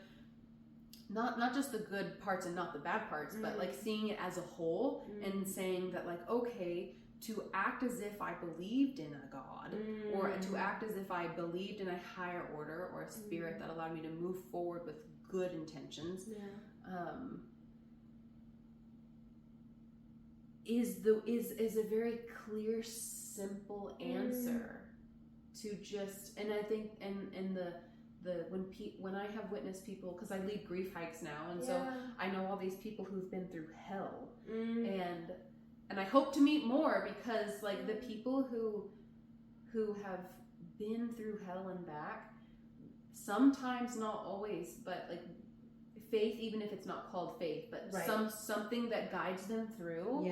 not just the good parts and not the bad parts, but like seeing it as a whole, and saying that, like, okay, to act as if I believed in a God, or to act as if I believed in a higher order or a spirit that allowed me to move forward with good intentions, is a very clear, simple answer to just. And I think and the when I have witnessed people, because I lead grief hikes now, and so I know all these people who've been through hell, and I hope to meet more, because like the people who have been through hell and back, sometimes, not always, but like faith, even if it's not called faith, but something that guides them through,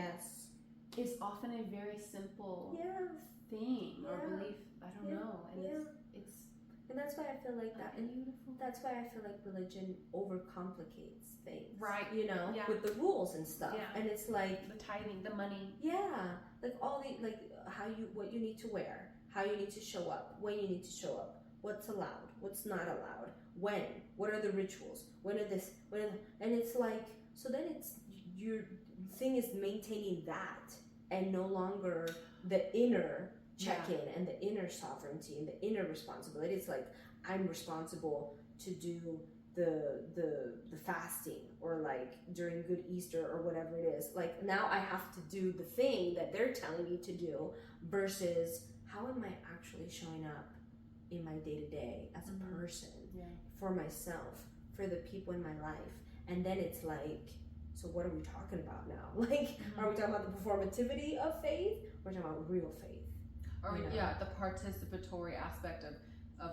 is often a very simple thing or belief. I don't know, and it's and that's why I feel like that, and that's why I feel like religion overcomplicates things, right? You know, with the rules and stuff, and it's like the tithing, the money, like all the what you need to wear, how you need to show up, when you need to show up, what's allowed, what's not allowed, what are the rituals, when are this, and it's like, so then it's your thing is maintaining that, and no longer the inner check-in and the inner sovereignty and the inner responsibility. It's like, I'm responsible to do the fasting, or like during Good Easter or whatever it is. Like, now I have to do the thing that they're telling me to do, versus how am I actually showing up in my day-to-day as a person, for myself, for the people in my life. And then it's like, so what are we talking about now? Like, are we talking about the performativity of faith, or are we talking about real faith? Or the participatory aspect of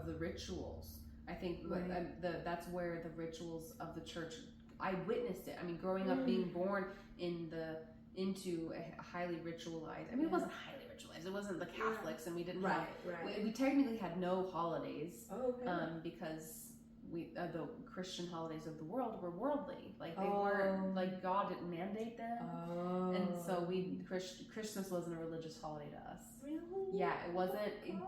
the rituals. I think that's where the rituals of the church, I witnessed it. I mean, growing up, being born into a highly ritualized. I mean, it wasn't highly ritualized. It wasn't the Catholics, and we didn't have. We technically had no holidays, because the Christian holidays of the world were worldly. Like, they weren't, like, God didn't mandate them. And so Christmas wasn't a religious holiday to us. Really? Yeah, it wasn't.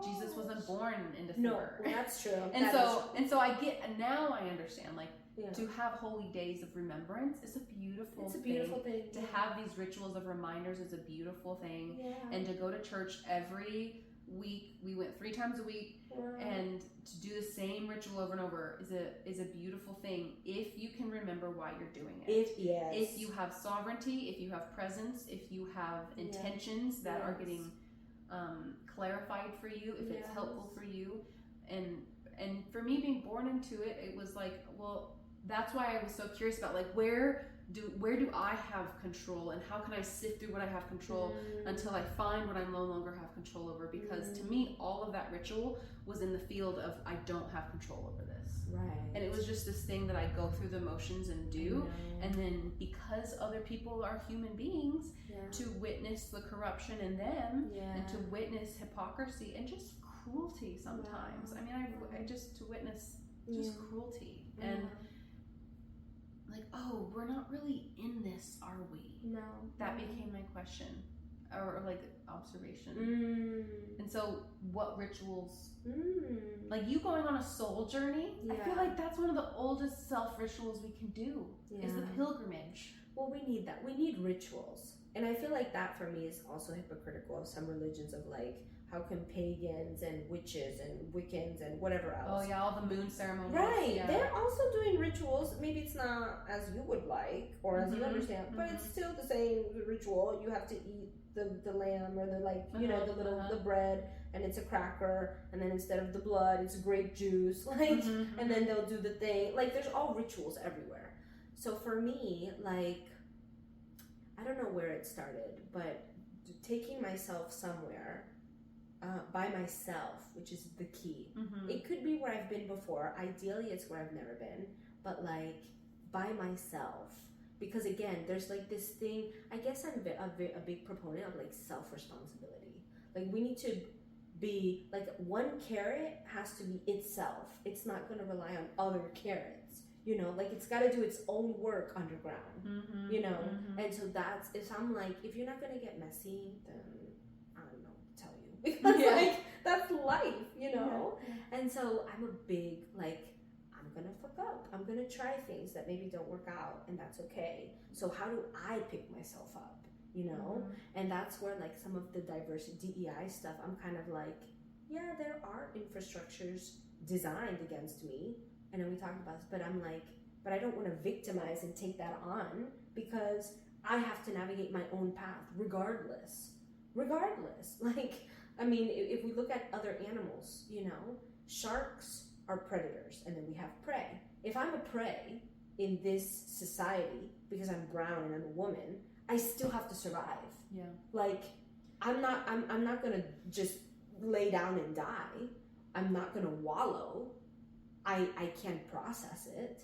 Jesus wasn't born in December. No, well, that's true. And so I get, now I understand, like, to have holy days of remembrance is a beautiful thing. It's a beautiful thing. To have these rituals of reminders is a beautiful thing. Yeah. And to go to church every week, we went 3 times a week, and to do the same ritual over and over is a beautiful thing, if you can remember why you're doing it. If you have sovereignty, if you have presence, if you have intentions that are getting clarified for you, if it's helpful for you. And for me, being born into it, it was like, well, that's why I was so curious about like where do I have control, and how can I sift through what I have control until I find what I no longer have control over? Because to me, all of that ritual was in the field of I don't have control over this. Right. And it was just this thing that I go through the motions and do. And then because other people are human beings, to witness the corruption in them and to witness hypocrisy and just cruelty sometimes. I mean, I just to witness just cruelty and like, oh, we're not really in this, are we? No. That became my question, or like observation. And so what rituals, like you going on a soul journey, I feel like that's one of the oldest self rituals we can do, is the pilgrimage. Well, we need that. We need rituals. And I feel like that for me is also hypocritical of some religions of like, how can pagans and witches and Wiccans and whatever else. Oh yeah, all the moon ceremonies. Right. Yeah. They're also doing rituals. Maybe it's not as you would like or as you understand, but it's still the same ritual. You have to eat the lamb or the like, you know, the little the bread, and it's a cracker, and then instead of the blood, it's grape juice. Like and then they'll do the thing. Like there's all rituals everywhere. So for me, like I don't know where it started, but taking myself somewhere by myself, which is the key. It could be where I've been before. Ideally, it's where I've never been, but like by myself. Because again, there's like this thing, I guess I'm a big proponent of like self-responsibility. Like we need to be, like one carrot has to be itself. It's not going to rely on other carrots. You know, like it's got to do its own work underground, you know? And so that's, if I'm like, if you're not going to get messy, then I don't know what to tell you. Because like, that's life, you know? And so I'm a big, like, I'm going to fuck up. I'm going to try things that maybe don't work out, and that's okay. So how do I pick myself up, you know? And that's where like some of the diversity, DEI stuff, I'm kind of like, yeah, there are infrastructures designed against me. And then we talked about this, but I'm like, but I don't want to victimize and take that on, because I have to navigate my own path regardless. Like, I mean, if we look at other animals, you know, sharks are predators, and then we have prey. If I'm a prey in this society because I'm brown and I'm a woman, I still have to survive. Yeah. Like, I'm not gonna just lay down and die. I'm not gonna wallow. I can't process it,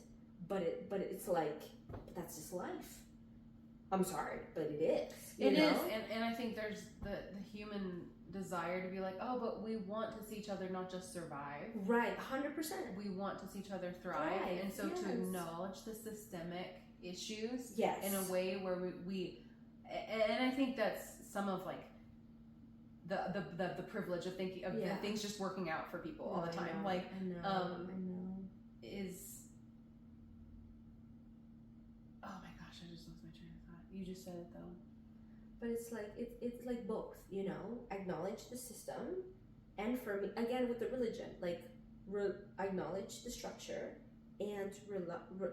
but it's like, but that's just life. I'm sorry, but it is. It is, and I think there's the human desire to be like, oh, but we want to see each other not just survive. Right, 100%. We want to see each other thrive, and so to acknowledge the systemic issues in a way where we and I think that's some of like the privilege of thinking of things just working out for people all the time. I know. Is oh my gosh, I just lost my train of thought. You just said it though. But it's like both, you know, acknowledge the system, and for me, again with the religion, like acknowledge the structure and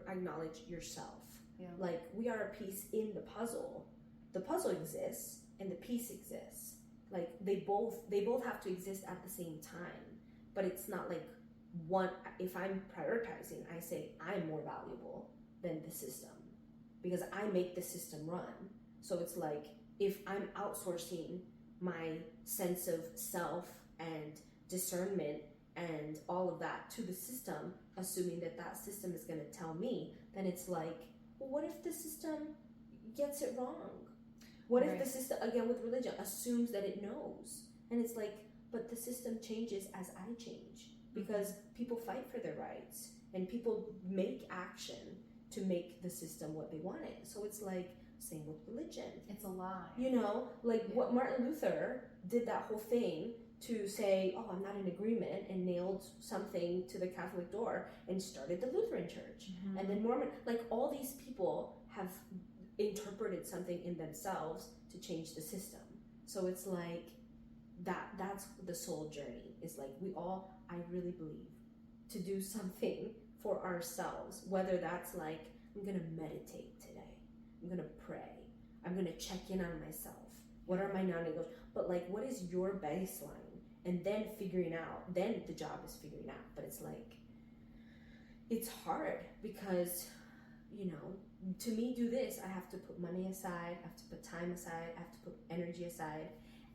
acknowledge yourself. Yeah. Like we are a piece in the puzzle. The puzzle exists and the piece exists. Like they both have to exist at the same time. But it's not like one. If I'm prioritizing, I say I'm more valuable than the system because I make the system run. So it's like, if I'm outsourcing my sense of self and discernment and all of that to the system, assuming that system is going to tell me, then it's like, well, what if the system gets it wrong? What if the system, again with religion, assumes that it knows? And it's like, but the system changes as I change, because people fight for their rights and people make action to make the system what they want it. So it's like, same with religion. It's a lie. You know, like what Martin Luther did that whole thing to say, oh, I'm not in agreement, and nailed something to the Catholic door and started the Lutheran Church. And then Mormon, like all these people have interpreted something in themselves to change the system. So it's like that's the soul journey. Is like we all, I really believe, to do something for ourselves, whether that's like, I'm gonna meditate today, I'm gonna pray, I'm gonna check in on myself, what are my non-negotiables, but like what is your baseline, and then figuring out, then the job is figuring out. But it's like, it's hard because, you know, to me, do this, I have to put money aside, I have to put time aside, I have to put energy aside.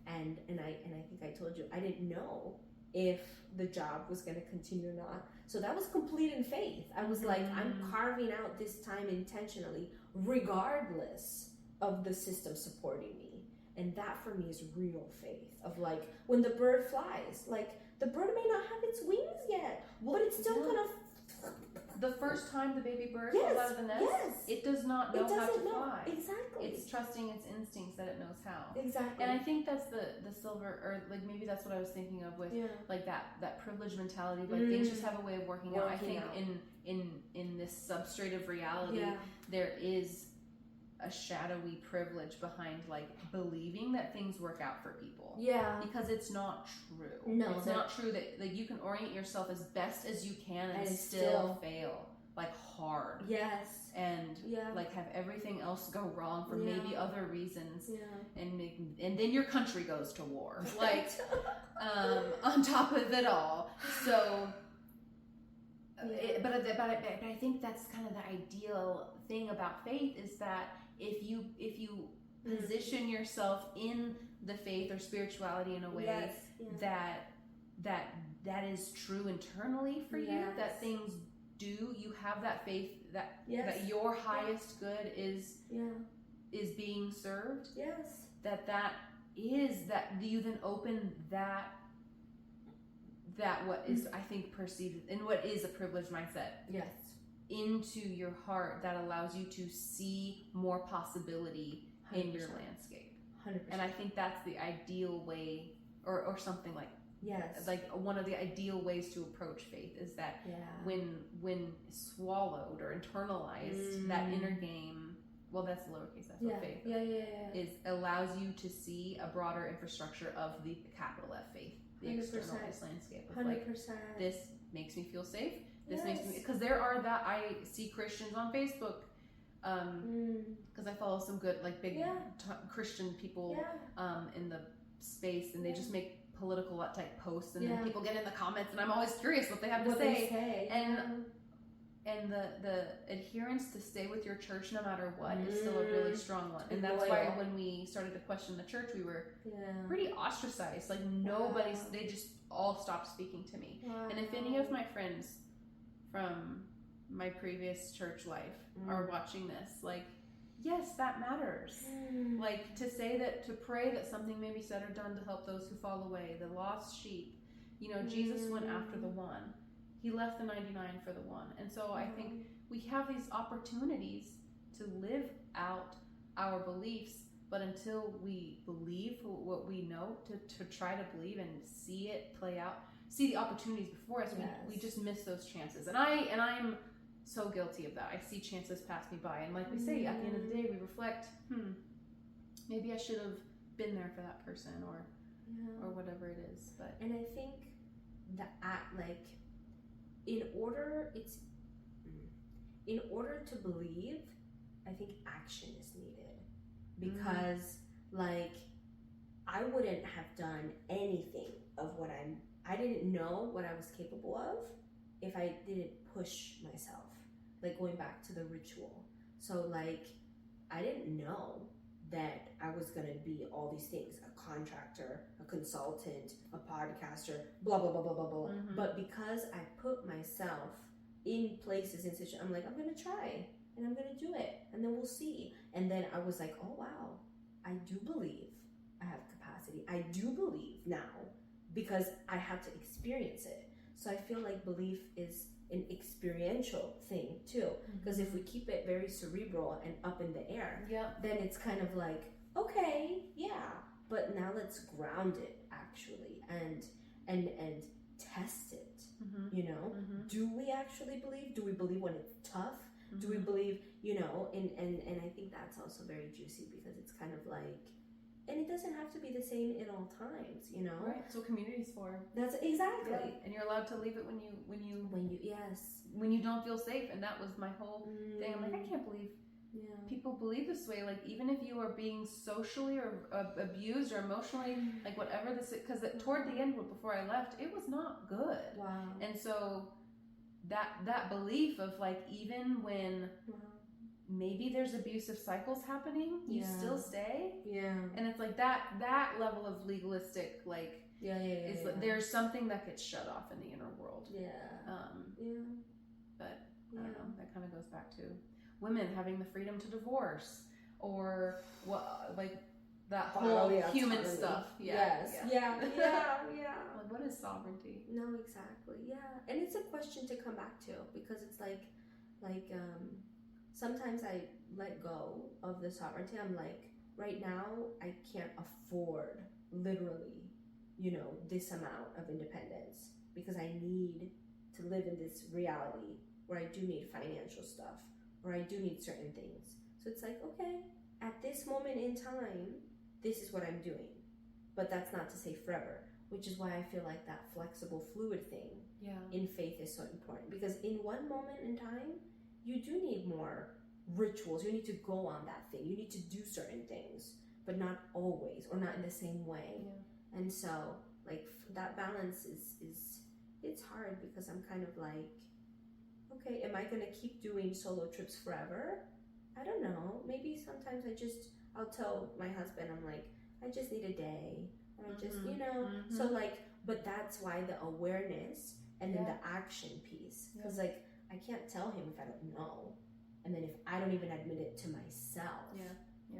And I think I told you, I didn't know if the job was going to continue or not. So that was complete in faith. I was like, I'm carving out this time intentionally, regardless of the system supporting me. And that for me is real faith of like, when the bird flies, like the bird may not have its wings yet, but it's still gonna. The first time the baby bird falls out of the nest, it does not know how to fly. Exactly. It's trusting its instincts that it knows how. Exactly. And I think that's the silver, or like maybe that's what I was thinking of with like that privileged mentality. Like things just have a way of working out. I think in this substrate of reality, there is a shadowy privilege behind like believing that things work out for people. Yeah. Because it's not true. No. It's not true that like you can orient yourself as best as you can and still fail. Like hard. Yes. And like have everything else go wrong for maybe other reasons. Yeah. And then your country goes to war. Like on top of it all. So but I think that's kind of the ideal thing about faith is that if you position yourself in the faith or spirituality in a way that is true internally for you, that things you have that faith that your highest good is being served. Yes. That you then open that what is I think perceived and what is a privileged mindset. Yes. Into your heart that allows you to see more possibility 100%. In your landscape. 100%. And I think that's the ideal way or something like like one of the ideal ways to approach faith is that when swallowed or internalized, that inner game, well that's lowercase, that's what faith is, allows you to see a broader infrastructure of the capital F faith, the 100%. externalized landscape of 100%. like, this makes me feel safe. This makes me, because there are that I see Christians on Facebook, because I follow some good like big Christian people in the space, and they just make political type posts, and then people get in the comments, and I'm always curious what they have to say. And the adherence to stay with your church no matter what is still a really strong one. And that's why when we started to question the church, we were pretty ostracized. Like nobody, they just all stopped speaking to me. And if any of my friends from my previous church life are watching this, like, yes, that matters. Like to say that, to pray that something may be said or done to help those who fall away, the lost sheep. You know, Jesus went after the one. He left the 99 for the one. And so I think we have these opportunities to live out our beliefs, but until we believe what we know, to try to believe and see it play out, see the opportunities before us, we just miss those chances. And I'm so guilty of that. I see chances pass me by, and like we say, at the end of the day, we reflect, maybe I should have been there for that person, or whatever it is. But and I think that like in order to believe, I think action is needed, because like I wouldn't have done anything of what I didn't know what I was capable of if I didn't push myself. Like going back to the ritual. So like I didn't know that I was gonna be all these things, a contractor, a consultant, a podcaster, blah blah blah blah blah blah. But because I put myself in places, in situations, I'm like, I'm gonna try and I'm gonna do it, and then we'll see. And then I was like, oh wow, I do believe I have capacity. I do believe now, because I had to experience it. So I feel like belief is an experiential thing too, because if we keep it very cerebral and up in the air, then it's kind of like, okay, but now let's ground it actually and test it. You know, do we actually believe? Do we believe when it's tough? Do we believe, you know, and I think that's also very juicy, because it's kind of like, and it doesn't have to be the same in all times, you know. Right. That's what community's for. That's exactly. Yeah. And you're allowed to leave it when you don't feel safe. And that was my whole thing. I'm like, I can't believe people believe this way. Like even if you are being socially or abused or emotionally, like whatever this, because toward the end, before I left, it was not good. Wow. And so that belief of like, even when maybe there's abusive cycles happening, you still stay. And it's like that level of legalistic, like, there's something that gets shut off in the inner world. But I don't know, that kind of goes back to women having the freedom to divorce, or what, like that whole human stuff. Like, what is sovereignty? No, exactly. And it's a question to come back to, because it's like sometimes I let go of the sovereignty. I'm like, right now I can't afford literally, this amount of independence, because I need to live in this reality where I do need financial stuff, or I do need certain things. So it's like, okay, at this moment in time, this is what I'm doing. But that's not to say forever, which is why I feel like that flexible, fluid thing in faith is so important. Because in one moment in time, you do need more rituals. You need to go on that thing. You need to do certain things, but not always, or not in the same way. And so, like, that balance is it's hard, because I'm kind of like, okay, am I going to keep doing solo trips forever? I don't know. Maybe sometimes I'll tell my husband, I'm like, I just need a day. And I just, so like, but that's why the awareness and then the action piece. Because like, I can't tell him if I don't know. And then if I don't even admit it to myself.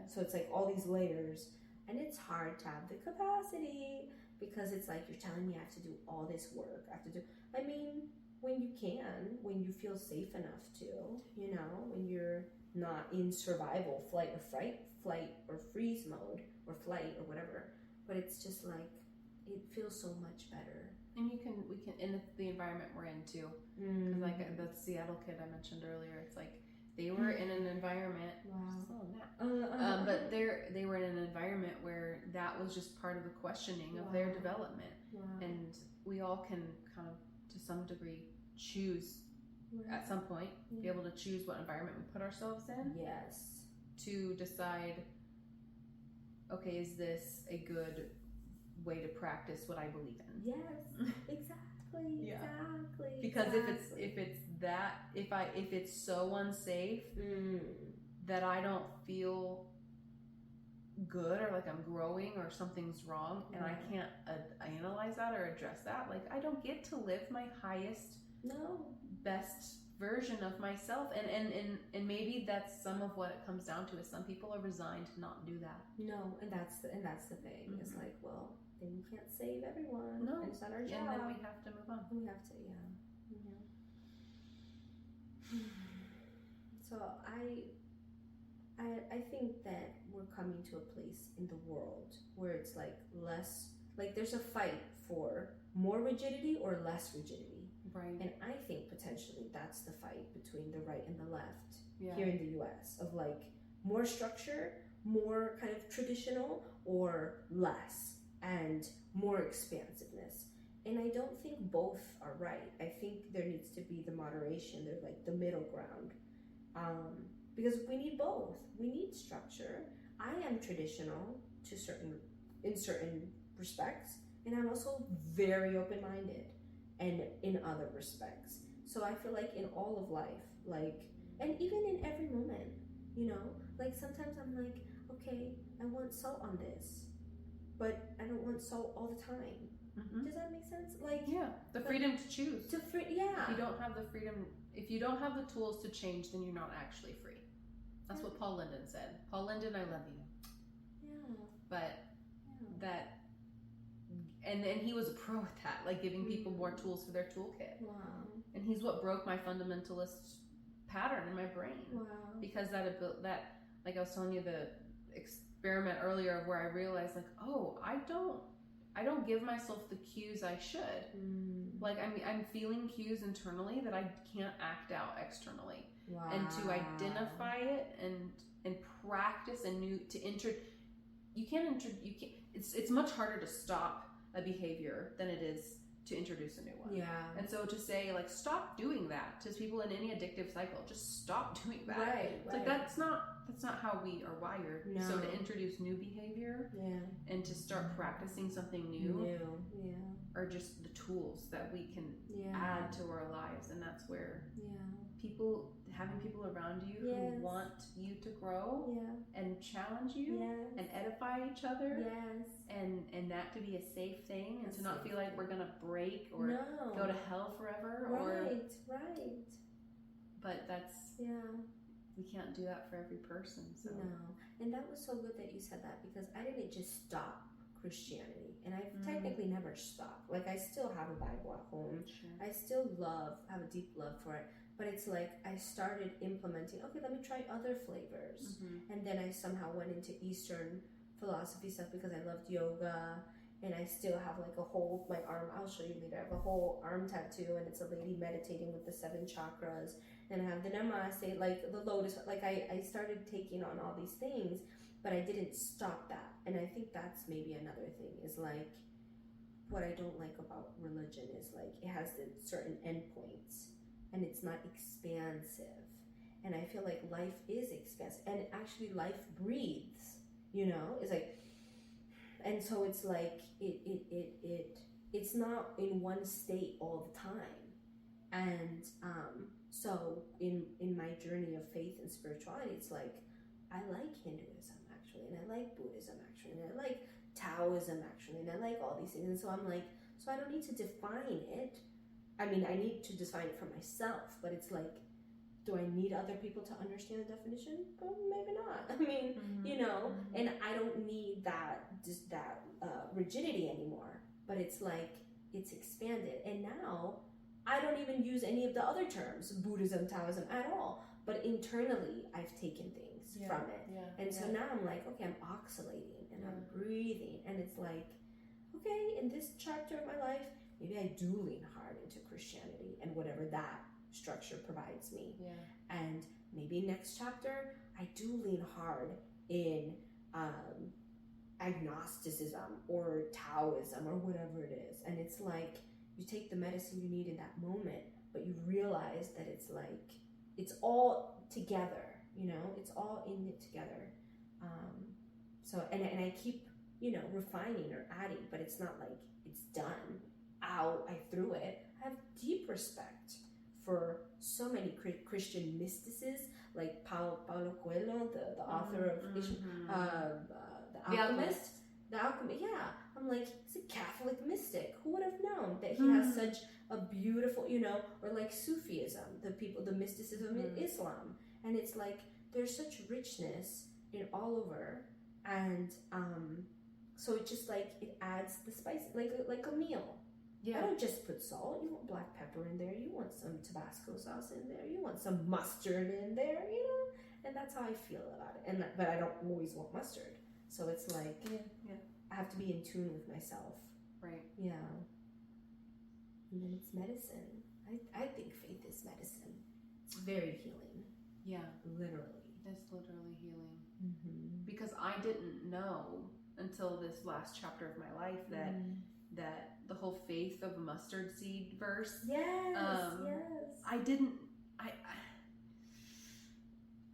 So it's like all these layers. And it's hard to have the capacity, because it's like, you're telling me I have to do all this work. I mean, when you can, when you feel safe enough to, when you're not in survival, flight or freeze mode, or flight or whatever. But it's just like, it feels so much better. And we can in the environment we're in too. Because like the Seattle kid I mentioned earlier, it's like they were in an environment. But they were in an environment where that was just part of the questioning of their development. And we all can kind of, to some degree, choose at some point, be able to choose what environment we put ourselves in. To decide, okay, is this a good way to practice what I believe in? Exactly. Because if it's so unsafe that I don't feel good, or like I'm growing, or something's wrong, and I can't analyze that or address that, like, I don't get to live my highest, best version of myself. And maybe that's some of what it comes down to, is some people are resigned to not do that. And that's the thing. It's like, well, then we can't save everyone. No, it's not our job. And then we have to move on. We have to, So I think that we're coming to a place in the world where it's like less, like there's a fight for more rigidity or less rigidity. Right. And I think potentially that's the fight between the right and the left here in the US, of like more structure, more kind of traditional, or less and more expansiveness. And I don't think both are right. I think there needs to be the moderation. There's like the middle ground. Because we need both. We need structure. I am traditional in certain respects, and I'm also very open-minded and in other respects. So I feel like in all of life, like, and even in every moment, like sometimes I'm like, okay, I want salt on this, but I don't want salt all the time. Does that make sense? Like, the freedom to choose. If you don't have the freedom, if you don't have the tools to change, then you're not actually free. That's what Paul Linden said. Paul Linden, I love you. But that, and he was a pro at that, like giving people more tools for their toolkit. And he's what broke my fundamentalist pattern in my brain. Because that, like I was telling you, the experiment earlier of where I realized, like, oh, I don't give myself the cues I should. Like I'm feeling cues internally that I can't act out externally. And to identify it and practice it's much harder to stop a behavior than it is to introduce a new one. Yeah. And so to say, like, stop doing that to people in any addictive cycle, just stop doing that. Right. It's like, that's not how we are wired. No. So to introduce new behavior and to start practicing something new are just the tools that we can add to our lives. And that's where having people around you who want you to grow and challenge you and edify each other and that to be a safe thing and to not feel like we're gonna break or go to hell forever but that's we can't do that for every person. So and that was so good that you said that, because I didn't just stop Christianity, and I've technically never stopped. Like, I still have a Bible at home. I still have a deep love for it, but it's like I started implementing, okay, let me try other flavors. And then I somehow went into Eastern philosophy stuff because I loved yoga, and I still have like a whole, my arm, I'll show you later, I have a whole arm tattoo, and it's a lady meditating with the 7 chakras, and I have the namaste, like the lotus, like I started taking on all these things, but I didn't stop that. And I think that's maybe another thing, is like, what I don't like about religion is like, it has the certain endpoints, and it's not expansive. And I feel like life is expansive, and actually life breathes, you know, it's like, and so it's like, it's not in one state all the time. And so in my journey of faith and spirituality, it's like, I like Hinduism actually, and I like Buddhism actually, and I like Taoism actually, and I like all these things. And so I'm like, so I don't need to define it. I mean, I need to define it for myself, but it's like, do I need other people to understand the definition? Well, maybe not. I mean, you know, and I don't need that rigidity anymore, but it's like, it's expanded. And now I don't even use any of the other terms, Buddhism, Taoism, at all. But internally, I've taken things from it. And so now I'm like, okay, I'm oscillating and I'm breathing. And it's like, okay, in this chapter of my life, maybe I do lean hard into Christianity and whatever that structure provides me. And maybe next chapter, I do lean hard in agnosticism or Taoism or whatever it is. And it's like, you take the medicine you need in that moment, but you realize that it's like, it's all together, you know, it's all in it together. So, and I keep, you know, refining or adding, but it's not like it's done. Ow, I threw it. I have deep respect for so many Christian mystics, like Paulo Coelho, the author of The Alchemist. The Alchemist, I'm like, he's a Catholic mystic. Who would have known that he has such a beautiful, you know, or like Sufism, the mysticism in Islam. And it's like, there's such richness in all over. And so it just like, it adds the spice, like a meal. I don't just put salt. You want black pepper in there. You want some Tabasco sauce in there. You want some mustard in there, you know? And that's how I feel about it. But I don't always want mustard. So it's like, I have to be in tune with myself. Right. Yeah. And then it's medicine. I think faith is medicine. It's very healing. Yeah. Literally. It's literally healing. Because I didn't know until this last chapter of my life that the whole faith of a mustard seed verse.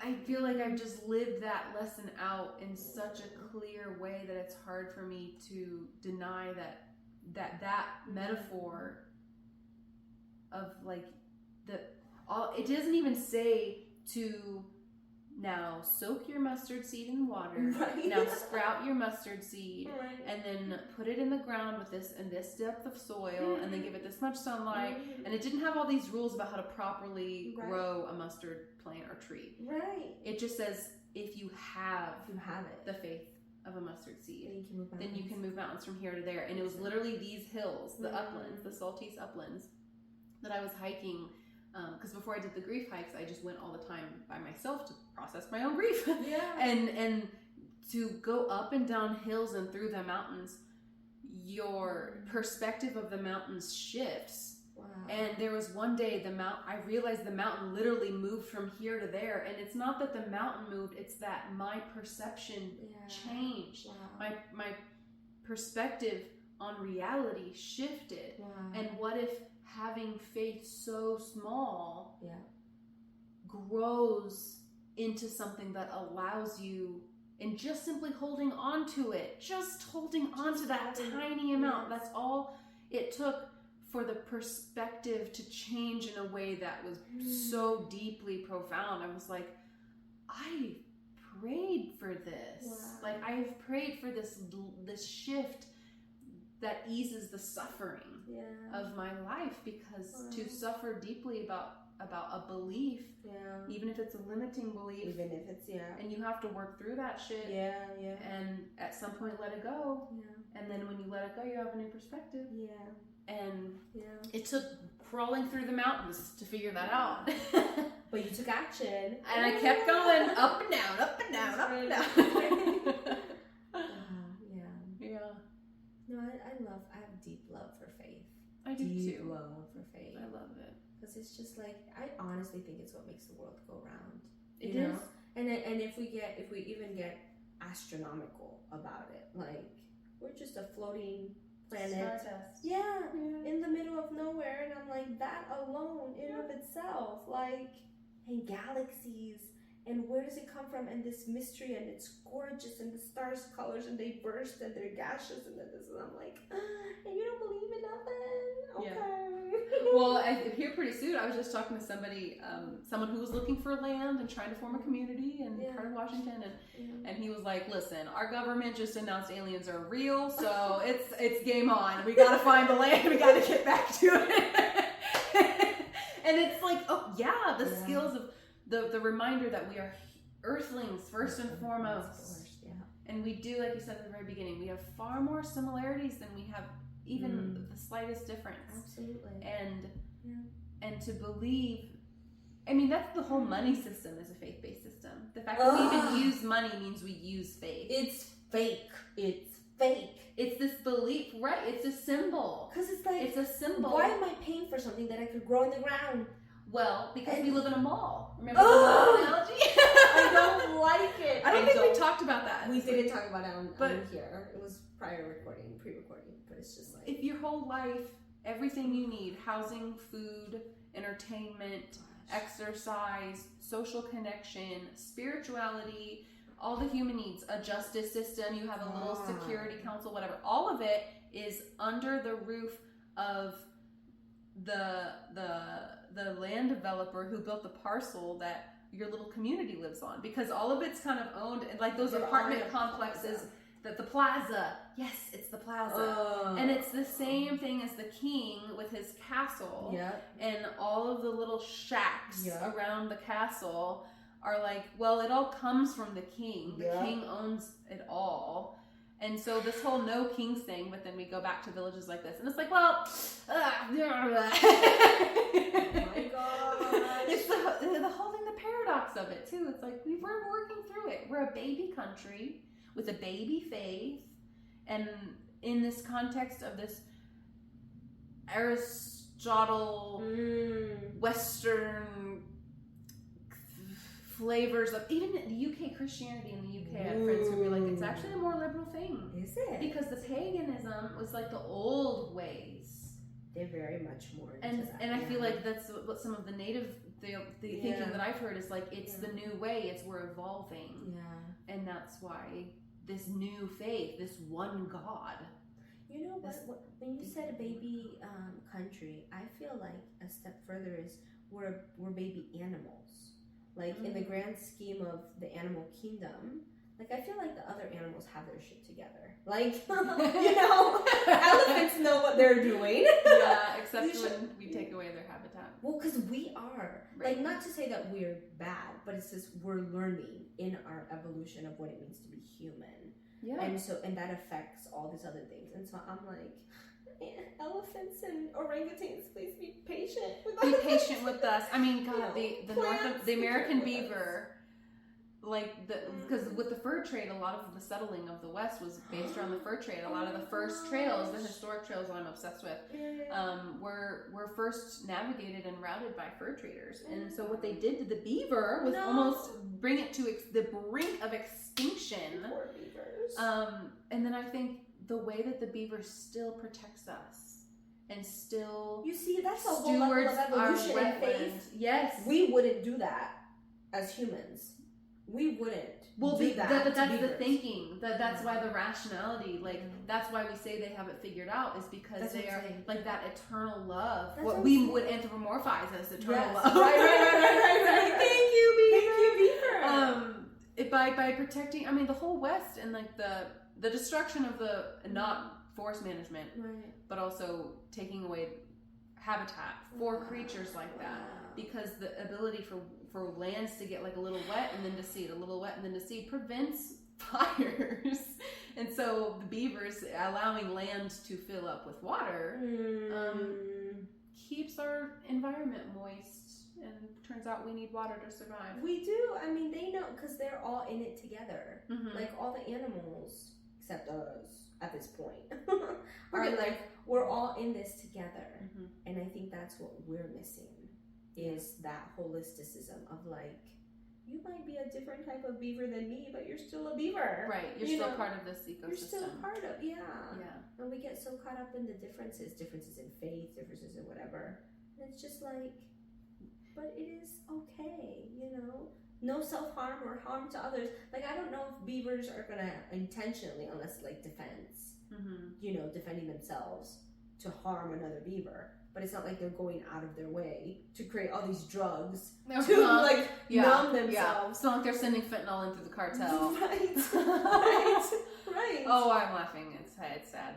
I feel like I've just lived that lesson out in such a clear way that it's hard for me to deny that metaphor of like it doesn't even say to now soak your mustard seed in water, now sprout your mustard seed, and then put it in the ground with this and this depth of soil, and then give it this much sunlight. And it didn't have all these rules about how to properly grow a mustard plant or tree. It just says, if you have it, the faith of a mustard seed, then you can move mountains from here to there. And it was literally these hills, the uplands, the Saltese uplands, that I was hiking. Because before I did the grief hikes, I just went all the time by myself to process my own grief. And to go up and down hills and through the mountains, your perspective of the mountains shifts. And there was one day I realized the mountain literally moved from here to there. And it's not that the mountain moved, it's that my perception changed. My perspective on reality shifted. Wow. And what if having faith so small grows into something that allows you, and just simply holding on to it, just holding on to that tiny amount. That's all it took for the perspective to change in a way that was so deeply profound. I was like, I prayed for this. Wow. Like, I've prayed for this shift that eases the suffering of my life, because to suffer deeply about a belief, even if it's a limiting belief, even if it's and you have to work through that shit, and at some point let it go, and then when you let it go, you have a new perspective, and it took crawling through the mountains to figure that out. But you took action, and I kept going up and down, up and down, up and down. No, I have deep love for faith. I do deep too. love for faith. I love it. Because it's just like, I honestly think it's what makes the world go round. It you know? is. And if we even get astronomical about it, like, we're just a floating planet. Stardust. Yeah, in the middle of nowhere, and I'm like, that alone in of itself, like, and galaxies, and where does it come from, and this mystery, and it's gorgeous, and the stars colors, and they burst, and they're gaseous, and then this, and I'm like, and you don't believe in nothing? Okay. Well, here pretty soon, I was just talking to somebody, someone who was looking for land and trying to form a community in part of Washington, and he was like, listen, our government just announced aliens are real, so it's game on. We gotta find the land, we gotta get back to it. And it's like, oh yeah, the skills of the reminder that we are earthlings first and foremost. And we do, like you said at the very beginning, we have far more similarities than we have even the slightest difference. Absolutely. And to believe, I mean, that's the whole money system is a faith-based system. The fact that we even use money means we use faith. It's fake. It's fake. It's this belief, right? It's a symbol. Because it's like, it's a symbol. Why am I paying for something that I could grow in the ground? Well, because we live in a mall. Remember the mall analogy? I don't like it. I don't think we talked about that. We didn't talk about it on here. It was pre-recording, but it's just like, if your whole life, everything you need, housing, food, entertainment, exercise, social connection, spirituality, all the human needs, a justice system, you have a little security council, whatever, all of it is under the roof of the land developer who built the parcel that your little community lives on, because all of it's kind of owned, like those apartment complexes, that the plaza, yes, it's the plaza, and it's the same thing as the king with his castle, and all of the little shacks around the castle are like, well, it all comes from the king. The king owns it all. And so this whole no kings thing, but then we go back to villages like this, and it's like, well, oh my God, it's the whole thing, the paradox of it too. It's like we're working through it. We're a baby country with a baby faith, and in this context of this Aristotle Western flavors of even the UK Christianity in the UK, I had friends who were like, it's actually a more liberal thing. Is it? Because the paganism was like the old ways. They're very much more into that. And I feel like that's what some of the native the thinking that I've heard is like, it's the new way, it's we're evolving. Yeah. And that's why this new faith, this one God. You know what when you said a baby country, I feel like a step further is we're baby animals. Like, in the grand scheme of the animal kingdom, like, I feel like the other animals have their shit together. Like, you know, elephants know what they're doing. Yeah, except when we take away their habitat. Well, because we are. Right. Like, not to say that we're bad, but it's just we're learning in our evolution of what it means to be human. Yeah. And that affects all these other things. And so I'm like, elephants and orangutans, please be patient with us. Be patient with us. I mean, God, the American beaver, like because with the fur trade, a lot of the settling of the West was based around the fur trade. A lot of the first trails, the historic trails that I'm obsessed with, were first navigated and routed by fur traders. And so what they did to the beaver was almost bring it to the brink of extinction. Poor beavers. And then I think the way that the beaver still protects us and still You see, that's a whole level of evolution and faith. Yes. We wouldn't do that as humans. We wouldn't. Well, do that. But that's beavers. the thinking. That's why the rationality, like, that's why we say they have it figured out, is because That's they what I'm are saying. like that eternal love. That's What what we I'm would anthropomorphize as eternal Yes. love. Right. Thank you, beaver. Thank you, beaver. By protecting, I mean, the whole West and like the destruction of the not forest management, Right. but also taking away habitat for creatures like that, because the ability for lands to get like a little wet and then to seed, a little wet and then to seed, prevents fires. And so the beavers allowing land to fill up with water keeps our environment moist, and turns out we need water to survive. We do. I mean, they know, because they're all in it together. Mm-hmm. Like all the animals, except us at this point, We're are getting like, we're all in this together. Mm-hmm. And I think that's what we're missing, is that holisticism of like, you might be a different type of beaver than me, but you're still a beaver. Right, you're still part of this ecosystem. You're still part of, yeah. Yeah. And we get so caught up in the differences in faith, differences in whatever. And it's just like, but it is okay, you know? No self-harm or harm to others. Like, I don't know if beavers are gonna intentionally, unless like defense, you know, defending themselves, to harm another beaver. But it's not like they're going out of their way to create all these drugs to numb themselves. Yeah. It's not like they're sending fentanyl in through the cartel. Right. Oh, I'm laughing. It's sad.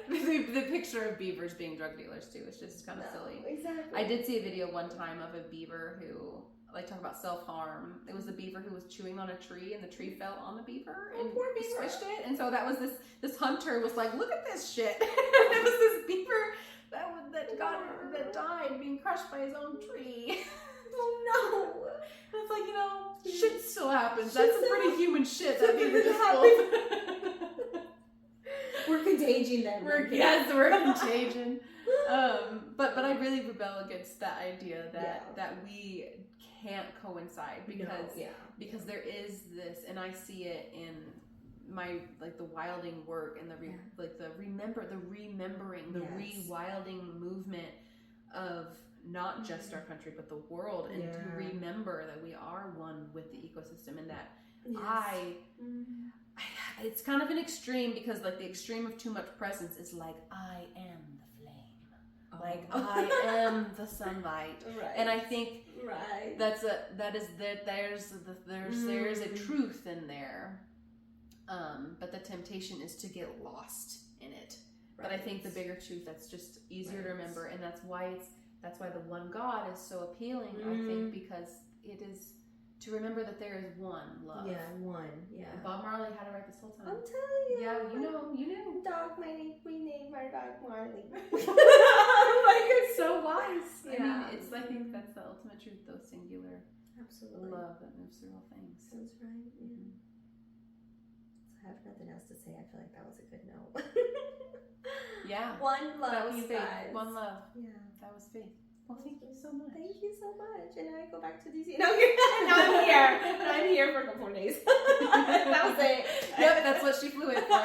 The picture of beavers being drug dealers too is just kind of silly. Exactly. I did see a video one time of a beaver who, like, talk about self-harm. It was a beaver who was chewing on a tree, and the tree fell on the beaver and poor beaver. squished it. And so that was this hunter was like, look at this shit. It was this beaver that died being crushed by his own tree. Oh no. It's like, you know, shit still happens. That's some pretty human shit that Something beaver just happened. pulled. We're contagion then. We're contagion. But I really rebel against that idea that we can't coincide, because there is this, and I see it in my, like, the wilding work and the remembering, the rewilding movement of not just our country but the world, and to remember that we are one with the ecosystem, and that it's kind of an extreme, because like the extreme of too much presence is like, I am the flame, like I am the sunlight, and I think there's a truth in there, but the temptation is to get lost in it. But I think the bigger truth, that's just easier to remember, and that's why the one God is so appealing. I think because it is to remember that there is one love. Yeah, one. Yeah. And Bob Marley had it right this whole time. I'm telling you. Yeah, you know. Dog, we named our dog Marley. Like, it's so wise. Yeah. I mean, I think that's the ultimate truth, though, singular Absolutely. love that moves through all things. That's right. Yeah. So I have nothing else to say. I feel like that was a good note. Yeah. One love. That was you faith. guys. One love. Yeah. That was faith. Well, thank you so much. Thank you so much. And I go back to DC. No, I'm here. I'm here for a couple more days. That was it. Yep, that's what she flew in for.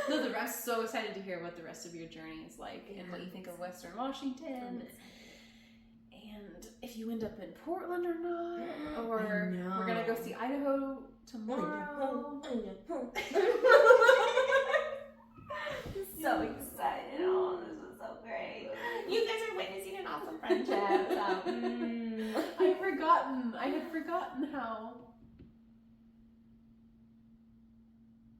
No, I'm so excited to hear what the rest of your journey is like, and what you think of Western Washington. And if you end up in Portland or not, or we're gonna go see Idaho tomorrow. So excited. Oh, this is so great. You guys are witnessing an awesome friendship. So, I had forgotten how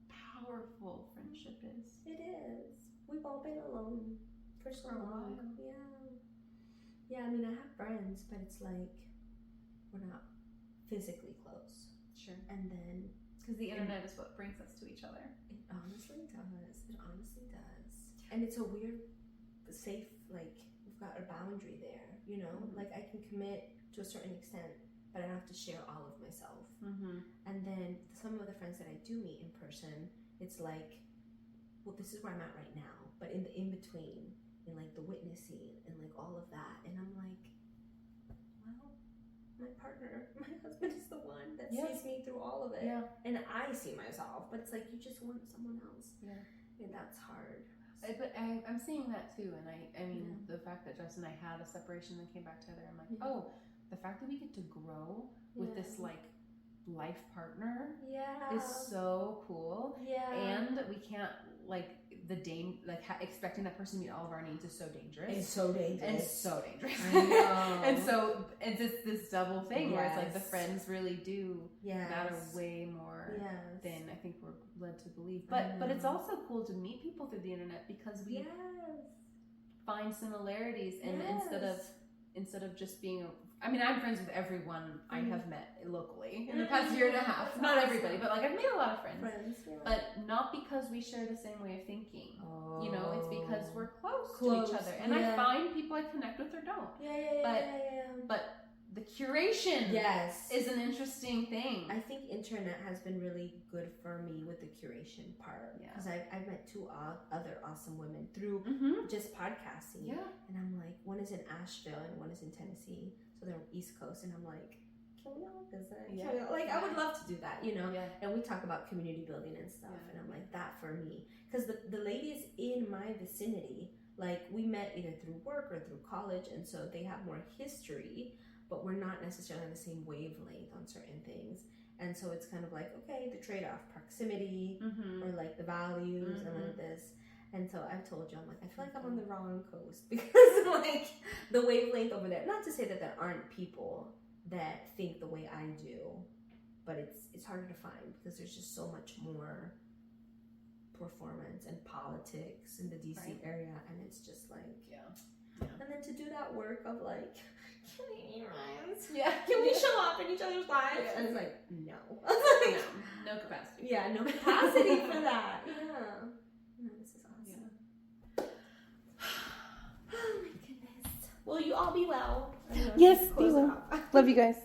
powerful friendship is. It is. We've all been alone for so long. Yeah. Yeah, I mean, I have friends, but it's like we're not physically close. Sure. And then because the internet is what brings us to each other. It honestly does. It honestly does. And it's a weird, safe, like, we've got a boundary there, you know? Like, I can commit to a certain extent, but I don't have to share all of myself. And then some of the friends that I do meet in person, it's like, well, this is where I'm at right now. But in the in-between, in, like, the witnessing and, like, all of that. And I'm like, well, my partner, my husband is the one that sees me through all of it. Yeah. And I see myself, but it's like you just want someone else. Yeah. And that's hard. But I'm seeing that too, and I mean the fact that Justin and I had a separation and came back together, I'm like, oh, the fact that we get to grow with this like life partner is so cool. Yeah. And we can't like expecting that person to meet all of our needs is so dangerous. It's so dangerous. And so dangerous. I know. And so it's just this double thing where it's like the friends really do matter way more than I think we're led to believe. But it's also cool to meet people through the internet because we find similarities, and instead of just being I'm friends with everyone I have met locally in the past year and a half. Not everybody, but like I've made a lot of friends. But not because we share the same way of thinking. Oh. You know, it's because we're close to each other. And I find people I connect with or don't. But the curation is an interesting thing. I think internet has been really good for me with the curation part. Because I've met two other awesome women through just podcasting. Yeah. And I'm like, one is in Asheville and one is in Tennessee. So they're East Coast. And I'm like, can we all visit? I would love to do that, you know? Yeah. And we talk about community building and stuff. Yeah. And I'm like, that for me. Because the ladies in my vicinity, like we met either through work or through college. And so they have more history, but we're not necessarily on the same wavelength on certain things. And so it's kind of like, okay, the trade-off, proximity, or like the values and like this. And so I've told you, I'm like, I feel like I'm on the wrong coast because like the wavelength over there, not to say that there aren't people that think the way I do, but it's harder to find because there's just so much more performance and politics in the DC area. And it's just like, and then to do that work of like, can we be friends? Yeah. Can we show up in each other's lives? And it's like, no. No capacity. Yeah, no capacity for that. Yeah. No, this is awesome. Yeah. Oh my goodness. Will you all be well? Yes, be well. Love you guys.